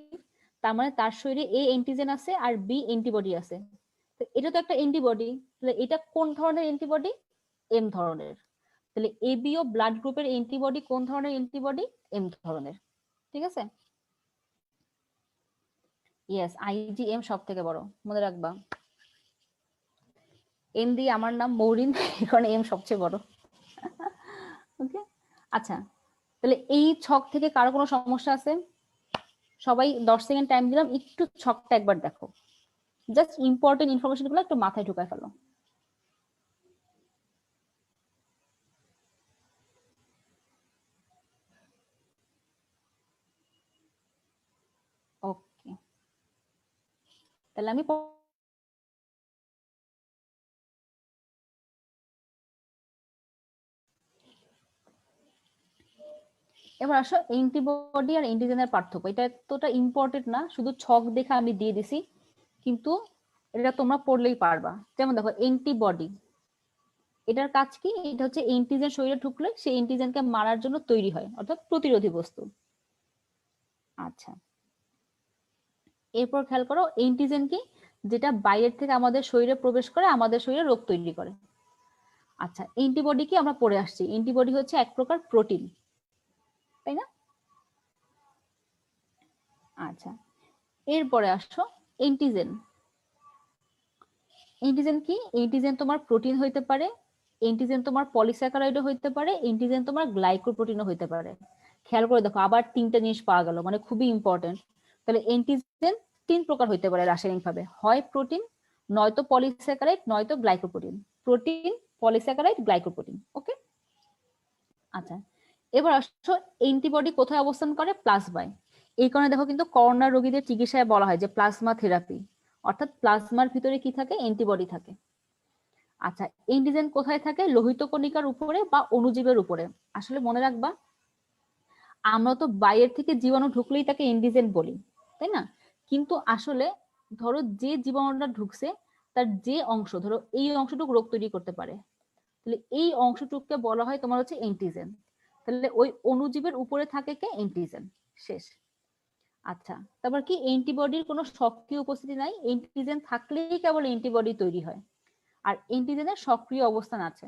তার মানে তার শরীরে এ অ্যান্টিজেন আছে আর বি অ্যান্টিবডি আছে। তো এটা তো একটা অ্যান্টিবডি, তাহলে এটা কোন ধরনের অ্যান্টিবডি? এম ধরনের। তাহলে এবিও ব্লাড গ্রুপের অ্যান্টিবডি কোন ধরনের অ্যান্টিবডি? এম ধরনের। ঠিক আছে? ইয়েস, IgM সব থেকে বড়, মনে রাখবা। এম দিয়ে আমার নাম মৌরিন, এখানে এম সবচেয়ে বড়। ওকে, আচ্ছা তাহলে এই ছক থেকে কারো কোনো সমস্যা আছে? সবাই 10 সেকেন্ড টাইম দিলাম, একটু ছকটা একবার দেখো, জাস্ট ইম্পর্টেন্ট ইনফরমেশন গুলো একটু মাথায় ঢুকায় ফেলো। ওকে, তাহলে আমি এবার আসো অ্যান্টিবডি আর অ্যান্টিজেনের পার্থক্য। এটা এতটা ইম্পর্টেন্ট না, শুধু ছক দেখে আমি দিয়ে দিছি, কিন্তু এটা তোমরা পড়লেই পারবা। যেমন দেখো অ্যান্টিবডি, এটার কাজ কি? এটা হচ্ছে অ্যান্টিজেন শরীরে ঢুকলে সেই অ্যান্টিজেনকে মারার জন্য তৈরি হয়, অর্থাৎ প্রতিরোধী বস্তু। আচ্ছা এরপর খেয়াল করো অ্যান্টিজেন কি? যেটা বাইরের থেকে আমাদের শরীরে প্রবেশ করে আমাদের শরীরে রোগ তৈরি করে। আচ্ছা, অ্যান্টিবডি কি আমরা পড়ে আসছি, অ্যান্টিবডি হচ্ছে এক প্রকার প্রোটিন, তাই না? আচ্ছা, এরপরে আসো অ্যান্টিজেন। অ্যান্টিজেন কি? অ্যান্টিজেন তোমার প্রোটিন হইতে পারে, অ্যান্টিজেন তোমার পলিস্যাকারাইডও হইতে পারে, অ্যান্টিজেন তোমার গ্লাইকোপ্রোটিনও হইতে পারে। খেয়াল করে দেখো, আবার তিনটা জিনিস পাওয়া গেল, মানে খুবই ইম্পর্টেন্ট। তাহলে অ্যান্টিজেন তিন প্রকার হইতে পারে রাসায়নিক ভাবে, হয় প্রোটিন, নয়তো পলিস্যাকারাইড, নয়তো glycoprotein. Protein, polysaccharide, glycoprotein. Okay, আচ্ছা, এবার আসো অ্যান্টিবডি কোথায় অবস্থান করে? প্লাজমায়। এই কারণে দেখো কিন্তু করোনা রোগীদের চিকিৎসায় বলা হয় যে প্লাজমা থেরাপি, অর্থাৎ প্লাজমার ভিতরে কি থাকে? অ্যান্টিবডি থাকে। আচ্ছা, অ্যান্টিজেন কোথায় থাকে? লোহিত কণিকার উপরে বা অণুজীবের উপরে। আসলে মনে রাখবা, আমরা তো বাইরের থেকে জীবাণু ঢুকলেই তাকে অ্যান্টিজেন বলি, তাই না? কিন্তু আসলে ধরো যে জীবাণুটা ঢুকছে তার যে অংশ, ধরো এই অংশটুকু রোগ তৈরি করতে পারে, তাহলে এই অংশটুকুকে বলা হয় তোমার হচ্ছে অ্যান্টিজেন। তাহলে ওই অণুজীবের উপরে থাকে কে? অ্যান্টিজেন। শেষ। আচ্ছা, তারপর কি? অ্যান্টিবডির কোনো সক্রিয় উপস্থিতি নাই, অ্যান্টিজেন থাকলেই কেবল অ্যান্টিবডি তৈরি হয়। আর অ্যান্টিজেনের সক্রিয় অবস্থান আছে।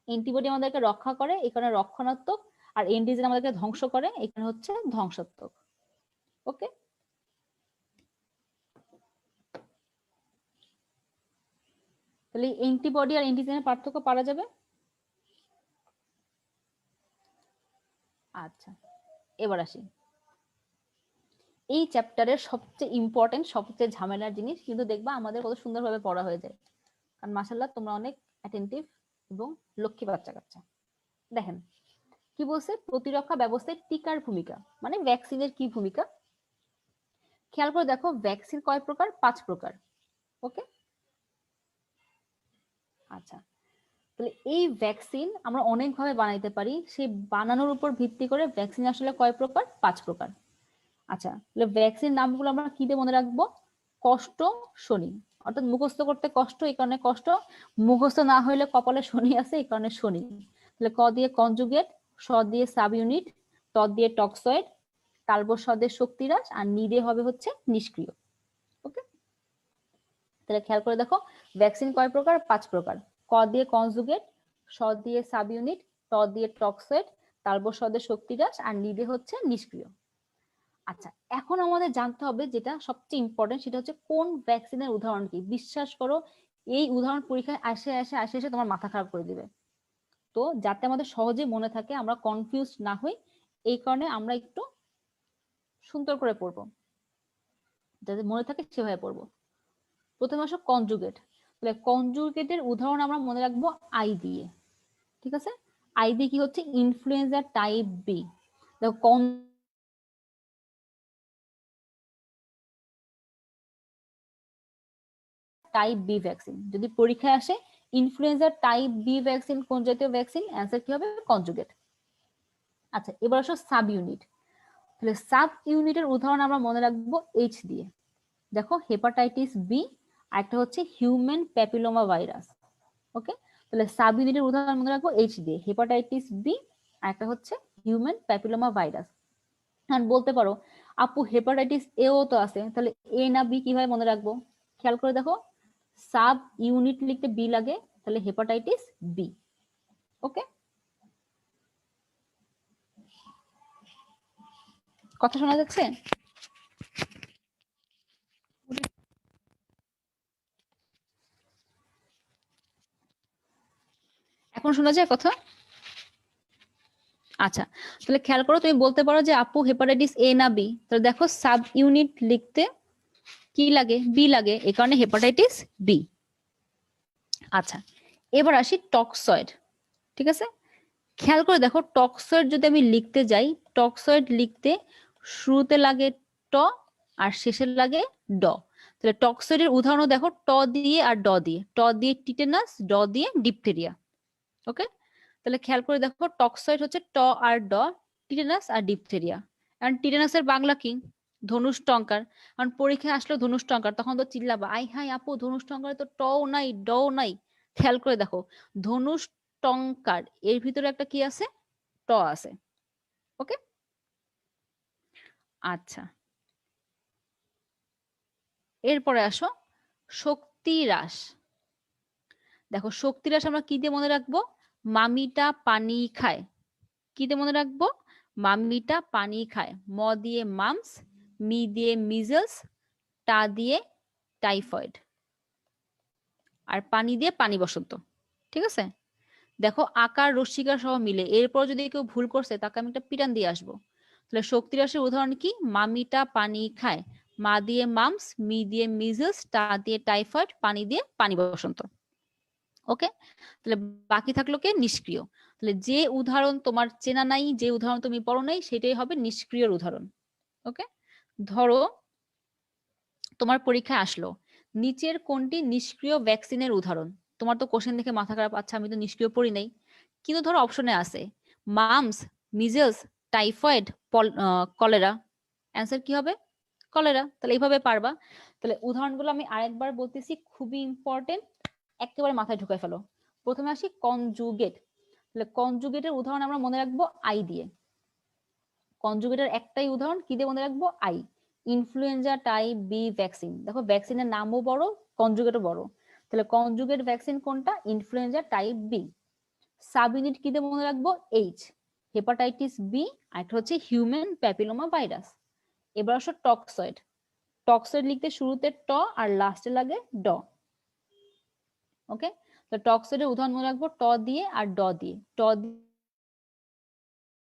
অ্যান্টিবডি আমাদেরকে রক্ষা করে, এখানে রক্ষণাত্মক, আর অ্যান্টিজেন আমাদেরকে ধ্বংস করে, এখানে হচ্ছে ধ্বংসাত্মক। ওকে, তাহলে অ্যান্টিবডি আর অ্যান্টিজেনের পার্থক্য পারা যাবে। আচ্ছা, এবার আসি এই চ্যাপ্টারের সবচেয়ে ইম্পর্টেন্ট, সবচেয়ে ঝামেলার জিনিস, কিন্তু দেখবা আমাদের কত সুন্দরভাবে পড়া হয়ে যায়, কারণ মাশাআল্লাহ তোমরা অনেক অ্যাটেন্টিভ এবং লক্ষ্মী বাচ্চা কাচ্চা। দেখেন কি বলছে, প্রতিরক্ষা ব্যবস্থায় টিকার ভূমিকা, মানে ভ্যাকসিনের কি ভূমিকা। খেয়াল করে দেখো, ভ্যাকসিন কয় প্রকার? 5 প্রকার। ওকে, আচ্ছা, তাহলে এই ভ্যাকসিন আমরা অনেকভাবে বানাইতে পারি, সেই বানানোর উপর ভিত্তি করে ভ্যাকসিন আসলে কয় প্রকার? 5 প্রকার। আচ্ছা, তাহলে ভ্যাকসিন নামগুলো আমরা কি দিয়ে মনে রাখবো? কষ্ট, শনি, অর্থাৎ মুখস্থ করতে কষ্ট, এই কারণে কষ্ট। মুখস্থ না হইলে কপালে শনি আছে, এই কারণে শনি। তাহলে ক দিয়ে কনজুগেট, স দিয়ে সাব ইউনিট, ট দিয়ে টক্সয়েড, তালব স দিয়ে শক্তিরাশ, আর নি দিয়ে হবে হচ্ছে নিষ্ক্রিয়। ওকে, তাহলে খেয়াল করে দেখো, ভ্যাকসিন কয় প্রকার? 5 প্রকার। ক দিয়ে কনজুগেট, স দিয়ে সাব ইউনিট, ট দিয়ে টক্সয়েড, তালব স দিয়ে শক্তিরাশ, আর নি দিয়ে হচ্ছে নিষ্ক্রিয়। আচ্ছা, এখন আমাদের জানতে হবে যেটা সবচেয়ে ইম্পর্টেন্ট, সেটা হচ্ছে কোন ভ্যাকসিনের উদাহরণ কি। বিশ্বাস করো, এই উদাহরণ পরীক্ষায় আসে তোমার মাথা খারাপ করে দিবে। তো যাতে আমাদের সহজে মনে থাকে, আমরা কনফিউজ না হই, এই কারণে আমরা একটু সুন্দর করে পড়বো, যাতে মনে থাকে সেভাবে পড়বো। প্রথমে আসো কনজুগেট। তাহলে কনজুগেটের উদাহরণ আমরা মনে রাখবো আই দিয়ে। ঠিক আছে, আই দিয়ে কি হচ্ছে? Influenza type B. দেখো টাইপ বি ভ্যাকসিন যদি পরীক্ষায় আসে, ইনফ্লুয়েঞ্জা টাইপ বি ভ্যাকসিন কোন জাতীয় ভ্যাকসিন? অ্যান্সার কি হবে? কনজুগেট। আচ্ছা, এবার আসো সাব ইউনিট। তাহলে সাব ইউনিটের উদাহরণ আমরা মনে রাখবো এইচ দিয়ে। দেখো, হেপাটাইটিস বি, আর একটা হচ্ছে হিউম্যান প্যাপিলোমা ভাইরাস। ওকে, তাহলে সাব ইউনিটের উদাহরণ মনে রাখবো এইচ দিয়ে, হেপাটাইটিস বি, আর একটা হচ্ছে হিউম্যান প্যাপিলোমা ভাইরাস। আর বলতে পারো আপু হেপাটাইটিস এও তো আছে, তাহলে এ না বি কিভাবে মনে রাখবো? খেয়াল করে দেখো, সাব ইউনিট লিখতে বি লাগে, তাহলে হেপাটাইটিস বি। ওকে, কথা শোনা যাচ্ছে? এখন শোনা যায় কথা? আচ্ছা, তাহলে খেয়াল করো, তুমি বলতে পারো যে আপু হেপাটাইটিস এ না বি, তাহলে দেখো সাব ইউনিট লিখতে কি লাগে? বি লাগে, এই কারণে হেপাটাইটিস বি। আচ্ছা, এবার আসি টক্সয়েড। ঠিক আছে, খেয়াল করে দেখো, টক্সয়েড যদি আমি লিখতে যাই, টক্সয়েড লিখতে শুরুতে লাগে ট, আর শেষে লাগে ড। তাহলে টক্সয়েডের উদাহরণ দেখো, ট দিয়ে আর ড দিয়ে। ট দিয়ে টিটেনাস, ড দিয়ে ডিপথেরিয়া। ওকে, তাহলে খেয়াল করে দেখো, টক্সয়েড হচ্ছে ট আর ড, টিটেনাস আর ডিপথেরিয়া। কারণ টিটেনাসের বাংলা কি? ধনুষ টঙ্কার। কারণ পরীক্ষায় আসলো ধনুষ টঙ্কার, তখন তো চিল্লাবা, আই হাই আপু ধনুষ টঙ্কারে তো ট নাই, ড নাই। খেয়াল করে দেখো, ধনুষ টঙ্কার এর ভিতরে একটা কি আছে? ট আছে। ওকে, আচ্ছা, এরপরে আসো শক্তি হ্রাস। দেখো শক্তি হ্রাস আমরা কি দিয়ে মনে রাখবো? মামিটা পানি খায়। কি দিয়ে মনে রাখবো? মামিটা পানি খায়। ম দিয়ে মামস, মি দিয়ে মিজলস, টা দিয়ে টাইফয়েড, আর পানি দিয়ে পানি বসন্ত। ঠিক আছে? দেখো আকার রস্বীকার সহ মিলে, এরপর যদি কেউ ভুল করছে তাকে আমি একটা পিটান দিয়ে আসবো। তাহলে শক্তি হ্রাসের উদাহরণ কি? মামিটা পানি খায়, মা দিয়ে মামস, মি দিয়ে মিজলস, টা দিয়ে টাইফয়েড, পানি দিয়ে পানি বসন্ত। ওকে, তাহলে বাকি থাকলো কে? নিষ্ক্রিয়। তাহলে যে উদাহরণ তোমার চেনা নাই, যে উদাহরণ তুমি পড়ো নাই, সেটাই হবে নিষ্ক্রিয় উদাহরণ। ওকে, ধরো তোমার পরীক্ষায় আসলো নিচের কোনটি নিষ্ক্রিয় ভ্যাকসিনের উদাহরণ। তোমার তো কোশ্চেন দেখে মাথা খারাপ, আচ্ছা আমি তো নিষ্ক্রিয় পড়ি নাই, কিন্তু ধরো অপশনে আছে mum's, measles, typhoid, cholera. Answer কি হবে? কলেরা। তাহলে এইভাবে পারবা। তাহলে উদাহরণগুলো আমি আরেকবার বলতেছি, খুবই ইম্পর্টেন্ট, একেবারে মাথায় ঢুকাই ফেলো। প্রথমে আসি কনজুগেট। তাহলে কনজুগেটের উদাহরণ আমরা মনে রাখবো আই দিয়ে। কনজুগেটের একটাই উদাহরণ কি দিয়ে মনে রাখবো? I. Influenza type B vaccine. দেখো ভ্যাকসিনের নামও বড়, কনজুগেটও বড়। তাহলে কনজুগেট ভ্যাকসিন কোনটা? Influenza type B. Sub unit কি দিয়ে মনে রাখবো? এইচ। হেপাটাইটিস বি, আর একটা হচ্ছে হিউম্যান প্যাপিলোমা ভাইরাস। এবার আসো টক্সয়েড। টক্সয়েড লিখতে শুরুতে ট আর লাস্টে লাগে ড। ওকে, তো টক্সয়েডের উদাহরণ মনে রাখবো ট দিয়ে আর ড দিয়ে। ট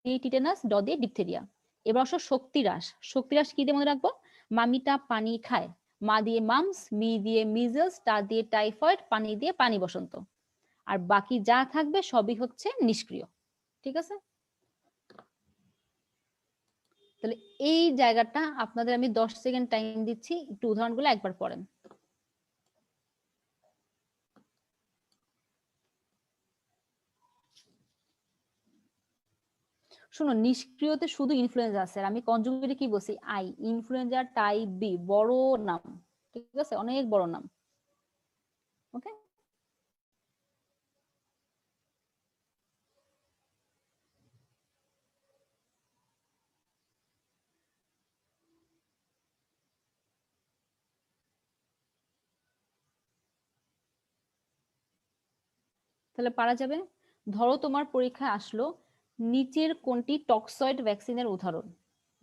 দিয়ে টিটেনাস, ড দিয়ে ডিপথেরিয়া। এবার আসো শক্তি হ্রাস। শক্তি হ্রাস কি দিয়ে মনে রাখবো? মামিটা পানি খায়, মা দিয়ে মামস, মি দিয়ে মিজলস, টা দিয়ে টাইফয়েড, পানি দিয়ে পানি বসন্ত। আর বাকি যা থাকবে সবই হচ্ছে নিষ্ক্রিয়। ঠিক আছে? তাহলে এই জায়গাটা আপনাদের আমি 10 সেকেন্ড টাইম দিচ্ছি, একটু উদাহরণগুলো একবার পড়েন। শোনো, নিষ্ক্রিয়তে শুধু ইনফ্লুয়েঞ্জা আছে, আর আমি কনজুগেটে কি বলছি? আই। ইনফ্লুয়েঞ্জা টাইপ বি, বড় নাম। ঠিক আছে, অনেক বড় নাম। ওকে, তাহলে পারা যাবে। ধরো তোমার পরীক্ষায় আসলো নিচের কোনটি টক্সয়েড ভ্যাকসিনের উদাহরণ।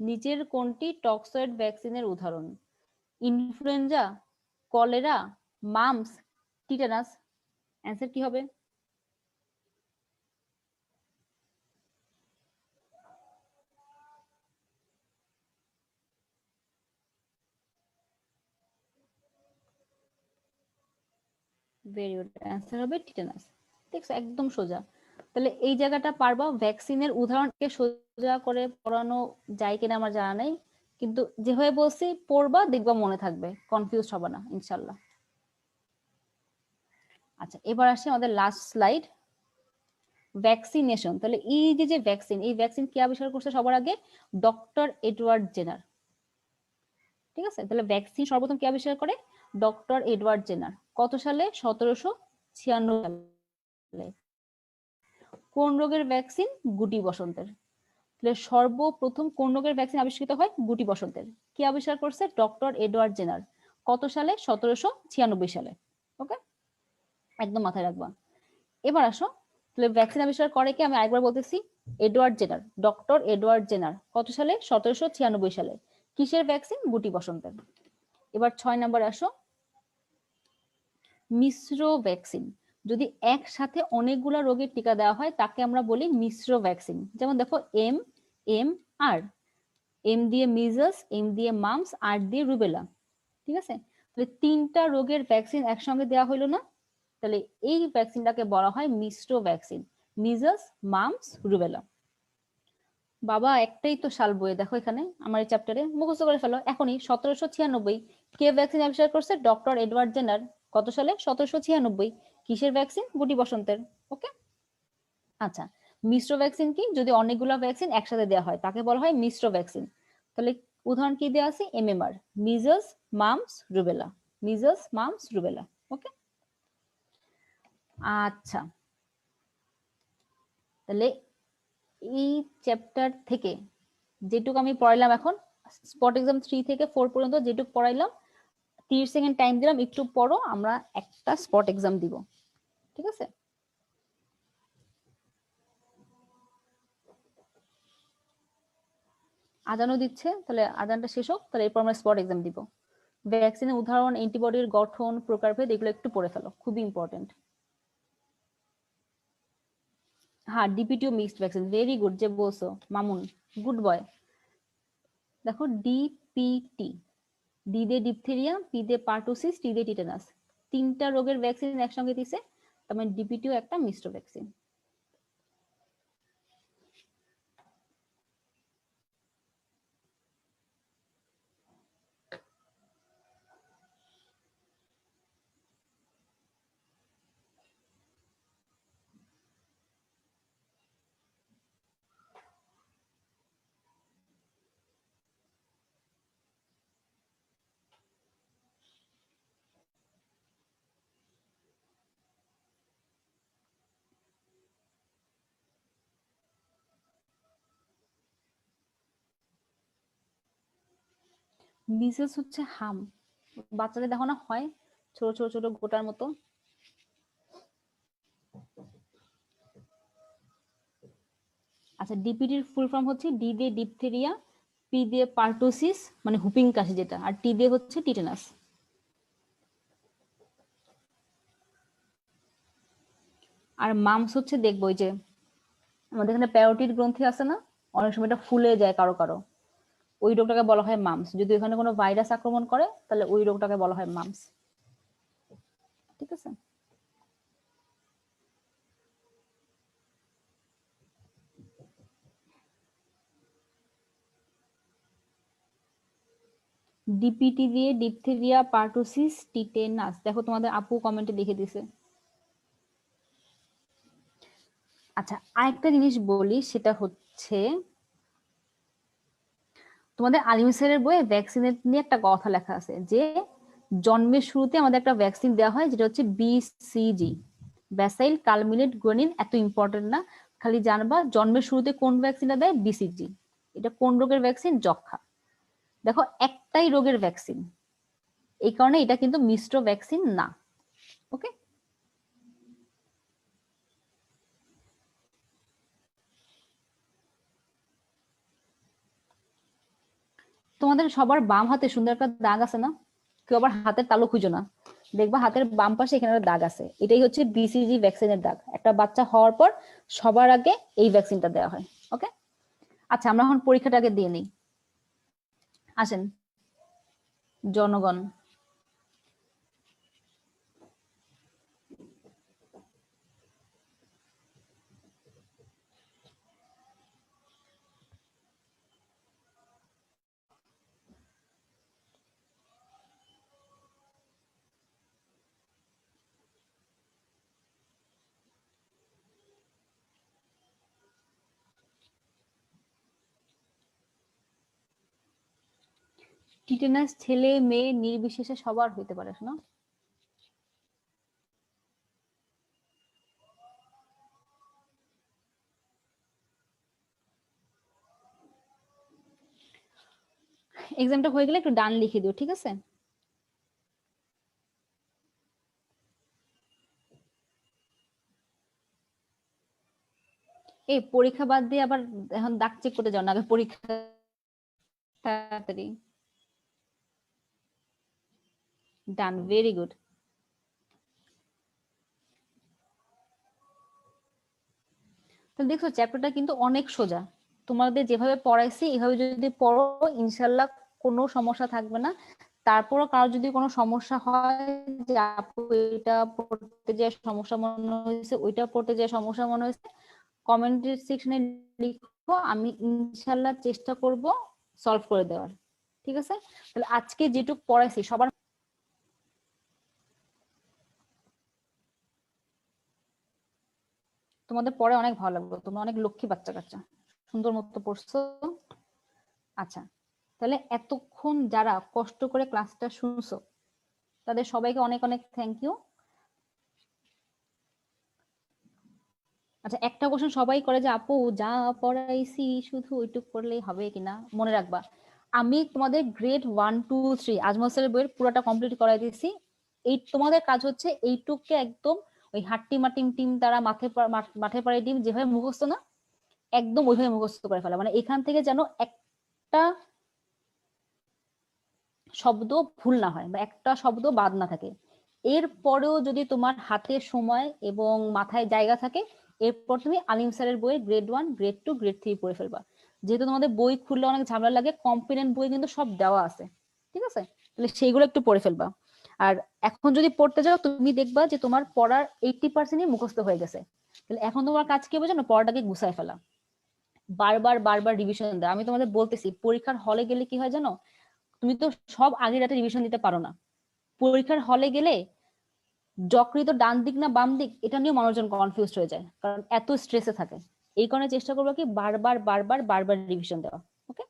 নিচের কোনটি টক্সয়েড ভ্যাকসিনের উদাহরণ? Influenza, cholera, mum's, টিটানাস। অ্যান্সার কি হবে? ভেরি গুড, অ্যান্সার হবে টিটানাস। দেখছো, একদম সোজা। তাহলে এই জায়গাটা পারবা। ভ্যাকসিনের উদাহরণকে সোজা করে পড়ানো যায় কিনা আমার জানা নাই, কিন্তু যেভাবে বলছি পড়বা, দেখবা মনে থাকবে, কনফিউজ হবে না ইনশাল্লাহ। আচ্ছা, এবার আসি আমাদের লাস্ট স্লাইড, ভ্যাকসিনেশন। তাহলে এই যে ভ্যাকসিন, এই ভ্যাকসিন কে আবিষ্কার করছে সবার আগে? Doctor Edward Jenner. ঠিক আছে, তাহলে ভ্যাকসিন সর্বপ্রথম কে আবিষ্কার করে? Doctor Edward Jenner. কত সালে? 1796 সালে। কোন রোগের ভ্যাকসিন? গুটি বসন্তের। তাহলে সর্বপ্রথম কোন রোগের ভ্যাকসিন আবিষ্কৃত হয়? গুটি বসন্তের। কি আবিষ্কার করছে? Doctor Edward Jenner. কত সালে? 1796 সালে। ওকে, একদম মাথায় রাখবা। এবার আসো, তাহলে ভ্যাকসিন আবিষ্কার করে কি? আমি আরেকবার বলতেছি, Edward Jenner, doctor Edward Jenner. কত সালে? 1796 সালে। কিসের ভ্যাকসিন? গুটি বসন্তের। এবার 6 নম্বরে আসো, মিশ্র ভ্যাকসিন। যদি একসাথে অনেকগুলা রোগের টিকা দেওয়া হয় তাকে আমরা বলি মিশ্র ভ্যাকসিন। যেমন দেখো এম, এম, আর। এম দিয়ে মিজলস, এম দিয়ে মামস, আর দিয়ে রুবেলা। ঠিক আছে, তাহলে 3টা রোগের ভ্যাকসিন একসঙ্গে দেওয়া হইলো না? তাহলে এই ভ্যাকসিনটাকে বলা হয় মিশ্র ভ্যাকসিন। Measles, mumps, rubella. বাবা একটাই তো সাল বইয়ে, দেখো এখানে আমার এই চ্যাপ্টারে মুখস্থ করে ফেলো এখনই। 1796। কে ভ্যাকসিন আবিষ্কার করছে? Doctor Edward Jenner. কত সালে? 1796। কিসের ভ্যাকসিন? গুটি বসন্তের। ওকে, আচ্ছা। মিশ্র ভ্যাকসিন কি? যদি অনেকগুলো ভ্যাকসিন একসাথে দেওয়া হয় তাকে বলা হয় মিশ্র ভ্যাকসিন। তাহলে উদাহরণ কি দেওয়া আছে? MMR, measles, mumps, rubella. Measles, mumps, rubella. Okay, আচ্ছা। তাহলে এই চ্যাপ্টার থেকে যেটুকু আমি পড়াইলাম এখন, স্পট এক্সাম 3 থেকে 4 পর্যন্ত যেটুকু পড়াইলাম, 30 সেকেন্ড টাইম দিলাম, একটু পরও আমরা একটা স্পট এক্সাম দিব, ঠিক আছে? আজানও দিচ্ছে, তাহলে আজানটা শেষ হোক, তাহলে এরপর আমরা স্পট এক্সাম দিব। ভ্যাকসিনের উদাহরণ, অ্যান্টিবডির গঠন, প্রকারভেদ, এগুলো একটু পড়ে ফেলো, খুবই ইম্পর্টেন্ট। হ্যাঁ, ডিপিটিও মিক্সড ভ্যাকসিন, ভেরি গুড যে বলছো মামুন, গুড বয়। দেখো ডিপিটি, ডি দিয়ে ডিপথেরিয়া, পি দিয়ে পার্টুসিস, টি দিয়ে টিটানাস, 3টা রোগের ভ্যাকসিন একসঙ্গে দিছে, তার মানে ডিপিটিও একটা মিশ্র ভ্যাকসিন। মিসেলস হচ্ছে হাম, বাচ্চাদের দেখো না হয় ছোট ছোট ছোট গোটার মতো। আচ্ছা, ডিপিটির ফুল ফর্ম হচ্ছে ডি দিয়ে ডিপথেরিয়া, পি দিয়ে পার্টুসিস মানে হুপিং কাশি যেটা, আর টি দিয়ে হচ্ছে টিটানাস। আর মামস হচ্ছে দেখবো ওই যে আমাদের এখানে প্যারোটিড গ্রন্থি আছে না, অনেক সময় এটা ফুলে যায় কারো কারো, ওই রোগটাকে বলা হয় মামস। যদি এখানে কোনো ভাইরাস আক্রমণ করে তাহলে ওই রোগটাকে বলা হয় মামস, ঠিক আছে? ডিপিটি দিয়ে ডিপথেরিয়া, পার্টুসিস, টিটেনাস, দেখো তোমাদের আপু কমেন্টে লিখে দিছে। আচ্ছা, আরেকটা জিনিস বলি, সেটা হচ্ছে তোমাদের আলিম স্যারের বইয়ে ভ্যাকসিনের নিয়ে একটা কথা লেখা আছে যে জন্মের শুরুতে আমাদের একটা ভ্যাকসিন দেওয়া হয় যেটা হচ্ছে বিসিজি, ব্যাসাইল কালমিনেট গুয়ানিন। এত ইম্পর্টেন্ট না, খালি জানবা জন্মের শুরুতে কোন ভ্যাকসিনটা দেয়, বিসিজি। এটা কোন রোগের ভ্যাকসিন? যক্ষা। দেখো একটাই রোগের ভ্যাকসিন, এই কারণে এটা কিন্তু মিশ্র ভ্যাকসিন না। ওকে, তোমাদের সবার বাম হাতে সুন্দর একটা দাগ আছে না? কেউ আবার হাতের তালু খুঁজো না, দেখবা হাতের বাম পাশে এখানে একটা দাগ আছে, এটাই হচ্ছে বিসিজি ভ্যাকসিনের দাগ। একটা বাচ্চা হওয়ার পর সবার আগে এই ভ্যাকসিনটা দেওয়া হয়। ওকে, আচ্ছা আমরা এখন পরীক্ষাটা আগে দিয়ে নিই। আসেন জনগণ, টিটেনাস ছেলে মেয়ে নির্বিশেষে সবার হইতে পারে না? এক্সামটা হয়ে গেলে একটু ডান লিখে দিও, ঠিক আছে? এই পরীক্ষা বাদ দিয়ে আবার এখন দাগ চেক করতে যাও না, আগে পরীক্ষা তাড়াতাড়ি। ডান, ভেরি গুড। তো দেখছো চ্যাপ্টারটা কিন্তু অনেক সোজা, তোমাদের যেভাবে পড়াইছি এভাবে যদি পড়ো ইনশাল্লাহ কোনো সমস্যা থাকবে না। তারপরও কারো যদি কোনো সমস্যা হয় যে আপু এটা পড়তে যে সমস্যা মনে হয়েছে, ওইটা পড়তে যে সমস্যা মনে হয়েছে, কমেন্টের সেকশনে লিখো, আমি ইনশাল্লাহ চেষ্টা করব সলভ করে দেওয়ার। ঠিক আছে, তাহলে আজকে যেটুক পড়াইছি সবার তোমাদের পড়ে অনেক ভালো লাগলো, তোমরা অনেক লক্ষ্মী বাচ্চা কাচ্চা, সুন্দর মতো পড়ছো। আচ্ছা, তাহলে এতক্ষণ যারা কষ্ট করে ক্লাসটা শুনছো তাদের সবাইকে অনেক অনেক থ্যাংক ইউ। আচ্ছা, একটা কোশ্চেন সবাই করে যে আপু যা পড়াইছি শুধু ওইটুক পড়লেই হবে কিনা, মনে রাখবা আমি তোমাদের গ্রেড 1 2 3 আজমল স্যারের বইয়ের পুরোটা কমপ্লিট করাই দিয়েছি। এই তোমাদের কাজ হচ্ছে এইটুককে একদম ওই হাট্টিমা টিম টিম তারা মাঠে পাড়ে ডিম যেভাবে মুখস্থ না, একদম ওইভাবে মুখস্থ করে ফেলা, মানে এখান থেকে যেন একটা শব্দ ভুল না হয় বা একটা শব্দ বাদ না থাকে। এরপরেও যদি তোমার হাতে সময় এবং মাথায় জায়গা থাকে, এরপর তুমি আলিম স্যারের বই গ্রেড 1 গ্রেড 2 গ্রেড 3 পড়ে ফেলবা। যেহেতু তোমাদের বই খুললে অনেক ঝামেলা লাগে, কম্পিটেন্ট বই কিন্তু সব দেওয়া আছে, ঠিক আছে? তাহলে সেইগুলো একটু পড়ে ফেলবা। আর এখন যদি পড়তে যাও, তুমি দেখবা যে তোমার পড়ার 80%ই মুখস্থ হয়ে গেছে। তাহলে এখন তোমার কাজ কি হবে জানো? পড়াটাকে গুছায় ফেলা, বারবার বারবার রিভিশন দেওয়া। আমি তোমাদের বলতেছি, পরীক্ষার হলে গেলে কি হয় জানো? তুমি তো সব আগের রাতে রিভিশন দিতে পারো না। পরীক্ষার হলে গেলে যকৃত ডান দিক না বাম দিক এটা নিয়ে মানুষজন কনফিউজ হয়ে যায়, কারণ এত স্ট্রেসে থাকে। এই কারণে চেষ্টা করবো কি বারবার বারবার বারবার রিভিশন দেওয়া। ওকে,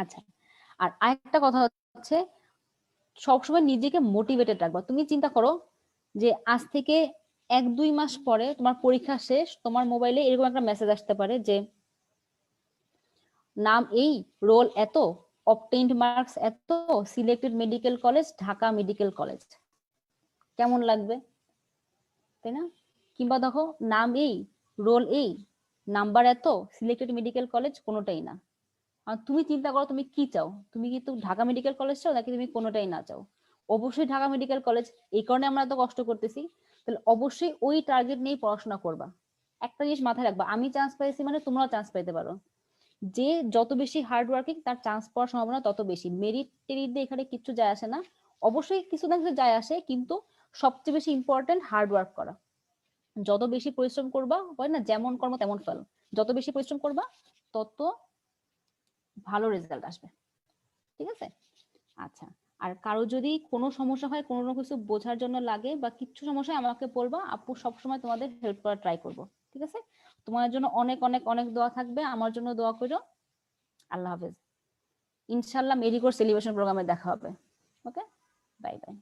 আচ্ছা। আর আরেকটা কথা হচ্ছে, সবসময় নিজেকে মোটিভেটেড রাখবা। তুমি চিন্তা করো যে আজ থেকে 1-2 মাস পরে তোমার পরীক্ষা শেষ, তোমার মোবাইলে এরকম একটা মেসেজ আসতে পারে যে নাম এই, রোল এত, অবটেইনড মার্কস এত, selected medical college Dhaka medical college. কেমন লাগবে, তাই না? কিংবা দেখো নাম এই, রোল এই, নাম্বার এত, সিলেক্টেড মেডিকেল কলেজ কোনোটাই না। আর তুমি চিন্তা করো তুমি কি চাও? তুমি কি তো ঢাকা মেডিকেল কলেজ চাও নাকি তুমি কোনোটাই না চাও? অবশ্যই ঢাকা মেডিকেল কলেজ। এই কারণে আমরা এত কষ্ট করতেছি। তাহলে অবশ্যই ওই টার্গেট নিয়ে পড়াশোনা করবা। একটা জিনিস মাথায় রাখবা, আমি চান্স পাইছি মানে তোমরাও চান্স পাইতে পারো। যে যত বেশি হার্ড ওয়ার্কিং তার চান্স পাওয়ার সম্ভাবনা তত বেশি। মেরিট টেরিট দিয়ে এখানে কিচ্ছু যায় আসে না। অবশ্যই কিছু না কিছু যায় আসে, কিন্তু সবচেয়ে বেশি ইম্পর্টেন্ট হার্ড ওয়ার্ক করা। যত বেশি পরিশ্রম করবা, হয় না যেমন কর্ম তেমন ফল, যত বেশি পরিশ্রম করবা তত ভালো রেজাল্ট আসবে, ঠিক আছে? আচ্ছা, আর কারো যদি কোনো সমস্যা হয়, কোনো কিছু বোঝার জন্য লাগে বা কিছু সমস্যা আমাকে বলবা, আপু সবসময় তোমাদের হেল্প করার ট্রাই করবো, ঠিক আছে? তোমার জন্য অনেক অনেক অনেক দোয়া থাকবে, আমার জন্য দোয়া করো। আল্লাহ হাফেজ। ইনশাল্লাহ মেডিকোর সেলিব্রেশন প্রোগ্রামে দেখা হবে। ওকে, বাই বাই।